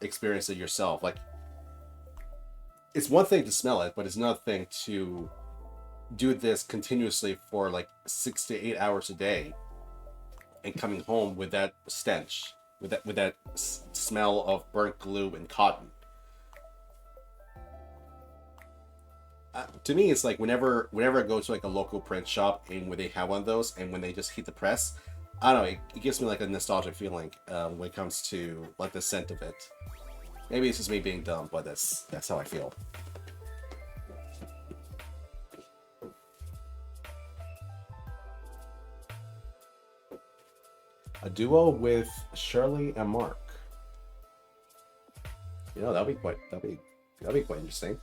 experience it yourself. Like, it's one thing to smell it, but it's another thing to do this continuously for like 6 to 8 hours a day, and coming home with that stench, with that smell of burnt glue and cotton. To me, it's like whenever I go to like a local print shop and where they have one of those, and when they just heat the press, I don't know, it gives me like a nostalgic feeling when it comes to like the scent of it. Maybe it's just me being dumb, but that's how I feel. A duo with Shirley and Mark. You know, that'd be quite interesting.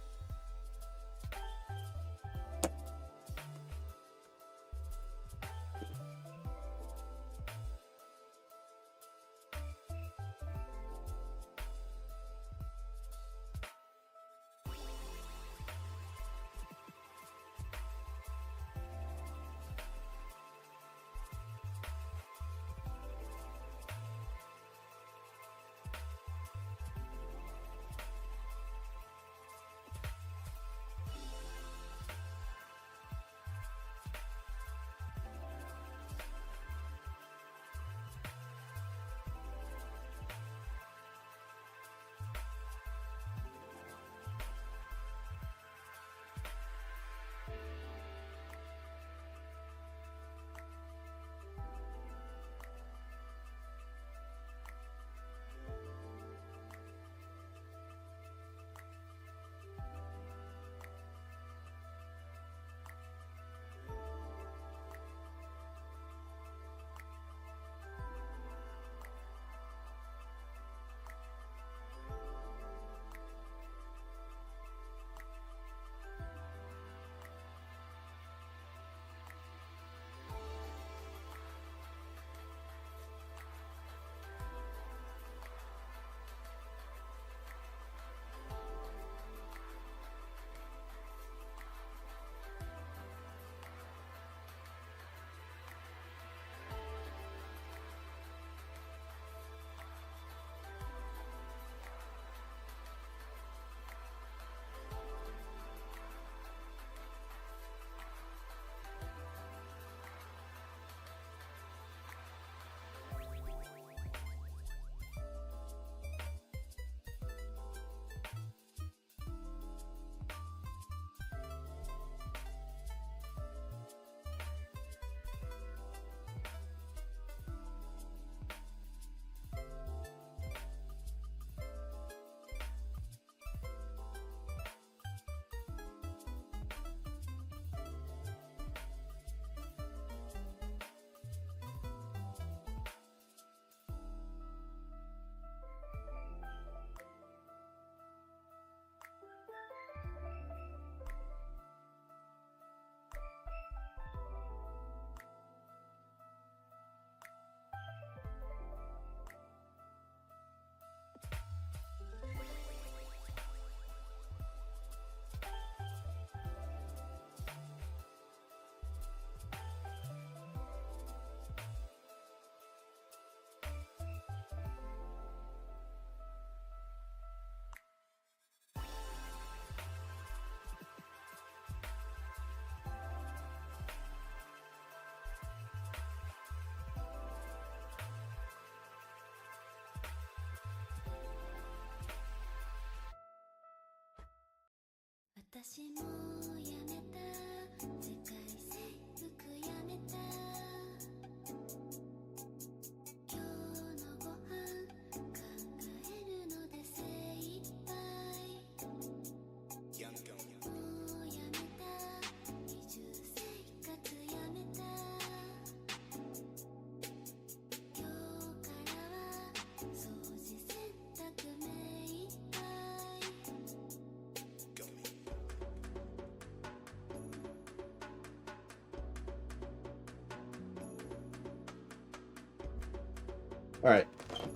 All right,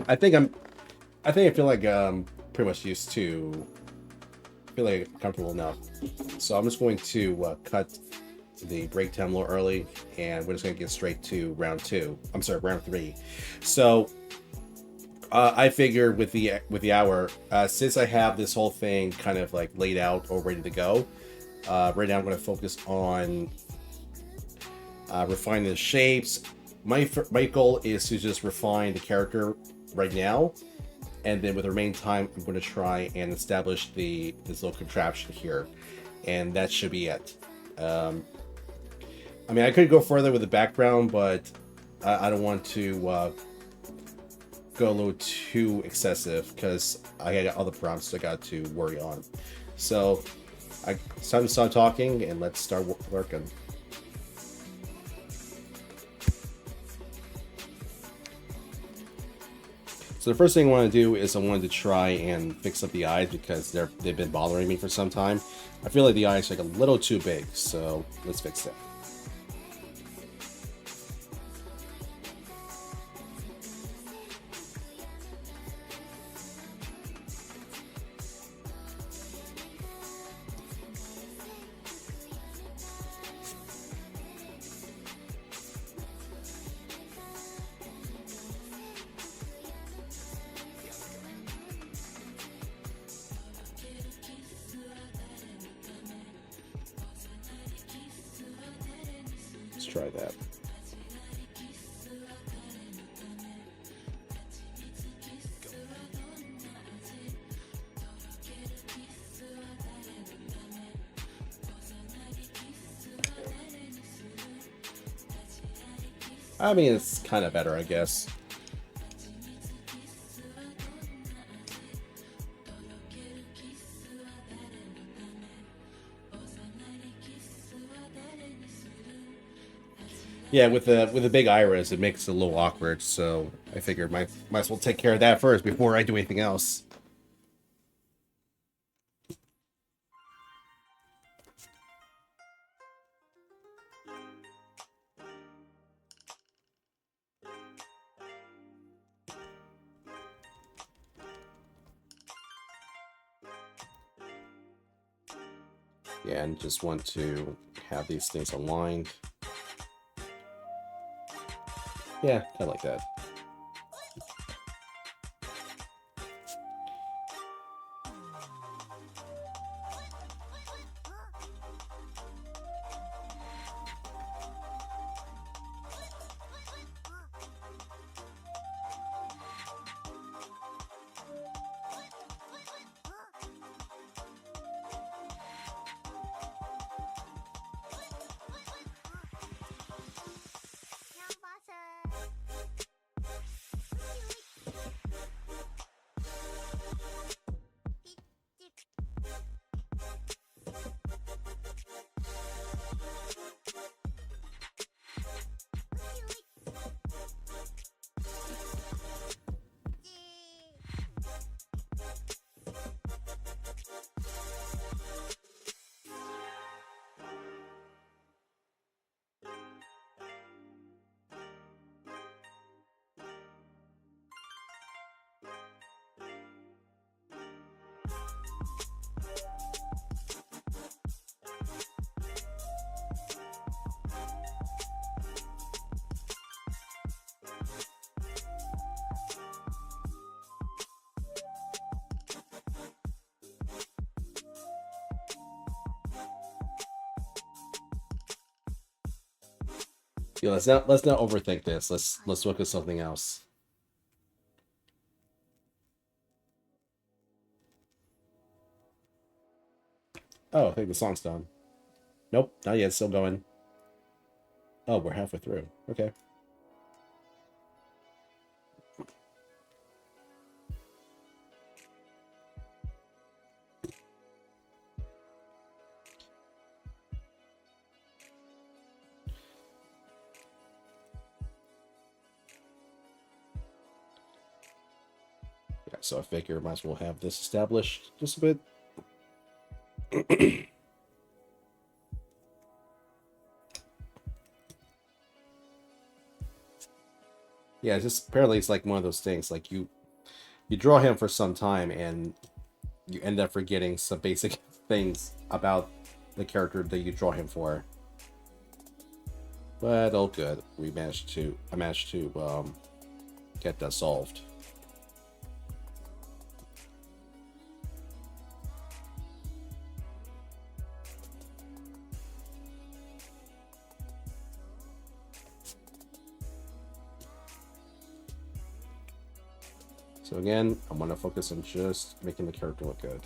I think I feel like pretty much used to. I feel like I'm comfortable enough, so I'm just going to cut the break time a little early, and we're just gonna get straight to round 2. I'm sorry, round 3. So I figured with the hour, since I have this whole thing kind of like laid out or ready to go, right now I'm going to focus on refining the shapes. My goal is to just refine the character right now, and then with the remaining time, I'm going to try and establish this little contraption here, and that should be it. I mean, I could go further with the background, but I don't want to go a little too excessive because I got other prompts I got to worry on. So it's time to start talking, and let's start working. So the first thing I want to do is I wanted to try and fix up the eyes because they've been bothering me for some time. I feel like the eyes are like a little too big, so let's fix that. Let's try that. I mean, it's kind of better, I guess. Yeah, with the big iris, it makes it a little awkward. So I figured might as well take care of that first before I do anything else. Yeah, and just want to have these things aligned. Yeah, I like that. Yeah, let's not overthink this. Let's look at something else. Oh, I think the song's done. Nope, not yet. Still going. Oh, we're halfway through. Okay. Yeah, so I figure might as well have this established just a bit. Yeah, just apparently it's like one of those things. Like you draw him for some time and you end up forgetting some basic things about the character that you draw him for. But all good. I managed to get that solved. So again, I want to focus on just making the character look good.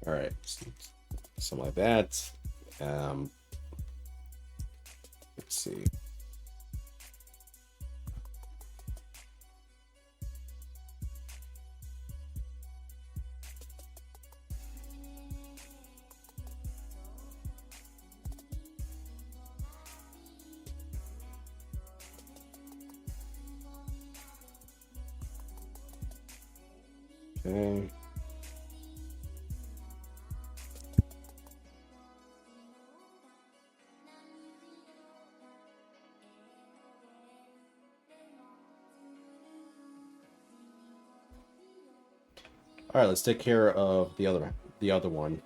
All right, something like that. Let's see. Okay. All right, let's take care of the other one.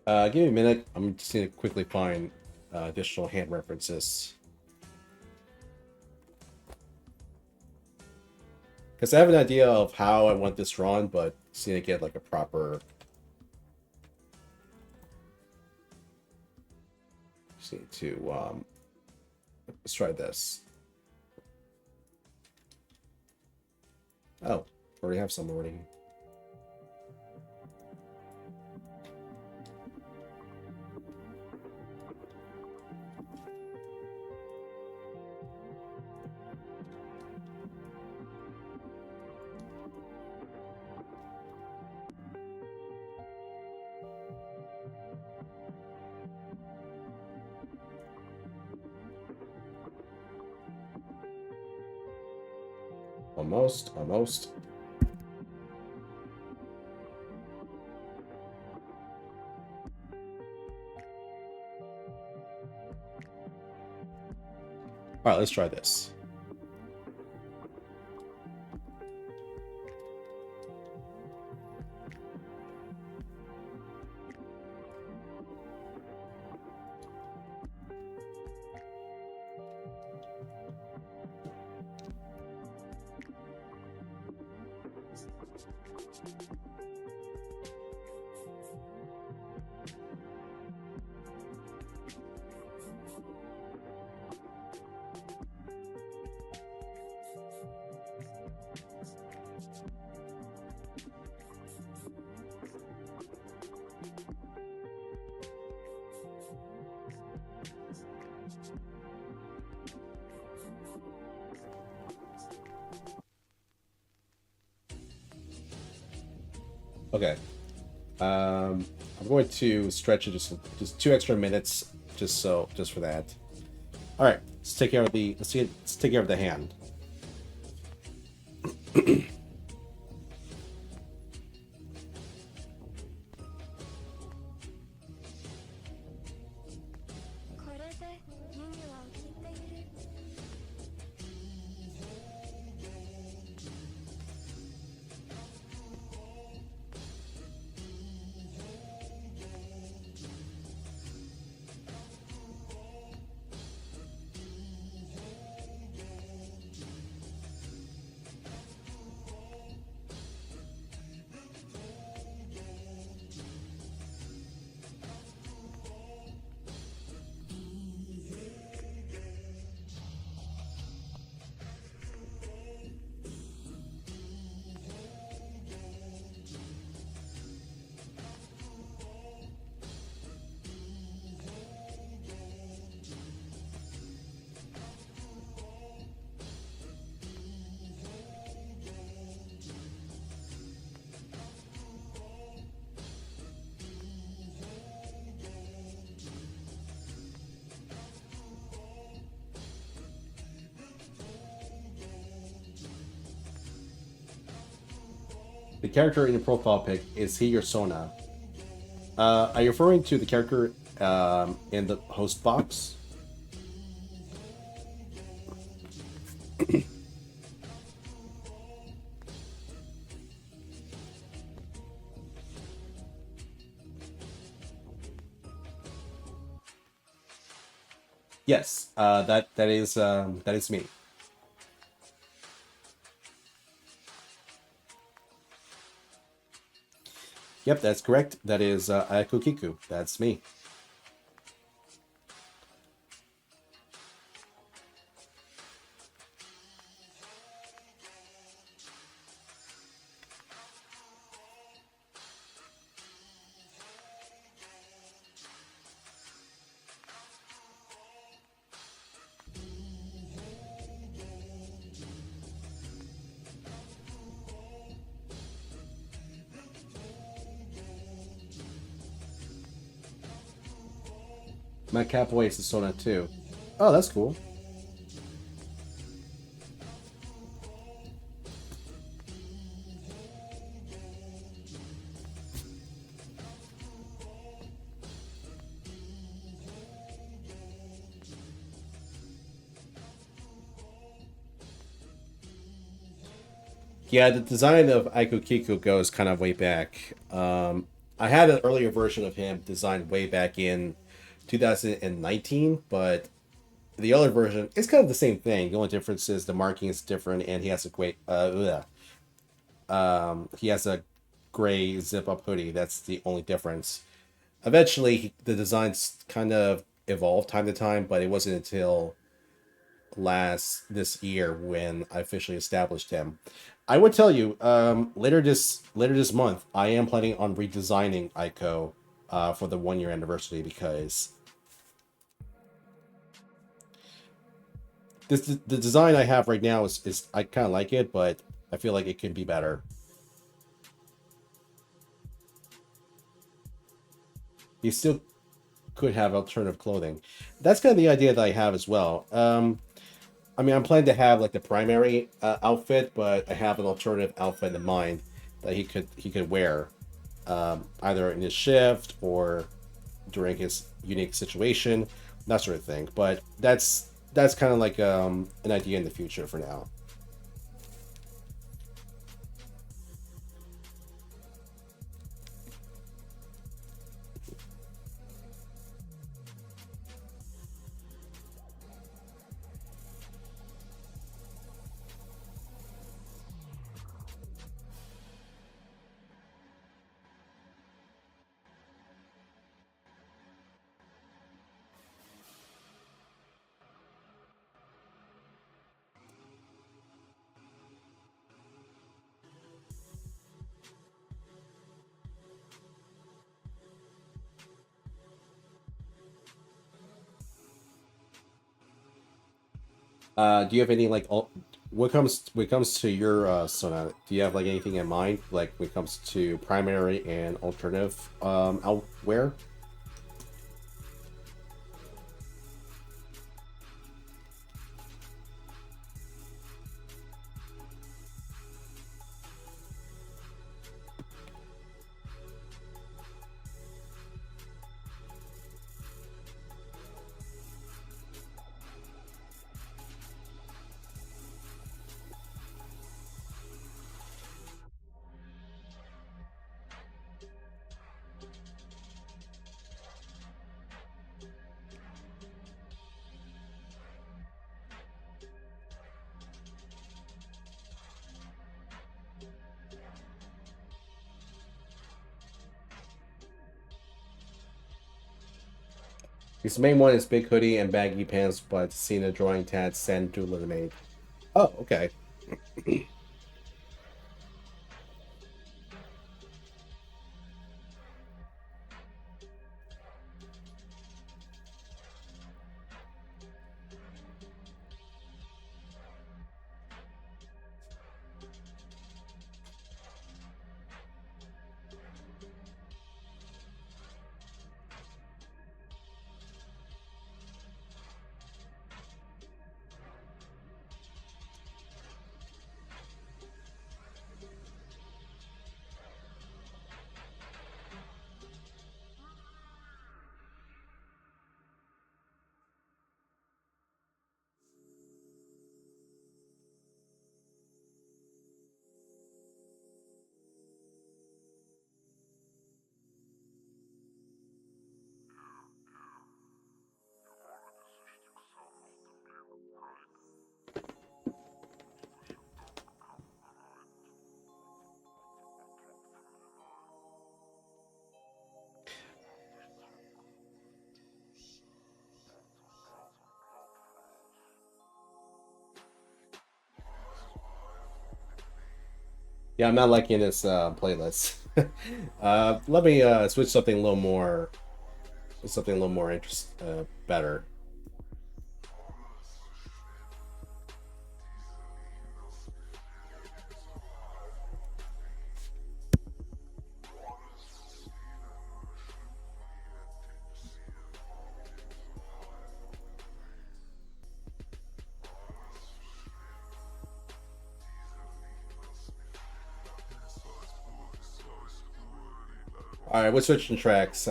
Give me a minute. I'm just going to quickly find additional hand references. Because I have an idea of how I want this drawn, but just need to get like a proper... Just need to... let's try this. Oh, already have some already. Almost, almost. All right, let's try this. Okay. I'm going to stretch it just 2 extra minutes, just for that. All right, let's take care of the hand. The character in the profile pic, is he your Sona? Are you referring to the character in the host box? Yes, that is me. Yep, that's correct. That is Ayako Kiku. That's me. My Capoeira is Sona too. Oh, that's cool. Yeah, the design of Aiko Kiku goes kind of way back. I had an earlier version of him designed way back in 2019, but the other version is kind of the same thing. The only difference is the marking is different, and he has a he has a gray zip up hoodie. That's the only difference. Eventually, the designs kind of evolved time to time, but it wasn't until this year when I officially established him. I would tell you, later this month, I am planning on redesigning Ico for the 1 year anniversary, because the design I have right now is I kind of like it, but I feel like it could be better. You still could have alternative clothing. That's kind of the idea that I have as well. I mean, I'm planning to have like the primary outfit, but I have an alternative outfit in mind that he could wear, either in his shift or during his unique situation, that sort of thing. But that's kind of like an idea in the future for now. Do you have any like when it comes to your Sonata? Do you have like anything in mind, like when it comes to primary and alternative outwear? His main one is big hoodie and baggy pants, but seen a drawing tat send to Lemonade. Oh, okay. Yeah, I'm not liking this playlist. Let me switch something a little more better. All right, we're switching tracks.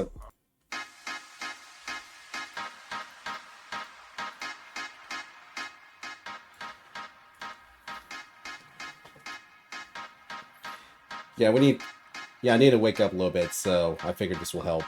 Yeah, we need Yeah, I need to wake up a little bit, so I figured this will help.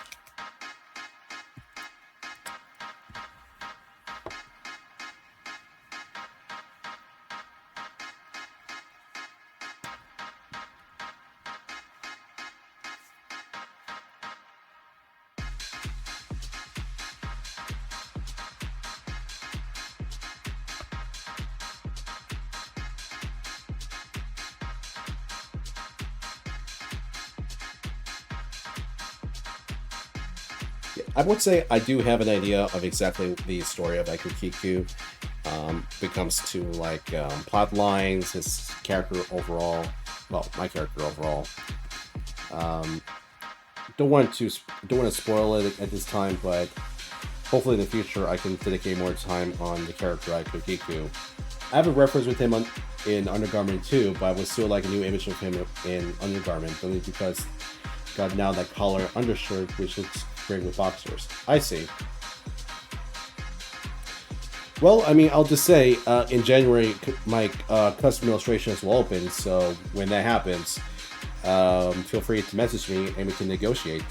I would say I do have an idea of exactly the story of Aiko Kiku. When it comes to like plot lines, his character overall. Well, my character overall. Don't want to spoil it at this time, but hopefully in the future I can dedicate more time on the character Aiko Kiku. I have a reference with him in Undergarment too, but I would still like a new image of him in Undergarment, only because got now that collar undershirt, which looks great with boxers. I see. Well, I mean, I'll just say, in January, my custom illustrations will open, so when that happens, feel free to message me and we can negotiate.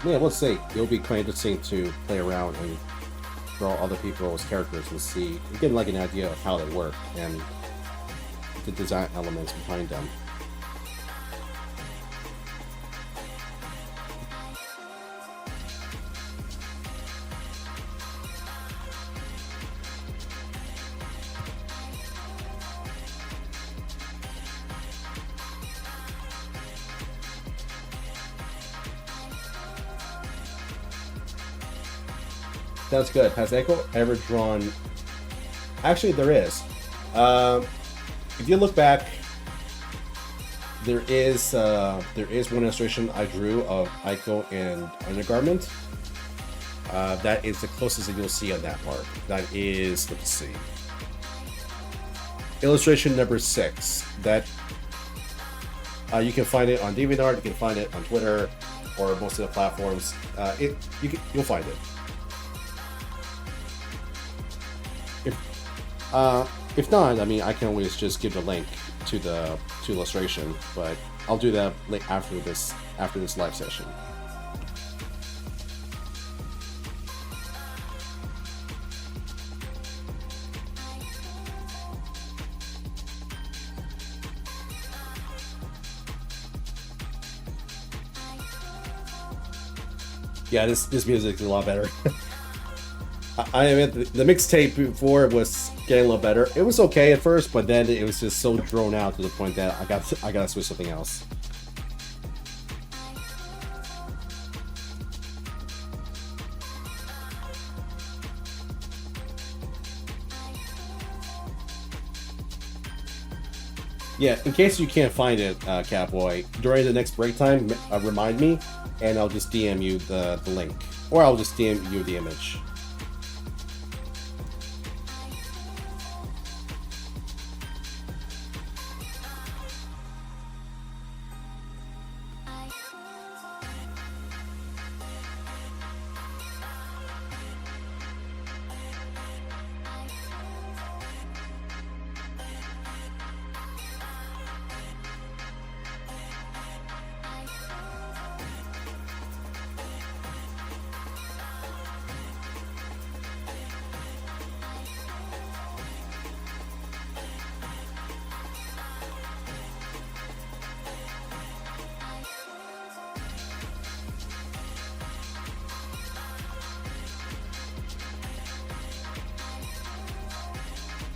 Yeah, let's say it'll be quite interesting to play around and draw other people's characters and see, get like an idea of how they work and the design elements behind them. That's good. Has Echo ever drawn? Actually, there is. If you look back, there is one illustration I drew of Aiko in Undergarment. That is the closest that you'll see on that part. That is, let's see, illustration number 6. That you can find it on DeviantArt. You can find it on Twitter or most of the platforms. You'll find it. If not, I mean, I can always just give the link to the illustration, but I'll do that after this live session. Yeah, this music is a lot better. I mean, the mixtape before was getting a little better. It was okay at first, but then it was just so drawn out to the point that I gotta switch something else. Yeah, in case you can't find it, Catboy, during the next break time, remind me, and I'll just DM you the link, or I'll just DM you the image.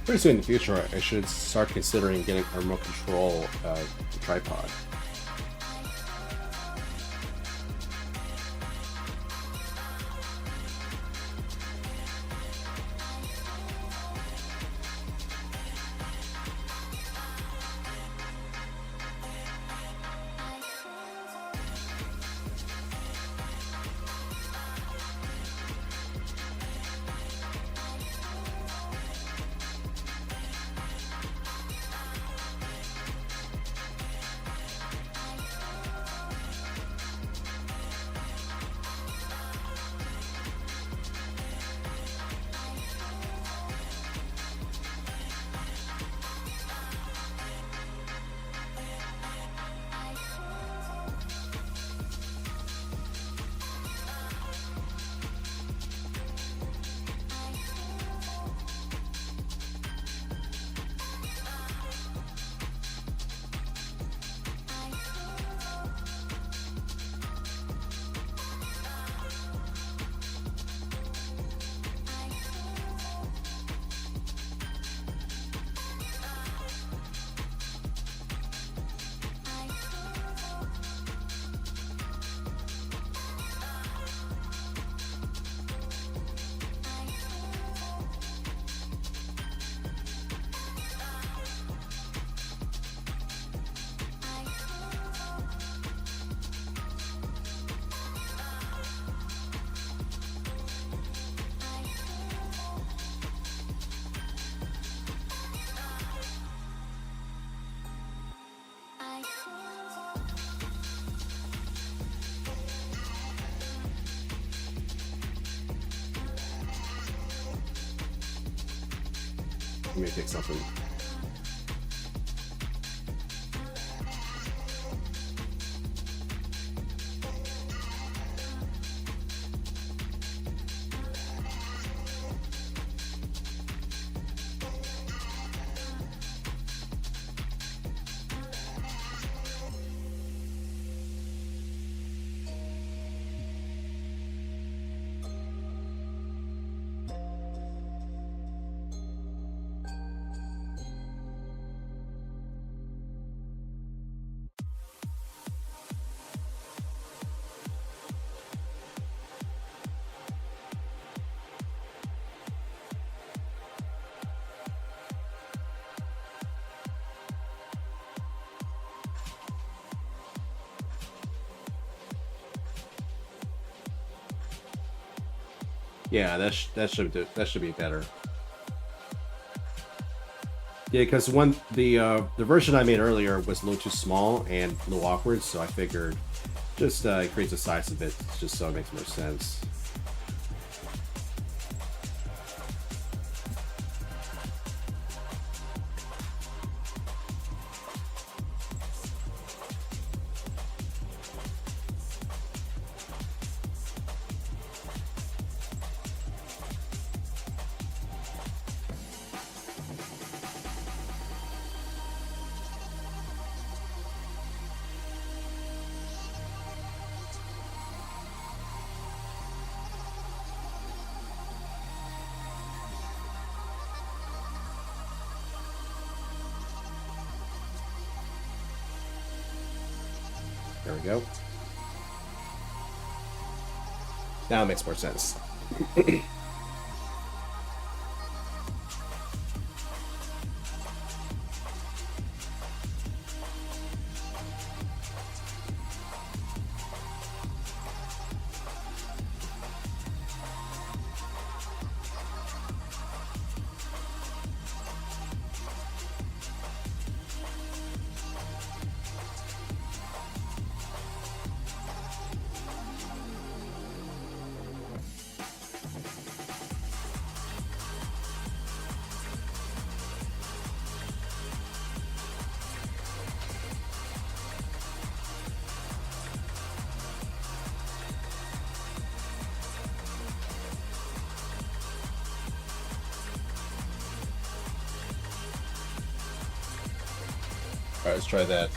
Pretty soon in the future, I should start considering getting a remote control tripod. Let me fix something. Yeah, that should be better. Yeah, because the version I made earlier was a little too small and a little awkward, so I figured just increase the size a bit, just so it makes more sense. There we go. Now it makes more sense. Alright, let's try that.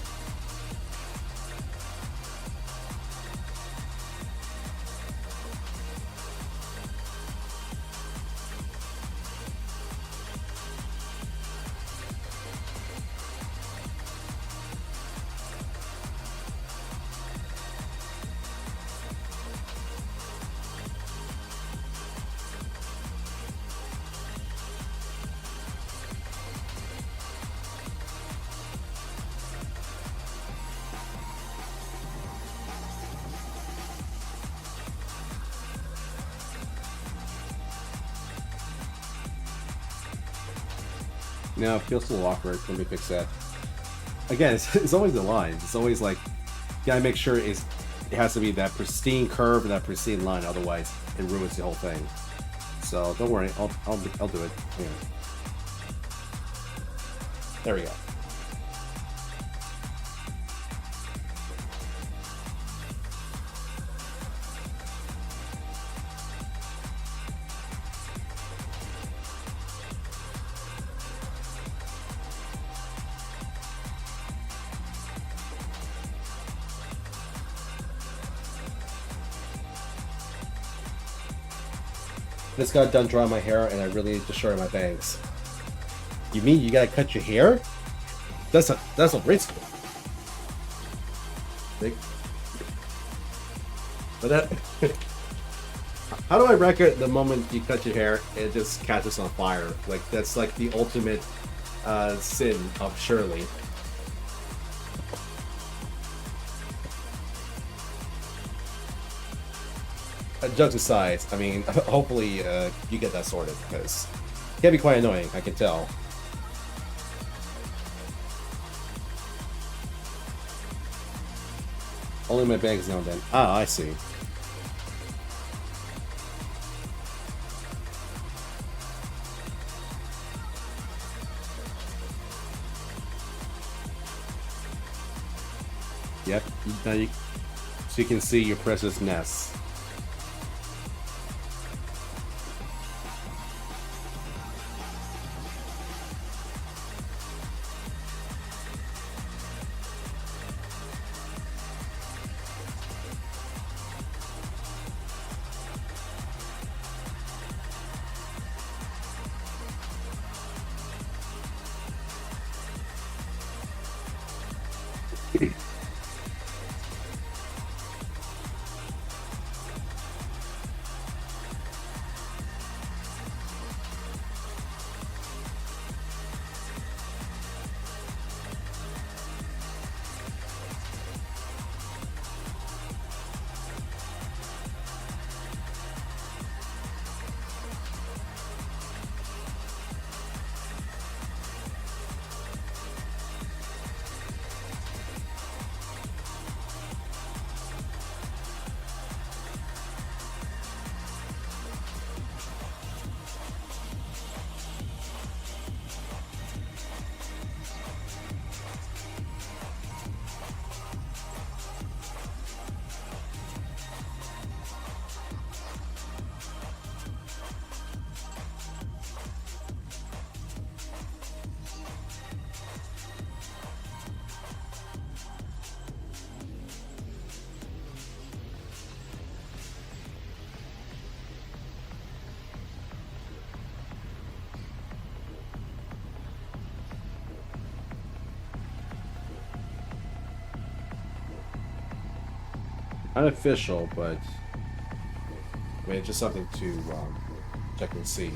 No, it feels a little awkward. Let me fix that. Again, it's always the line. It's always like, you gotta make sure it has to be that pristine curve and that pristine line, otherwise it ruins the whole thing. So don't worry, I'll do it. Yeah. There we go. Just got done drying my hair and I really destroyed my bangs. You mean you gotta cut your hair? That's unreasonable. But that how do I record the moment you cut your hair it just catches on fire? Like that's like the ultimate sin of Shirley. Jokes aside, I mean, hopefully you get that sorted, because it can be quite annoying, I can tell. Only my bangs now and then. Ah, I see. Yep. Now you, so you can see your precious nest. Unofficial, but I mean, it's just something to check and see.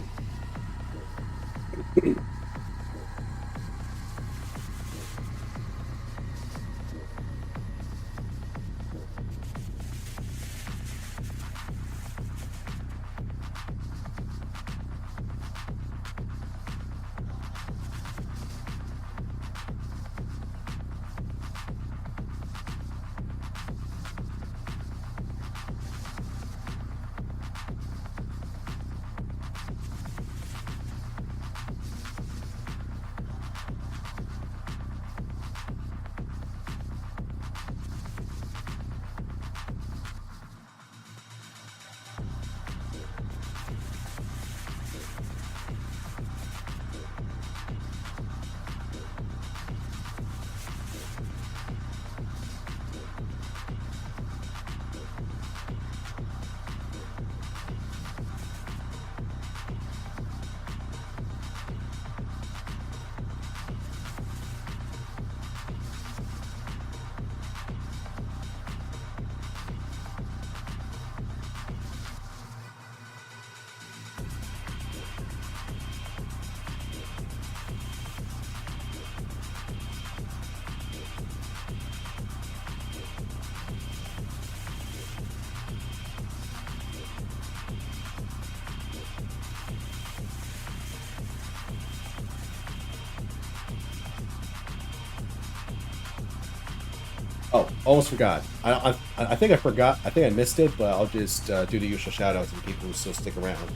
Oh, almost forgot. I think I forgot. I think I missed it, but I'll just do the usual shout outs to people who still stick around.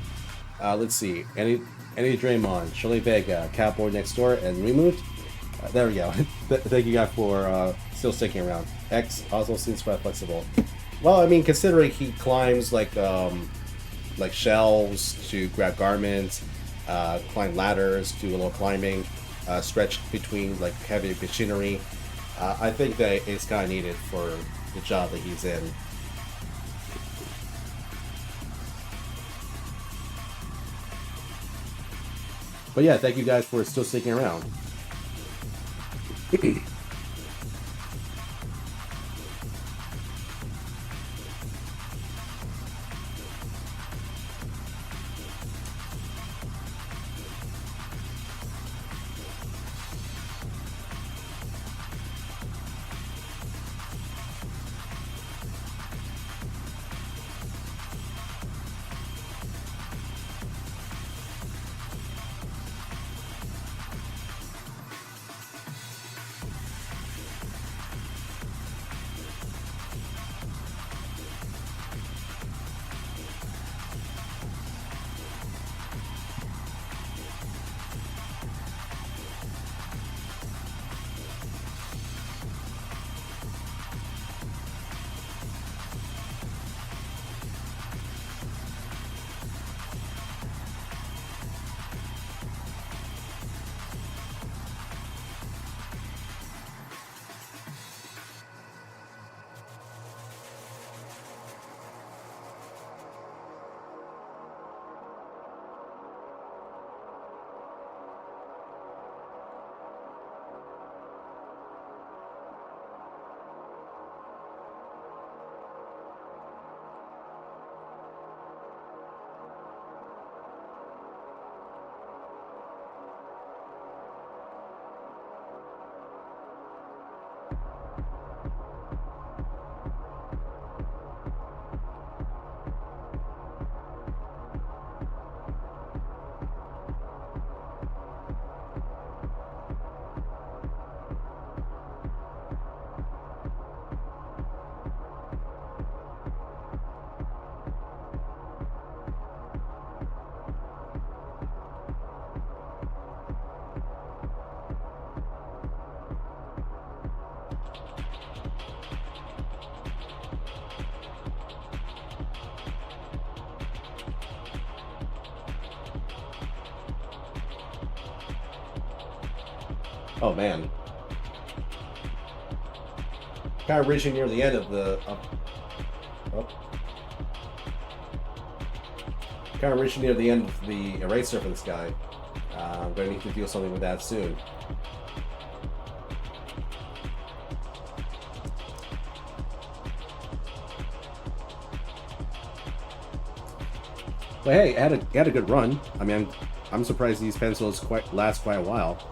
Let's see. Any Draymond, Shirley Vega, Cowboy Next Door, and Removed. There we go. Thank you guys for still sticking around. X also seems quite flexible. Well, I mean, considering he climbs like shelves to grab garments, climb ladders, do a little climbing, stretch between like heavy machinery. I think that it's kind of needed for the job that he's in. But yeah, thank you guys for still sticking around. Oh man. Kind of reaching near the end of the. Kind of reaching near the end of the eraser for this guy. I'm going to need to do something with that soon. But hey, it had a good run. I mean, I'm surprised these pencils last quite a while.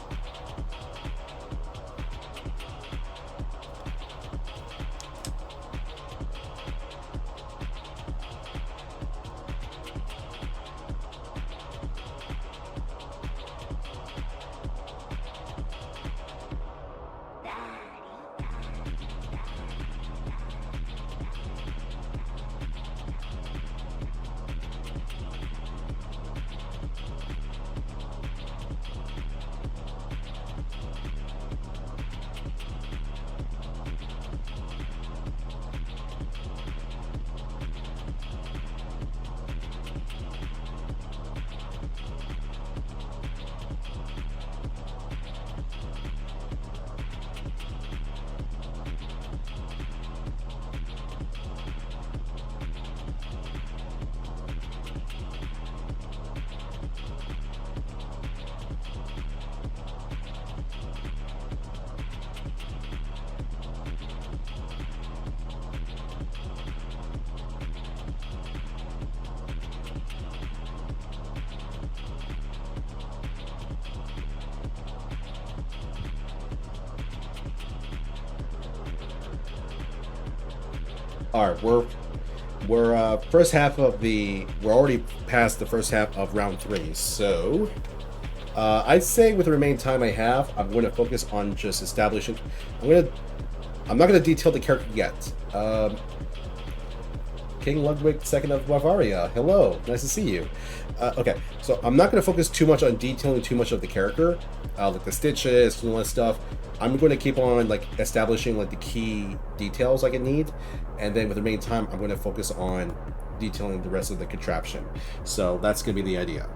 All right, we're first half of the. We're already past the first half of round 3, so I'd say with the remaining time I have, I'm going to focus on just establishing. I'm not going to detail the character yet. King Ludwig II of Bavaria. Hello, nice to see you. Okay, so I'm not going to focus too much on detailing too much of the character, like the stitches and all that stuff. I'm going to keep on like establishing like the key details I can need, and then with the remaining time, I'm going to focus on detailing the rest of the contraption. So that's going to be the idea.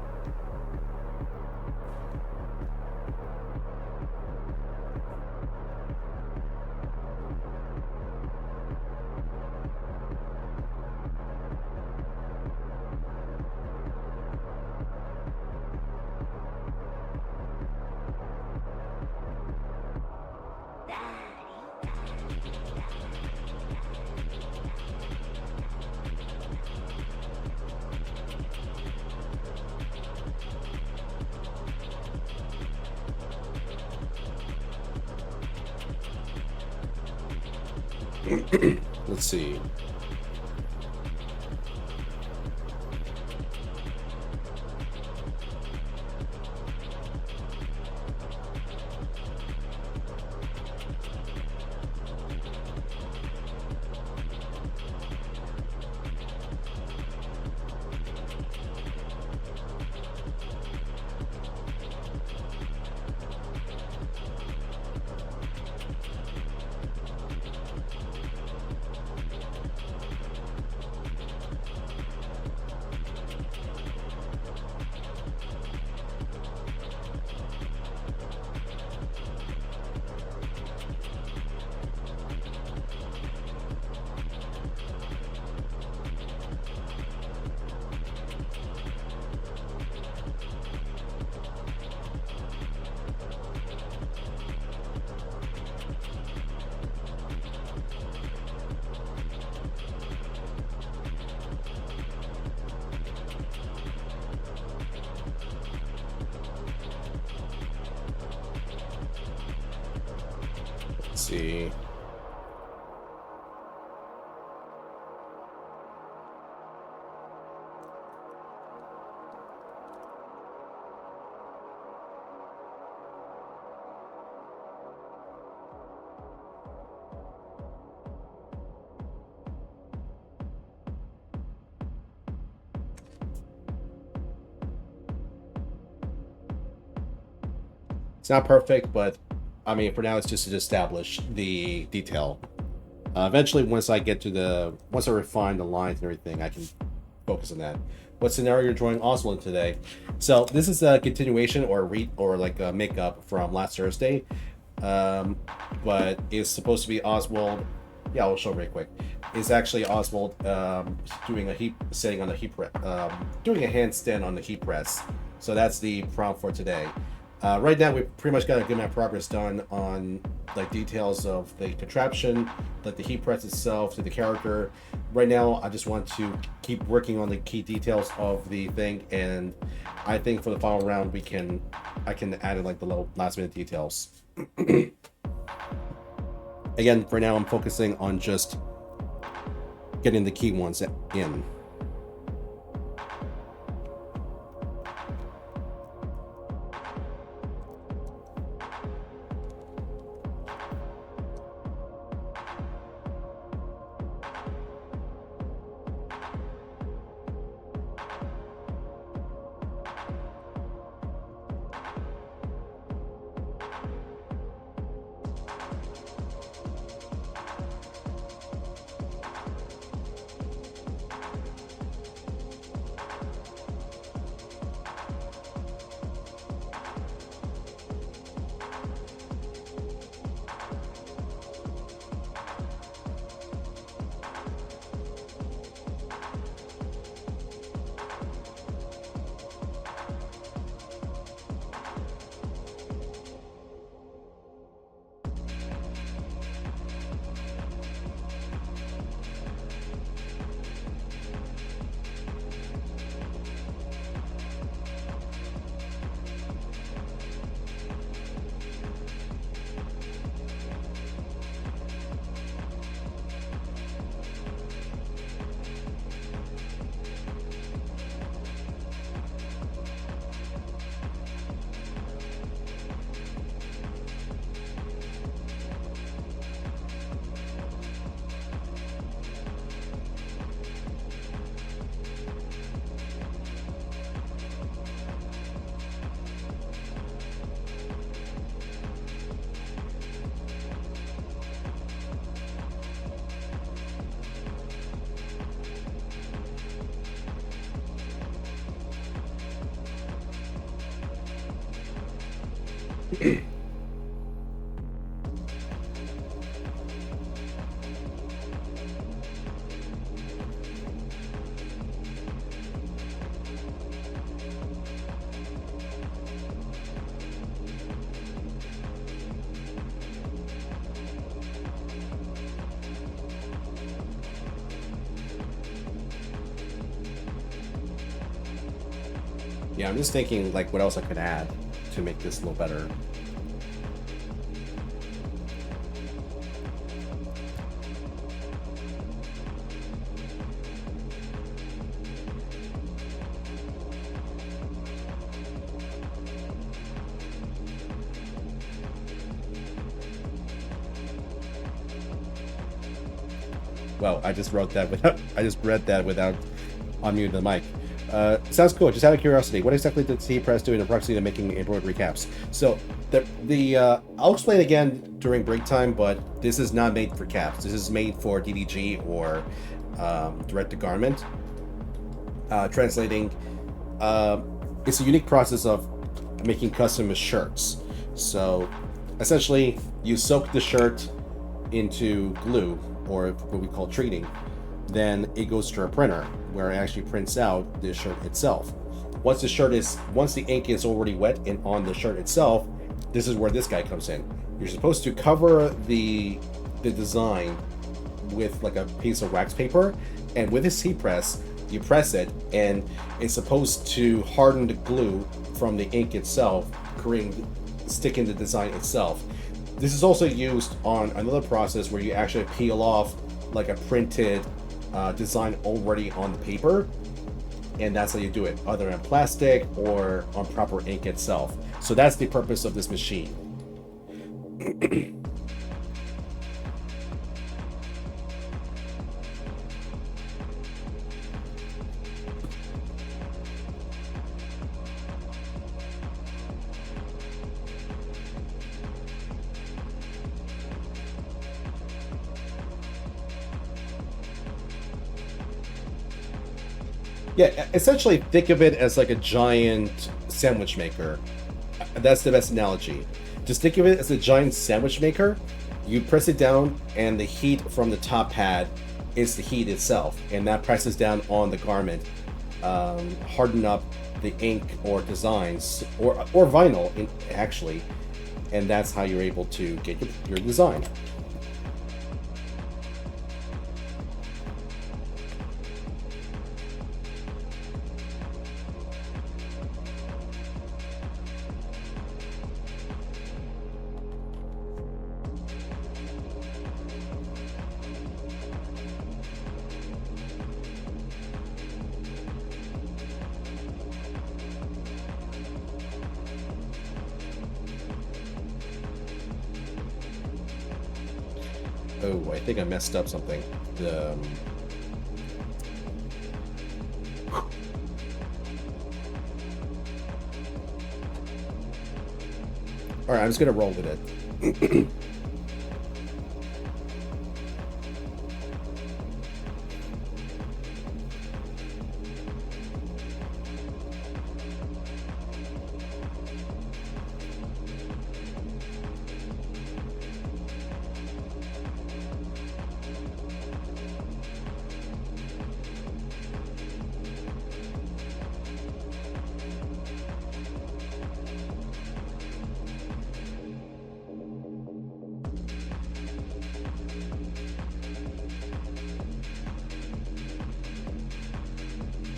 Let's see. Let's see. It's not perfect, but I mean, for now, it's just to establish the detail. Eventually, once I refine the lines and everything, I can focus on that. what scenario you're drawing Oswald today. So this is a continuation or like a makeup from last Thursday, but it's supposed to be Oswald. Yeah, I'll show real quick. It's actually Oswald doing a heat setting on the heat press, doing a handstand on the heat press. So that's the prompt for today. Right now, we've pretty much got a good amount of progress done on like details of the contraption, like the heat press itself, to the character. Right now, I just want to keep working on the key details of the thing, and I think for the final round, I can add in like the little last minute details. Again, for now, I'm focusing on just getting the key ones in. Yeah, I'm just thinking like what else I could add to make this a little better. Well, I just read that without unmuting the mic. Sounds cool. Just out of curiosity, what exactly did C Press do in approximately to making embroidery caps? So I'll explain again during break time, but this is not made for caps. This is made for DDG or direct to garment. Translating, it's a unique process of making custom shirts. So essentially, you soak the shirt into glue, or what we call treating. Then it goes to a printer where it actually prints out the shirt itself. Once the ink is already wet and on the shirt itself, this is where this guy comes in. You're supposed to cover the design with like a piece of wax paper, and with this heat press, you press it, and it's supposed to harden the glue from the ink itself, sticking the design itself. This is also used on another process where you actually peel off like a printed design already on the paper, and that's how you do it, either on plastic or on proper ink itself. So that's the purpose of this machine. Yeah, essentially think of it as like a giant sandwich maker. That's the best analogy. Just think of it as a giant sandwich maker. You press it down, and the heat from the top pad is the heat itself, and that presses down on the garment, harden up the ink or designs or vinyl actually, and that's how you're able to get your design. Oh, I think I messed up something. Alright, I'm just gonna roll with it.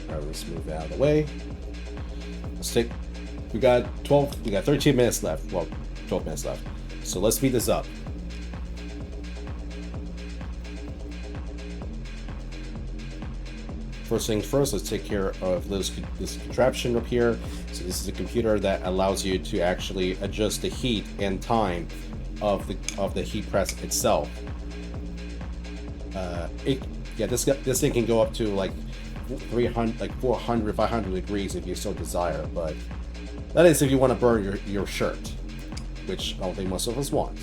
Alright, let's move out of the way. Let's take. We got 13 minutes left. Well, 12 minutes left. So let's speed this up. First things first, let's take care of this contraption up here. So this is a computer that allows you to actually adjust the heat and time of the heat press itself. This thing can go up to like 400, 500 degrees if you so desire, but that is if you want to burn your shirt, which I don't think most of us want.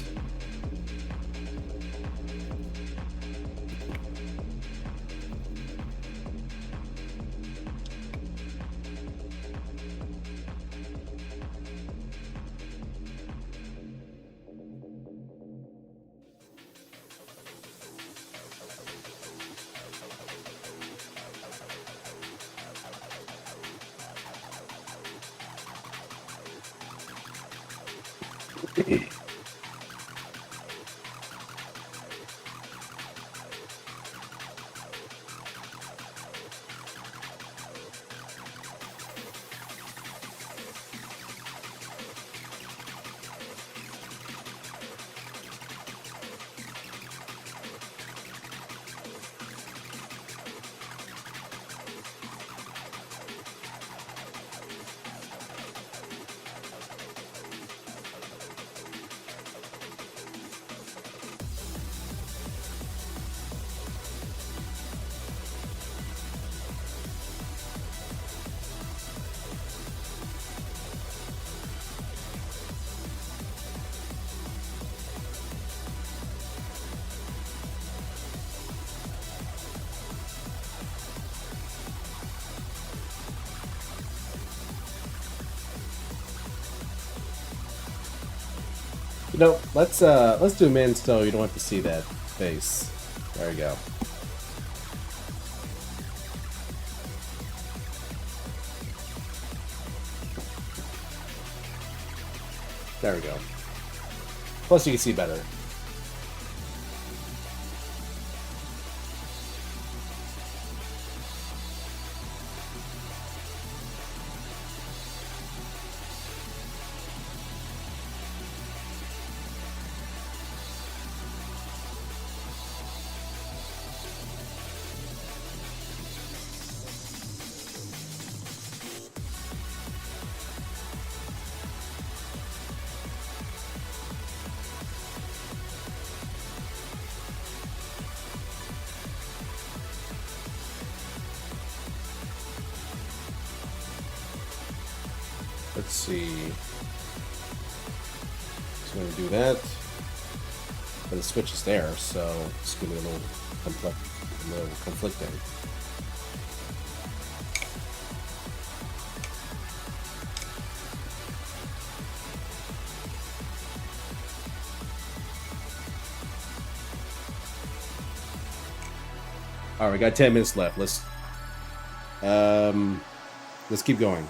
No, let's zoom in so you don't have to see that face. There we go. There we go. Plus you can see better. Let's see. Just going to do that. But the switch is there, so it's going to be a little conflicting. All right, we got 10 minutes left. Let's keep going.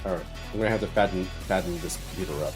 All right, I'm gonna have to fatten this computer up.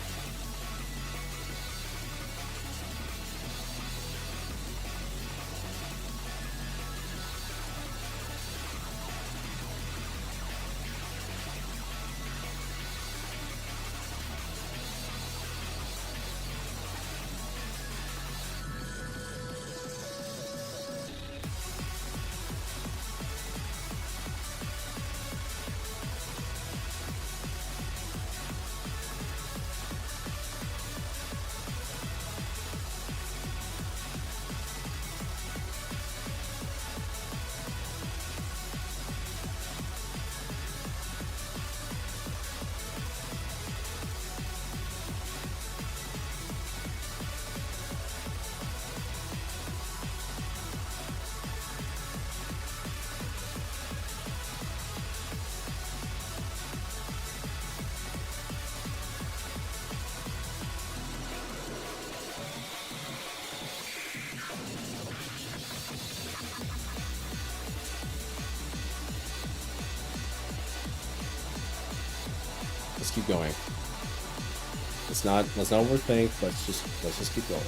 Let's keep going. It's not overthink. Let's just keep going.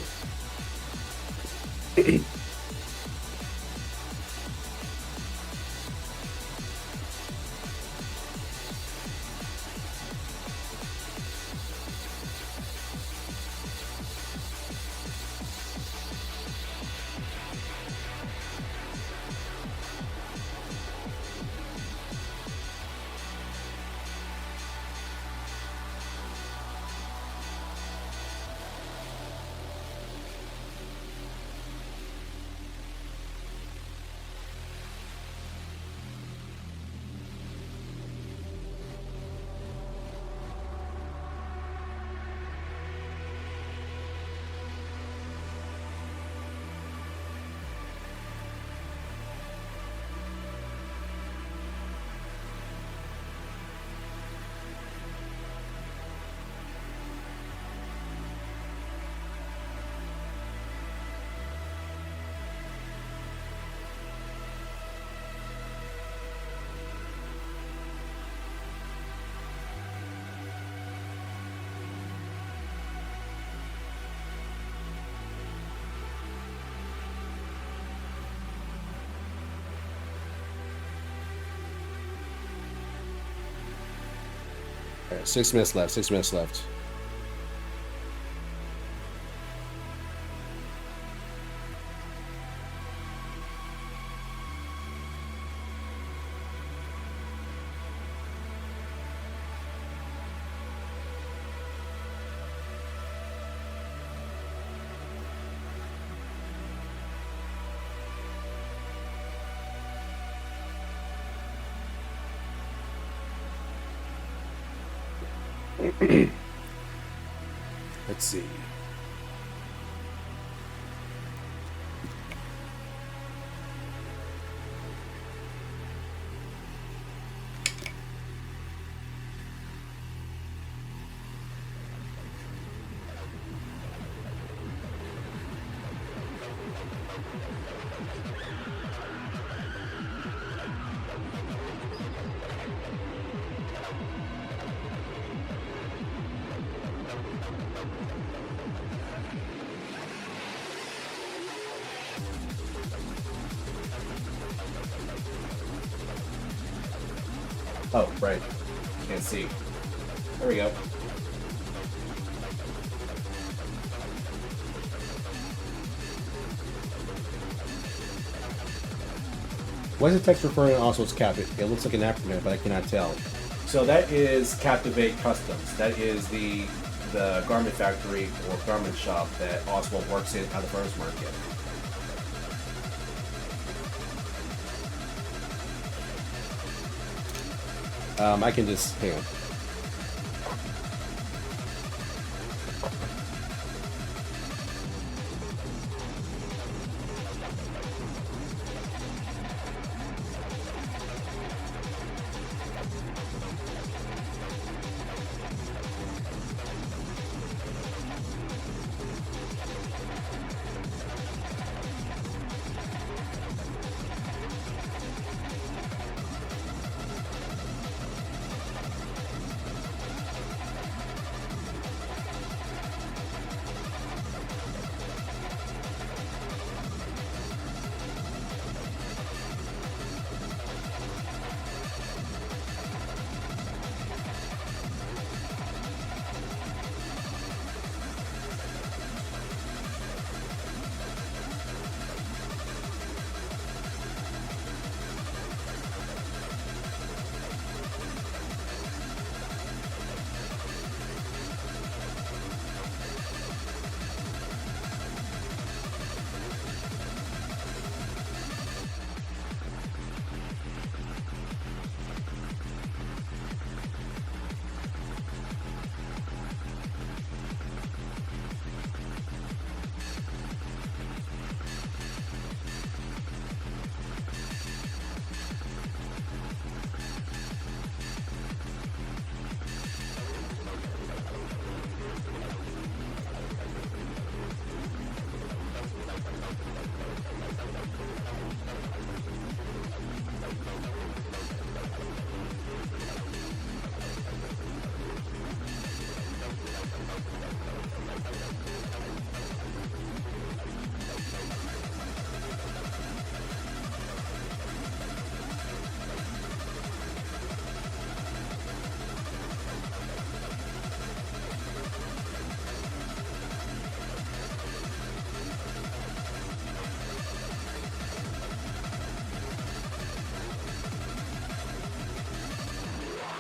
All right, 6 minutes left. 6 minutes left. Let's see. Oh, right. Can't see. There we go. What is the text referring to Oswald's cap? It looks like an acronym, but I cannot tell. So that is Captivate Customs. That is the garment factory or garment shop that Oswald works in at the farmers market. I can just hang on.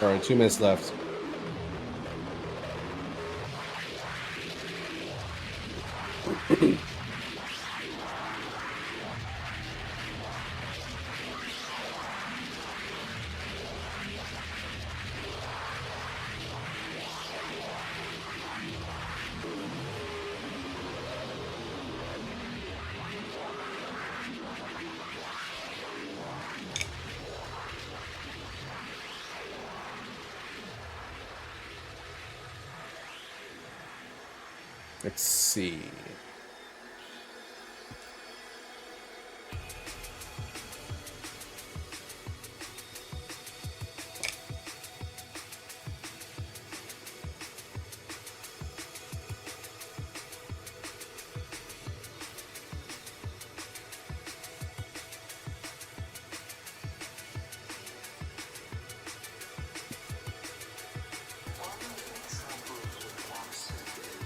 All right, 2 minutes left. Let's see.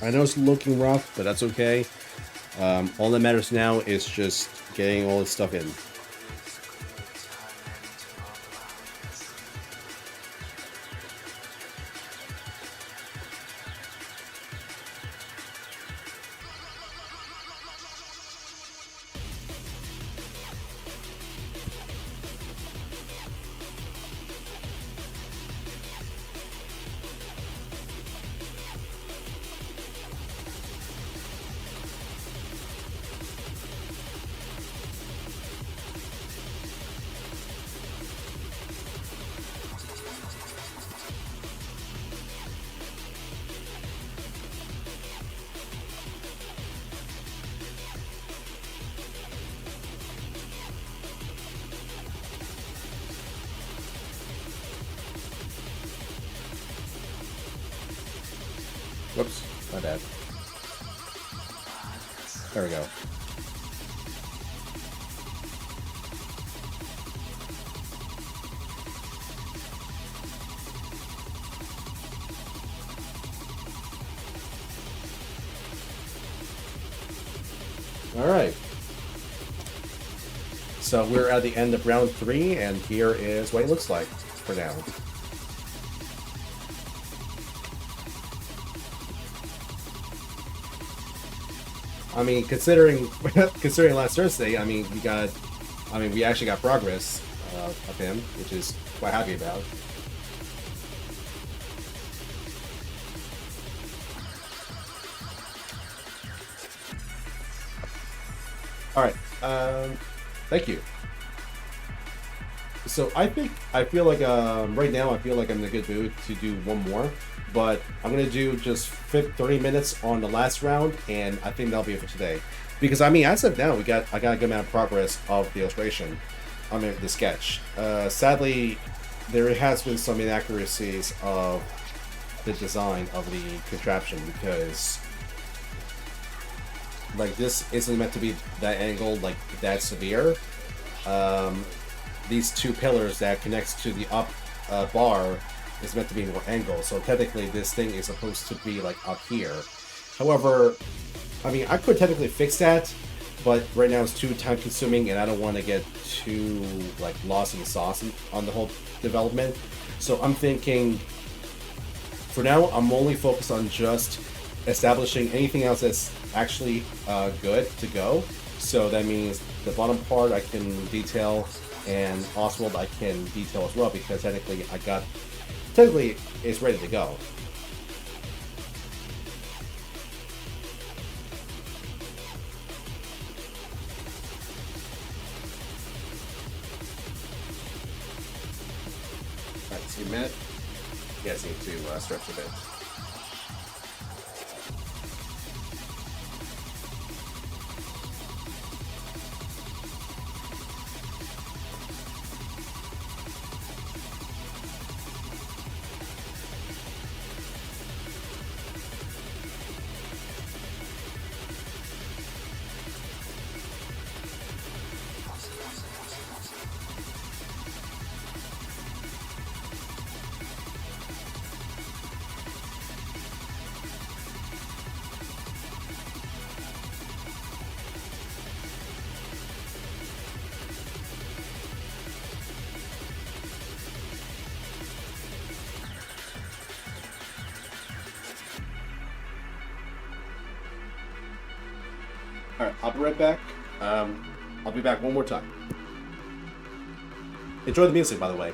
I know it's looking rough, but that's okay. All that matters now is just getting all this stuff in. Whoops, my bad. There we go. All right. So we're at the end of round 3, and here is what it looks like for now. I mean, considering last Thursday, I mean, we actually got progress of him, which is quite happy about. All right, thank you. So I feel like right now I feel like I'm in a good mood to do one more, but I'm gonna do just 30 minutes on the last round, and I think that'll be it for today. Because I mean, as of now, I got a good amount of progress of the illustration, I mean the sketch. Sadly, there has been some inaccuracies of the design of the contraption, because like this isn't meant to be that angled, like that severe. These 2 pillars that connects to the up bar is meant to be more angled, so technically this thing is supposed to be like up here. However, I mean, I could technically fix that, but right now it's too time consuming and I don't want to get too like lost in the sauce on the whole development. So I'm thinking for now I'm only focused on just establishing anything else that's actually good to go. So that means the bottom part I can detail, and Oswald I can detail as well, because technically it's ready to go. Alright, see a minute. Yeah, I need to stretch a bit. All right, I'll be right back. I'll be back one more time. Enjoy the music, by the way.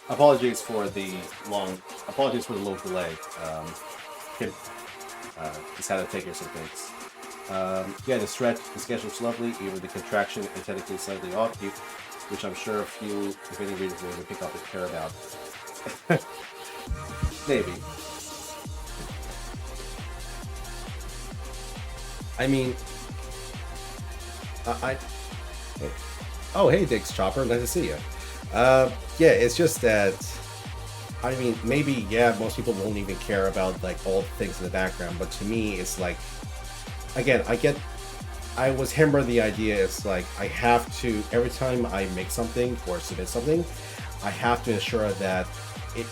Apologies for the apologies for the little delay. Can, just had to take care of some things. Yeah, the schedule's lovely, even the contraction is technically slightly off, which I'm sure if any readers will pick up and care about. Maybe. I mean, hey. Oh, hey, Dix Chopper, nice to see you. Yeah, it's just that, I mean, maybe, yeah, most people won't even care about, like, all the things in the background, but to me, it's like, again, I was hammered the idea, it's like, I have to, every time I make something or submit something, I have to ensure that it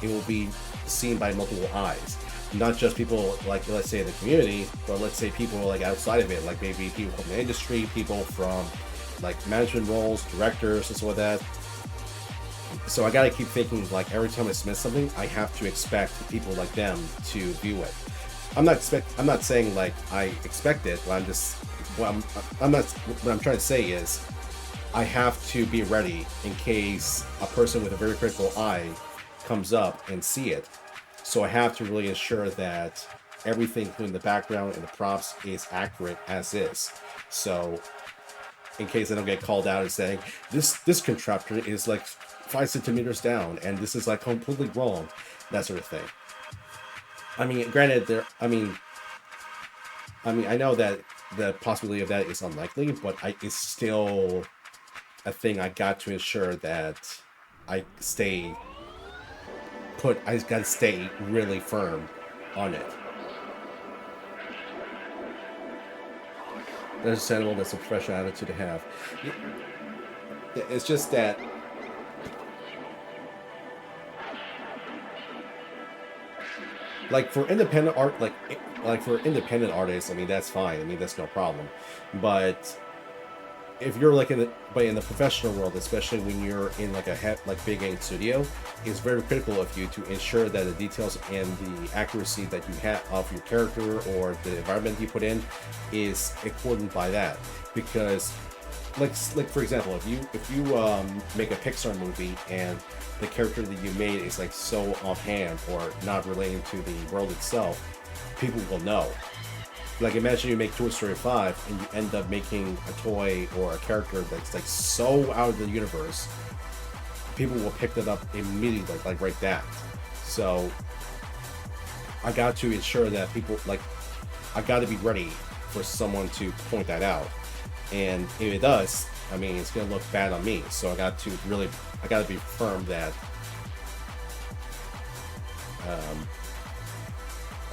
will be seen by multiple eyes. Not just people, like, let's say in the community, but let's say people, like, outside of it, like, maybe people from the industry, people from, like, management roles, directors, and so like that. So I gotta keep thinking, like, every time I submit something, I have to expect people like them to view it. I'm not saying, like, I expect it, but what I'm trying to say is, I have to be ready in case a person with a very critical eye comes up and see it. So I have to really ensure that everything, including the background and the props, is accurate as is. So, in case I don't get called out and saying this contraption is like 5 centimeters down and this is like completely wrong, that sort of thing. I mean, granted, I know that the possibility of that is unlikely, but it's still a thing I got to ensure that I gotta stay really firm on it. That's understandable, that's a professional attitude to have. It's just that like for independent art, like for independent artists, I mean that's fine. I mean that's no problem. But if you're like in the professional world, especially when you're in like a big game studio, it's very critical of you to ensure that the details and the accuracy that you have of your character or the environment you put in is accordant by that. Because, like for example, if you make a Pixar movie and the character that you made is like so offhand or not relating to the world itself, people will know. Like, imagine you make Toy Story 5 and you end up making a toy or a character that's like so out of the universe, people will pick that up immediately, like right that. So I got to ensure that people, like, I got to be ready for someone to point that out. And if it does, I mean, it's gonna look bad on me. So I got to be firm that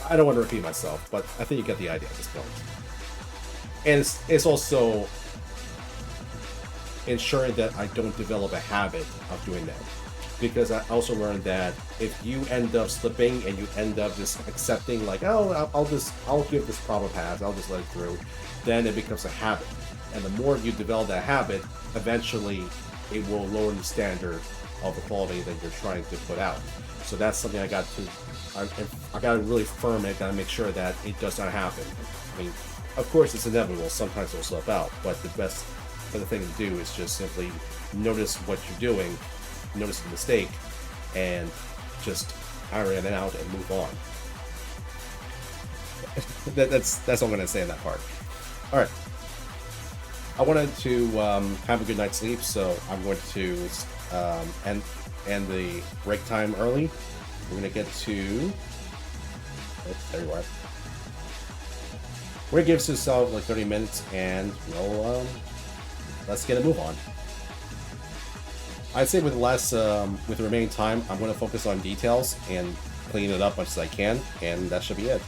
I don't want to repeat myself, but I think you get the idea at this point. And it's also ensuring that I don't develop a habit of doing that. Because I also learned that if you end up slipping and you end up just accepting like, oh, I'll give this problem a pass, I'll just let it through, then it becomes a habit. And the more you develop that habit, eventually it will lower the standard of the quality that you're trying to put out. So that's something I got to really firm it, got to make sure that it does not happen. I mean, of course it's inevitable, sometimes it'll slip out, but the thing to do is just simply notice what you're doing, notice the mistake, and just iron it out and move on. That's all I'm going to say in that part. Alright. I wanted to have a good night's sleep, so I'm going to end the break time early. We're going to get to... Oh, there you are. We're going to give ourselves like 30 minutes, and we'll, let's get a move on. I'd say with the remaining time, I'm going to focus on details and clean it up as much as I can, and that should be it.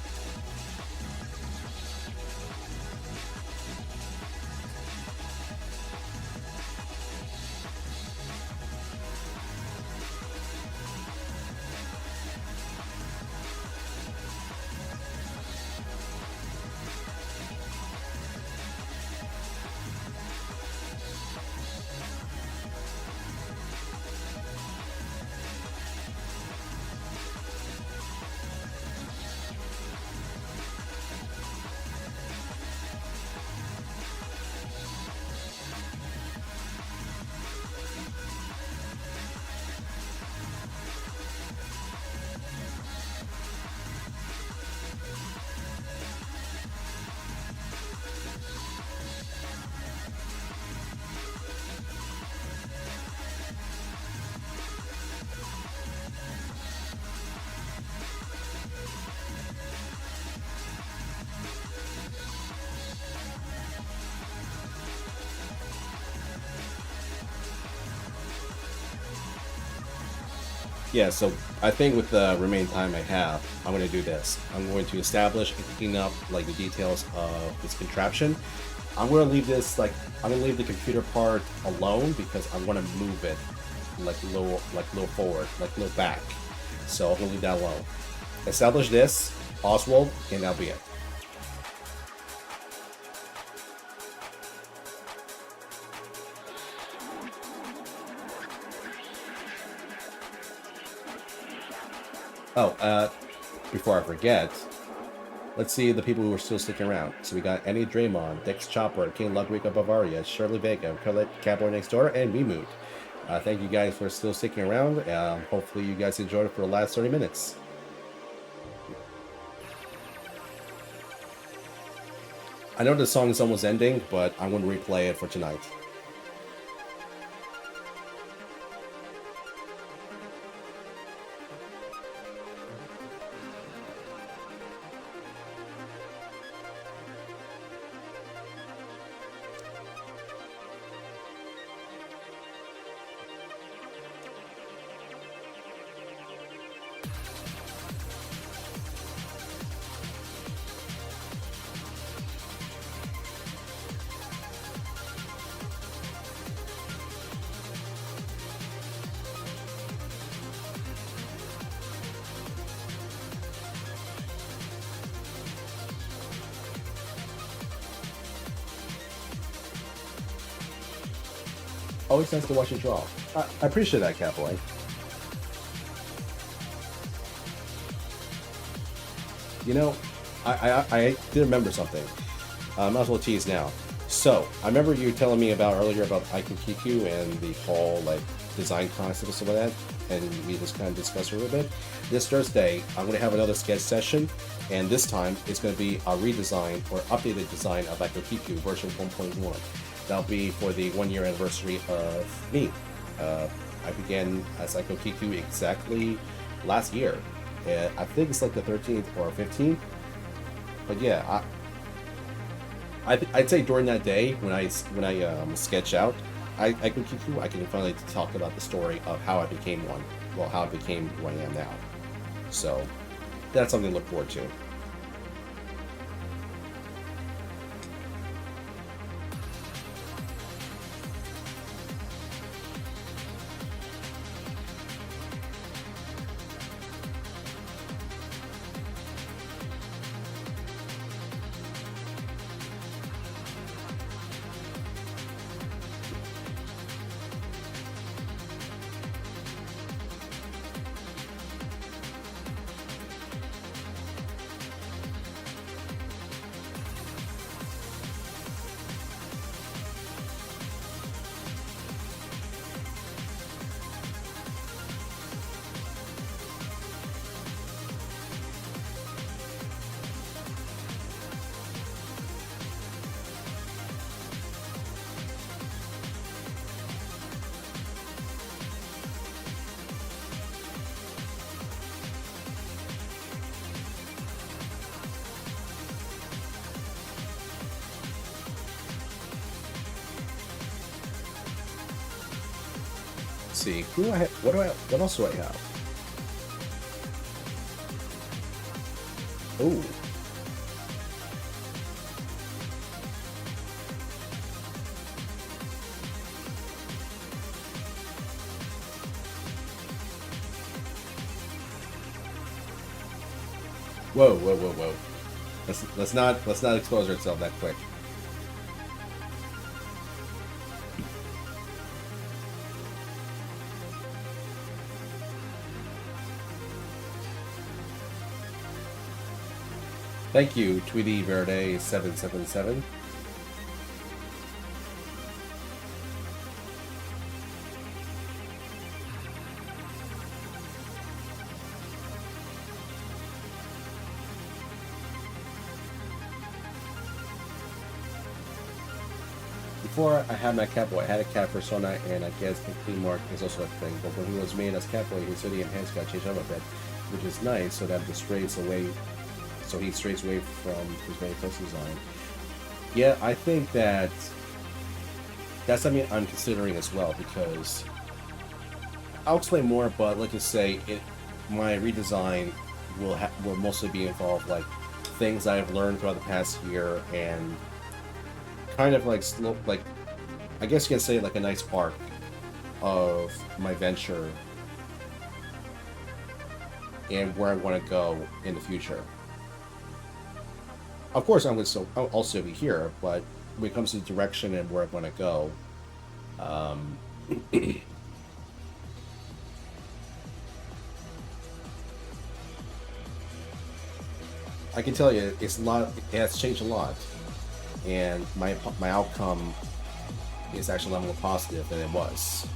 Yeah, so I think with the remaining time I have, I'm going to do this. I'm going to establish and clean up like the details of this contraption. I'm going to leave this I'm going to leave the computer part alone because I want to move it like a little forward, like a little back. So I'm going to leave that alone. Establish this, Oswald, and that'll be it. Oh, before I forget, let's see the people who are still sticking around. So we got Annie Draymond, Dex Chopper, King Ludwig of Bavaria, Shirley Vega, Colette Cowboy Next Door, and Weemoot. Thank you guys for still sticking around. Hopefully you guys enjoyed it for the last 30 minutes. I know the song is almost ending, but I'm going to replay it for tonight. Always nice to watch you draw. I appreciate that, Cowboy. You know, I did remember something. I might as well tease now. So, I remember you telling me about earlier about IQQQ and the whole like design concept and stuff like that, and we just kind of discussed it a little bit. This Thursday, I'm going to have another sketch session, and this time it's going to be a redesign or updated design of IQQQ version 1.1. That'll be for the 1-year anniversary of me. I began as IQQQ exactly last year. I think it's like the 13th or 15th. But yeah, I'd say during that day when I sketch out IQQQ, I can finally talk about the story of how I became one. Well, how I became who I am now. So that's something to look forward to. See, who do I have? What else do I have? Oh. Whoa. Let's not expose ourselves that quick. Thank you, Tweety Verde 777. Before I had my Catboy, I had a cat persona, and I guess the clean mark is also a thing. But when he was made as Catboy, his city enhanced got changed up a bit, which is nice, so that it strays away. So he strays away from his very first design. Yeah, I think that's something I'm considering as well, because I'll explain more, but let's just say my redesign will mostly be involved like things I've learned throughout the past year and kind of like I guess you can say like a nice arc of my venture and where I want to go in the future. Of course, I'll also be here, but when it comes to direction and where I want to go, I can tell you it's a lot. It has changed a lot, and my outcome is actually a lot more positive than it was.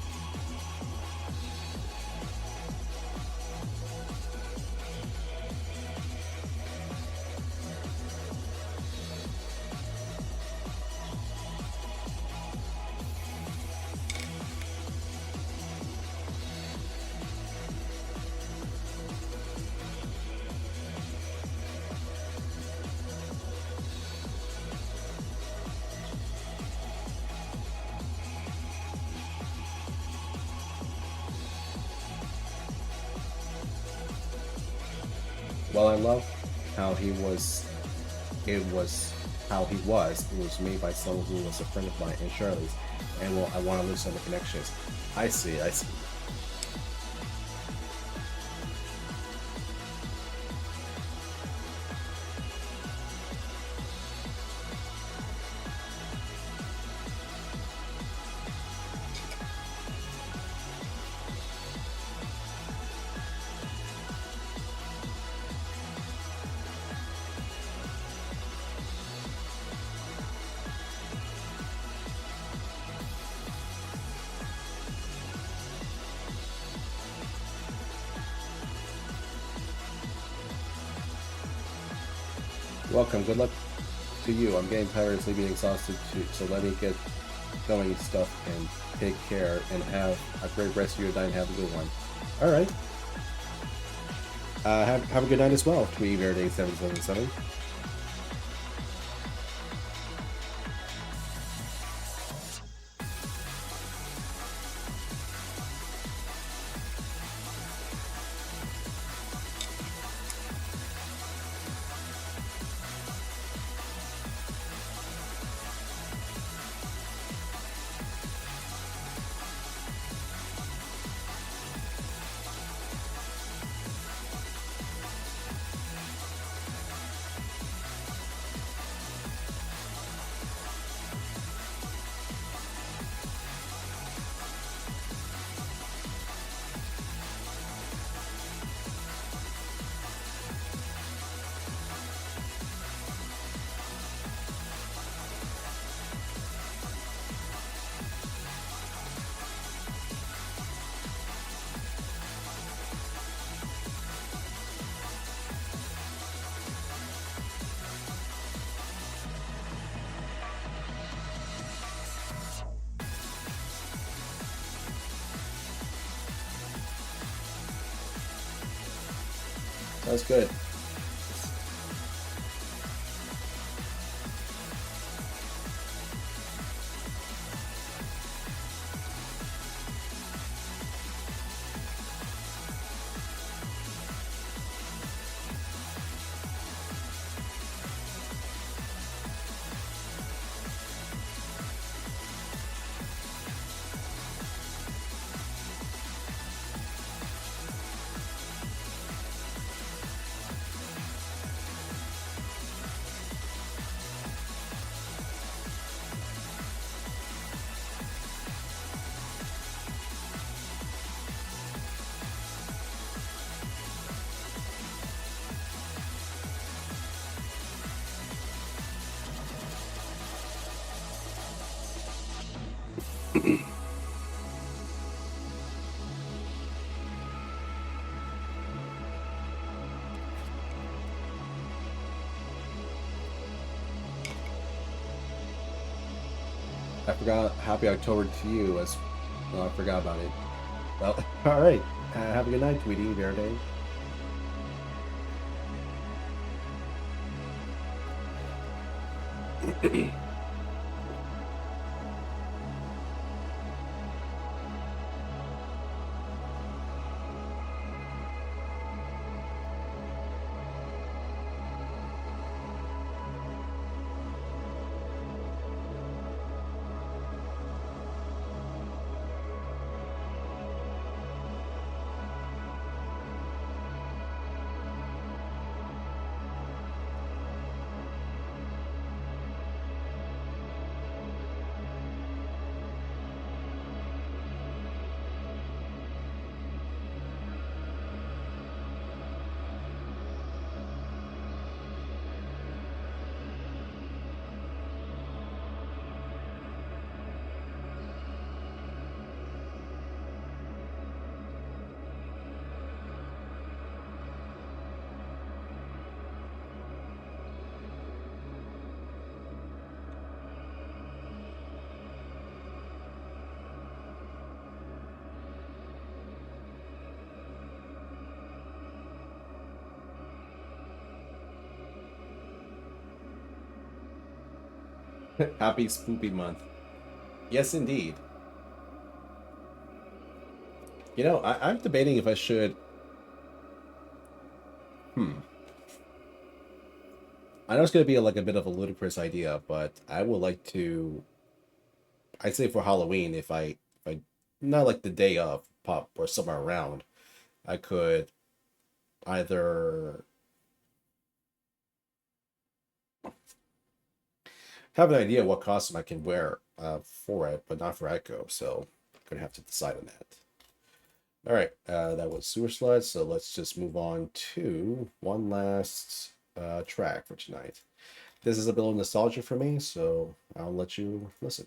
While I love how he was, it was how he was. It was made by someone who was a friend of mine and Shirley's, and well, I want to lose some of the connections. I see. I see. Welcome. Good luck to you. I'm getting tired of sleeping exhausted too, so let me get going and stuff and take care and have a great rest of your night and have a good one. All right. Have a good night as well, Tweet Verde 777. That's good. I forgot. Happy October to you. As I forgot about it. Well, all right. Have a good night, Tweety Verde. Happy Spoopy Month. Yes, indeed. You know, I'm debating if I should. I know it's going to be like a bit of a ludicrous idea, but I would like to. I'd say for Halloween, if I not like the day of pop or somewhere around, I could either have an idea what costume I can wear for it, but not for Echo. So I'm gonna have to decide on that. All right, that was Sewer Sludge. So let's just move on to one last track for tonight. This is a bit of nostalgia for me, so I'll let you listen.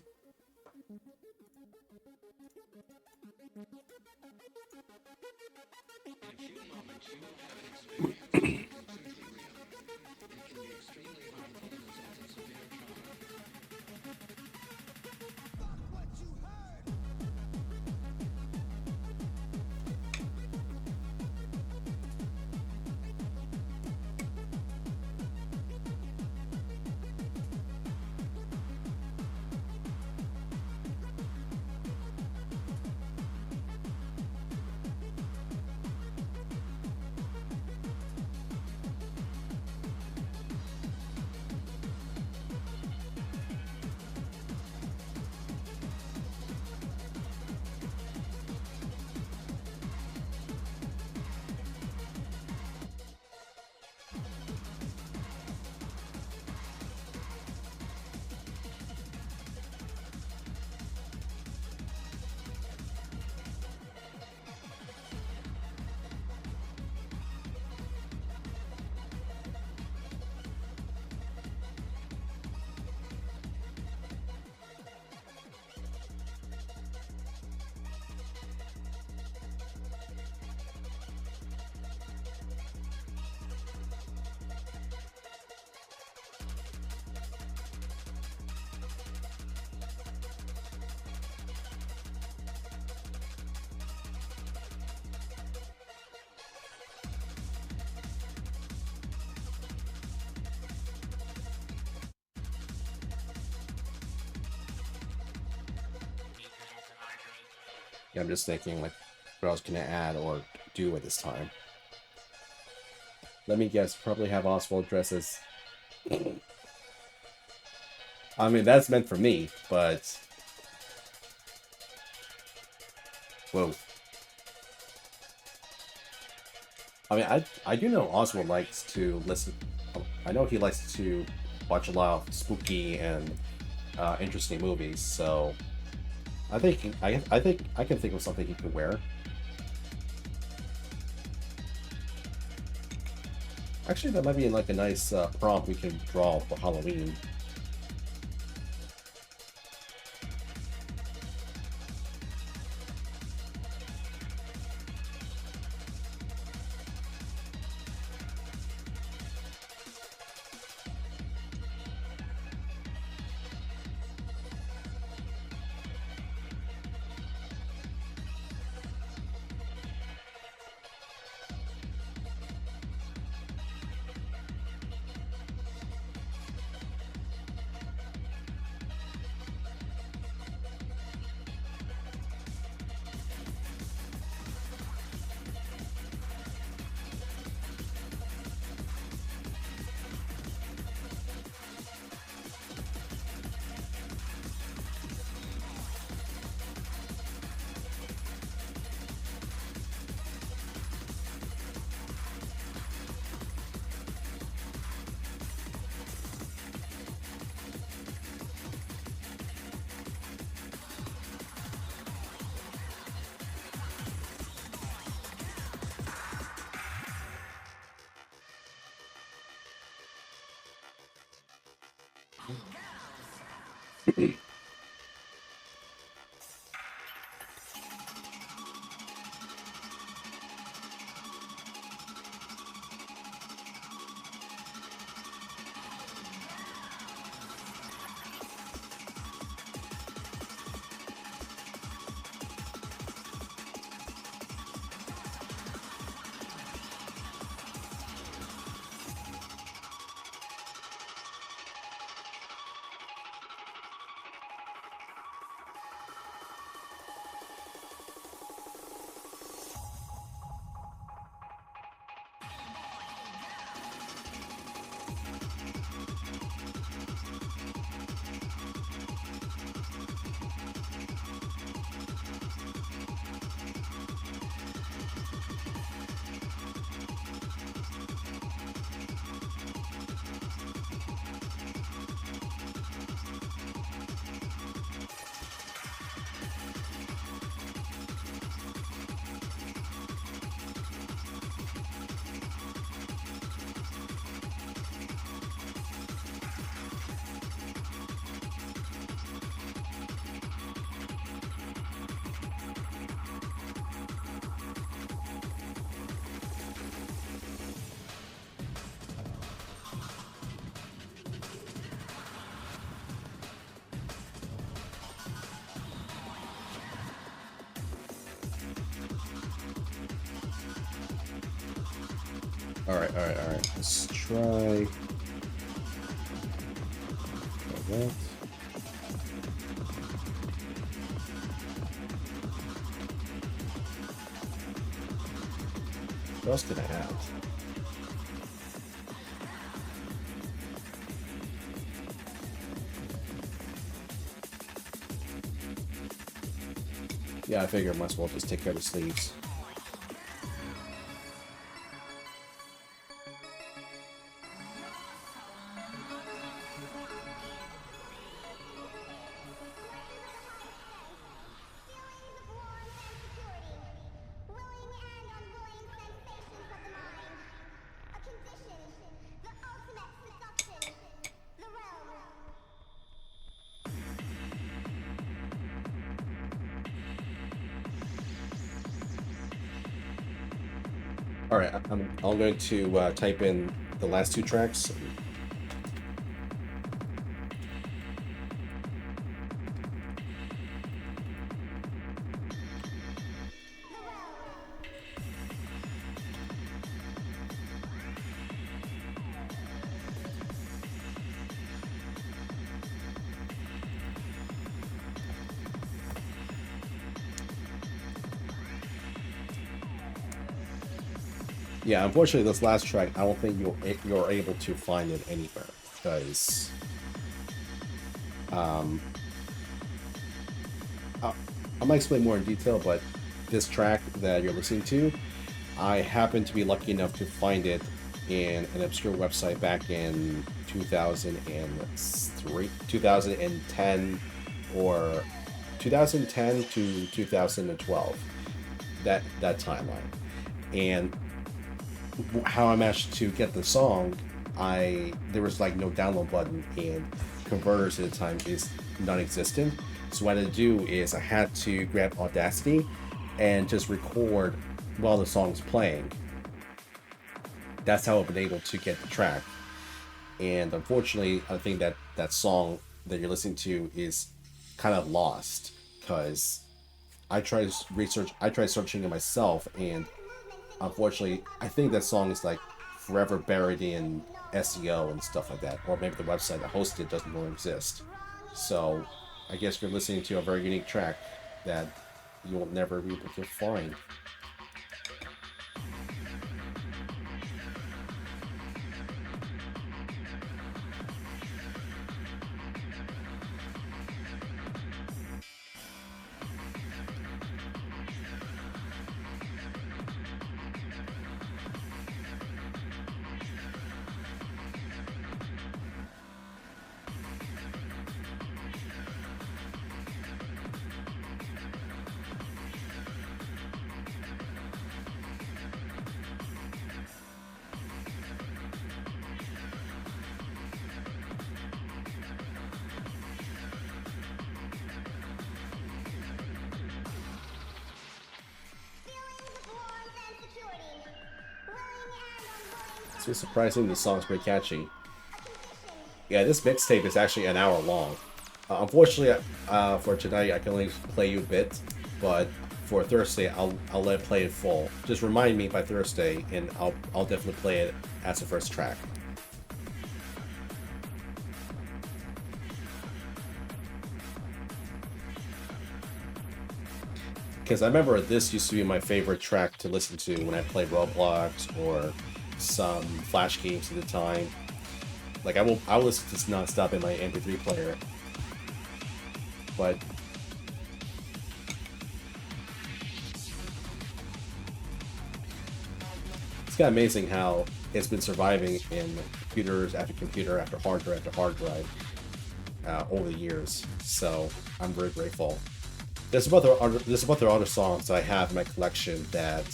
Yeah, I'm just thinking like what else can I add or do at this time. Let me guess, probably have Oswald dress as. I mean, that's meant for me, but. Whoa. I mean, I do know Oswald likes to listen. I know he likes to watch a lot of spooky and interesting movies, so I think I can think of something he could wear. Actually, that might be like a nice prompt we can draw for Halloween. Alright. Let's try that. What else can I have? Yeah, I figure I might as well just take care of the sleeves. Alright, I'm going to type in the last two tracks. Yeah, unfortunately, this last track, I don't think you're able to find it anywhere, because I'm gonna explain more in detail, but this track that you're listening to, I happened to be lucky enough to find it in an obscure website back in 2003, 2010, or 2010 to 2012, that timeline. And how I managed to get the song, there was like no download button, and converters at the time is non-existent. So what I had to do is I had to grab Audacity and just record while the song's playing. That's how I've been able to get the track. And unfortunately, I think that song that you're listening to is kind of lost, because I tried searching it myself, and unfortunately, I think that song is like forever buried in SEO and stuff like that, or maybe the website that hosted it doesn't really exist. So I guess you're listening to a very unique track that you will never be able to find. It's surprising the song's pretty catchy. Yeah, this mixtape is actually an hour long. Unfortunately, for tonight I can only play you a bit, but for Thursday I'll let it play it full. Just remind me by Thursday, and I'll definitely play it as the first track. Because I remember this used to be my favorite track to listen to when I played Roblox or some Flash games at the time. Like I will listen to this non-stop in my MP3 player. But it's kind of amazing how it's been surviving in computers after computer after hard drive over the years. So I'm very grateful. There's a bunch of other songs that I have in my collection that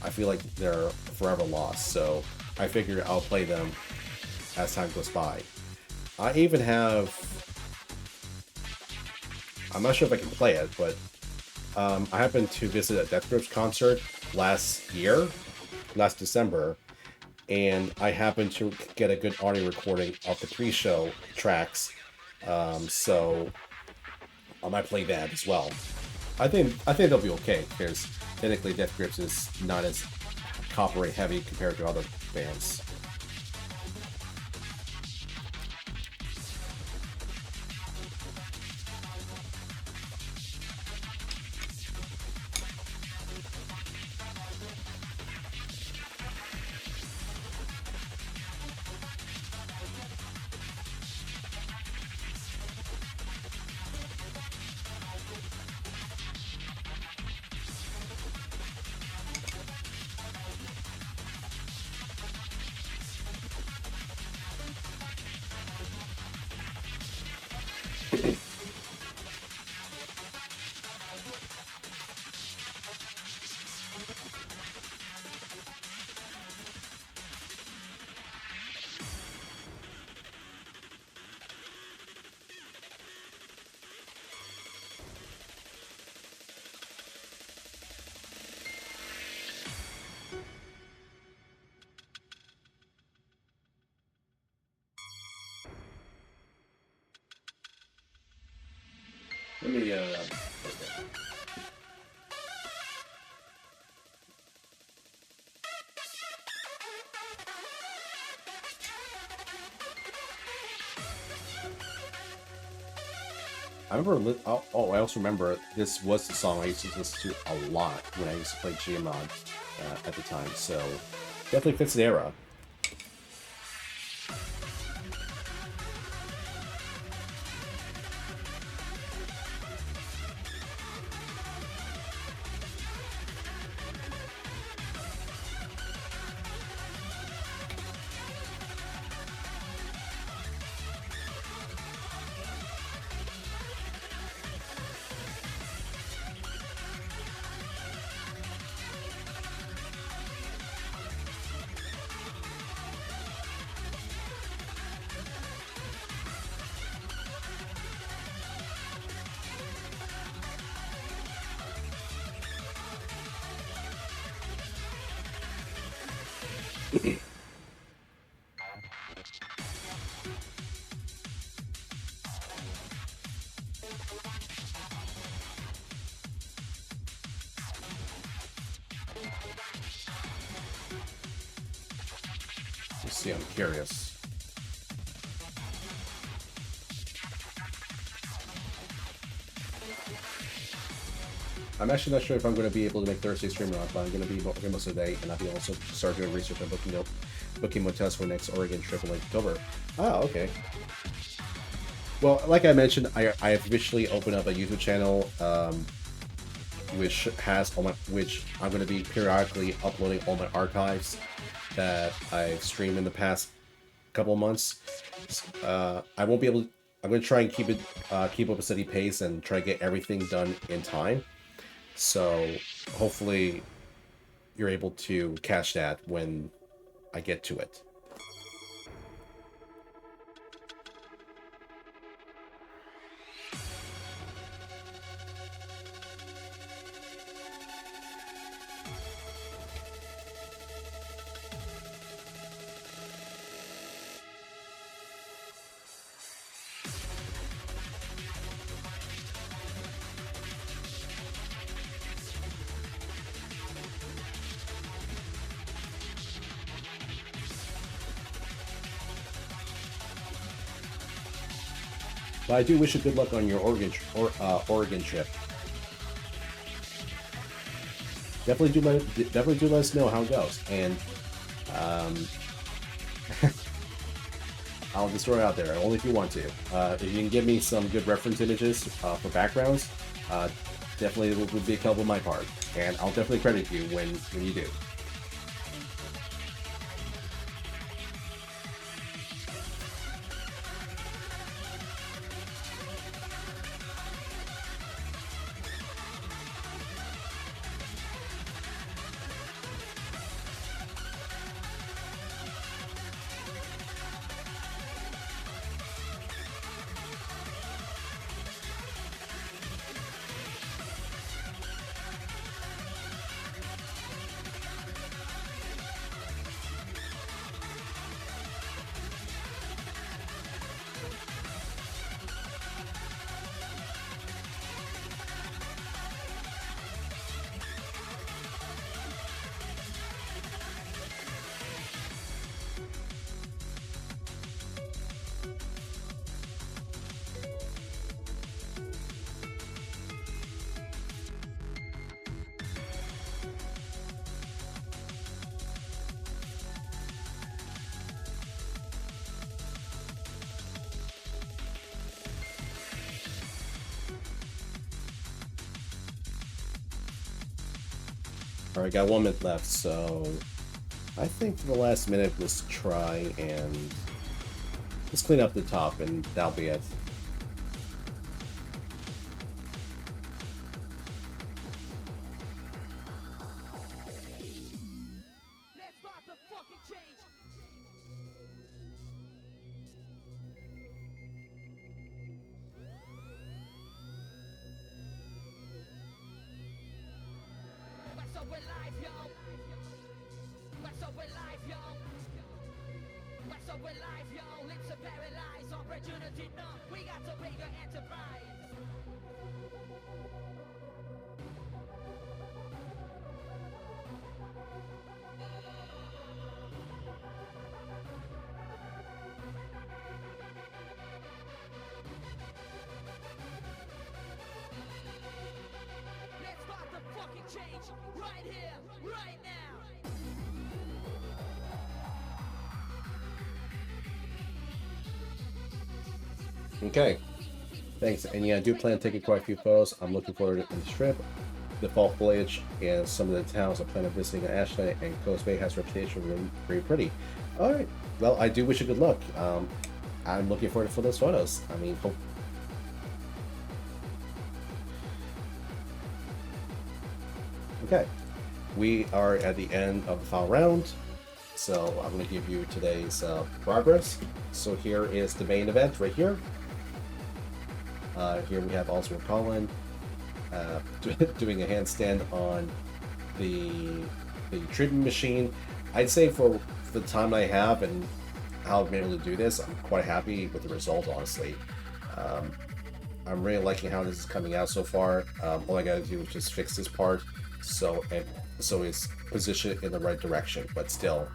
I feel like they're forever lost, so I figured I'll play them as time goes by. I even have, I'm not sure if I can play it, but I happened to visit a Death Grips concert last December, and I happened to get a good audio recording of the pre-show tracks, so I might play that as well. I think they'll be okay, because technically Death Grips is not as copyright heavy compared to other bands. Let me I remember. Oh, I also remember this was the song I used to listen to a lot when I used to play Gmod at the time. So definitely fits the era. Let's see, I'm curious. I'm actually not sure if I'm going to be able to make Thursday stream or not, but I'm going to be working most of the day, and I'll be also start doing research on booking hotels for next Oregon trip in October. Ah, okay. Well, like I mentioned, I have officially opened up a YouTube channel, which has which I'm going to be periodically uploading all my archives that I've streamed in the past couple of months. I won't be able to. I'm going to try and keep up a steady pace and try to get everything done in time. So hopefully you're able to catch that when I get to it. But I do wish you good luck on your Oregon trip. Definitely do let us know how it goes, and I'll just throw it out there only if you want to. If you can give me some good reference images for backgrounds, definitely would be a help on my part, and I'll definitely credit you when you do. Alright, got 1 minute left, so I think for the last minute, let's try and let's clean up the top, and that'll be it. Okay, thanks. And yeah, I do plan to take quite a few photos. I'm looking forward to the trip. The fall foliage and some of the towns I plan on visiting in Ashland and Coast Bay has a reputation for being very pretty. All right, well, I do wish you good luck. I'm looking forward for those photos. I mean, hope. Okay, we are at the end of the final round. So I'm going to give you today's progress. So here is the main event right here. Here we have Oswald Cullen doing a handstand on the treatment machine. I'd say for the time I have and how I've been able to do this, I'm quite happy with the result, honestly. I'm really liking how this is coming out so far. All I gotta do is just fix this part so it's positioned in the right direction, but still,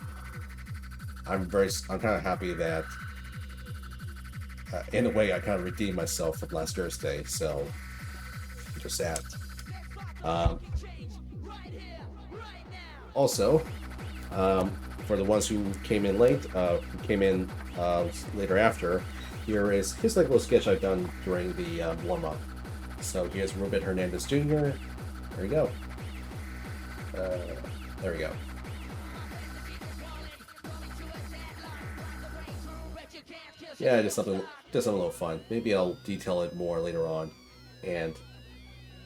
I'm kind of happy that in a way I kind of redeemed myself from last Thursday, so just that. Also, for the ones who came in late, later after, here's like a little sketch I've done during the warm-up. So here's RUBEN Hernandez Jr. There we go. There we go. Yeah, just something a little fun. Maybe I'll detail it more later on. And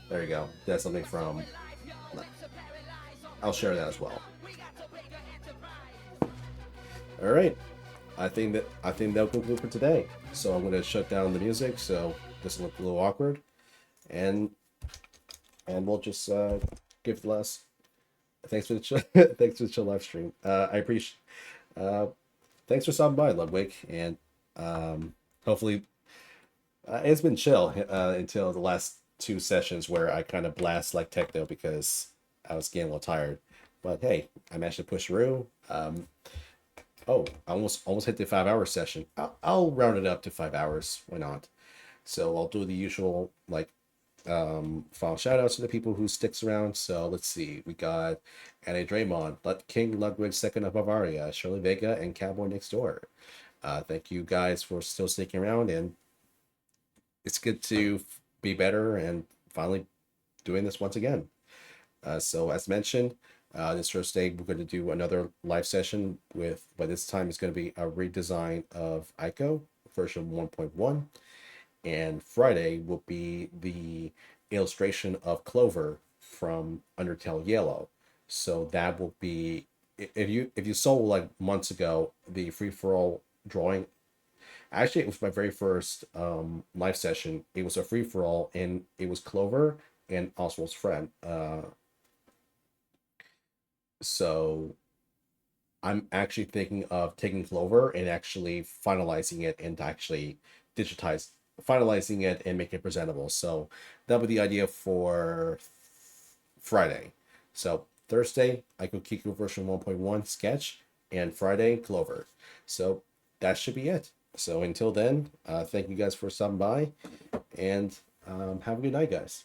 there you go. That's something from. I'll share that as well. All right. I think that'll conclude for today. So I'm going to shut down the music. So this will look a little awkward, and we'll just give the last. Thanks for the chill live stream. I appreciate. Thanks for stopping by, Ludwig, and hopefully it's been chill until the last 2 sessions where I kind of blast like techno because I was getting a little tired. But hey, I managed to push through. Oh, I almost hit the 5-hour session. I'll round it up to 5 hours. Why not? So I'll do the usual like final shout outs to the people who sticks around. So let's see. We got Annie Draymond, King Ludwig II of Bavaria, Shirley Vega, and Cowboy Next Door. Thank you guys for still sticking around, and it's good to be better and finally doing this once again. So as mentioned, this Thursday we're going to do another live session by this time it's going to be a redesign of ICO version 1.1, and Friday will be the illustration of Clover from Undertale Yellow. So that will be, if you saw like months ago the free-for-all drawing, actually it was my very first live session. It was a free-for-all and it was Clover and Oswald's friend. So I'm actually thinking of taking Clover and actually finalizing it and actually finalizing it and make it presentable. So that would be the idea for Friday. So Thursday, Ico Kiku version 1.1 sketch, and Friday, Clover. So that should be it. So until then, thank you guys for stopping by, and have a good night, guys.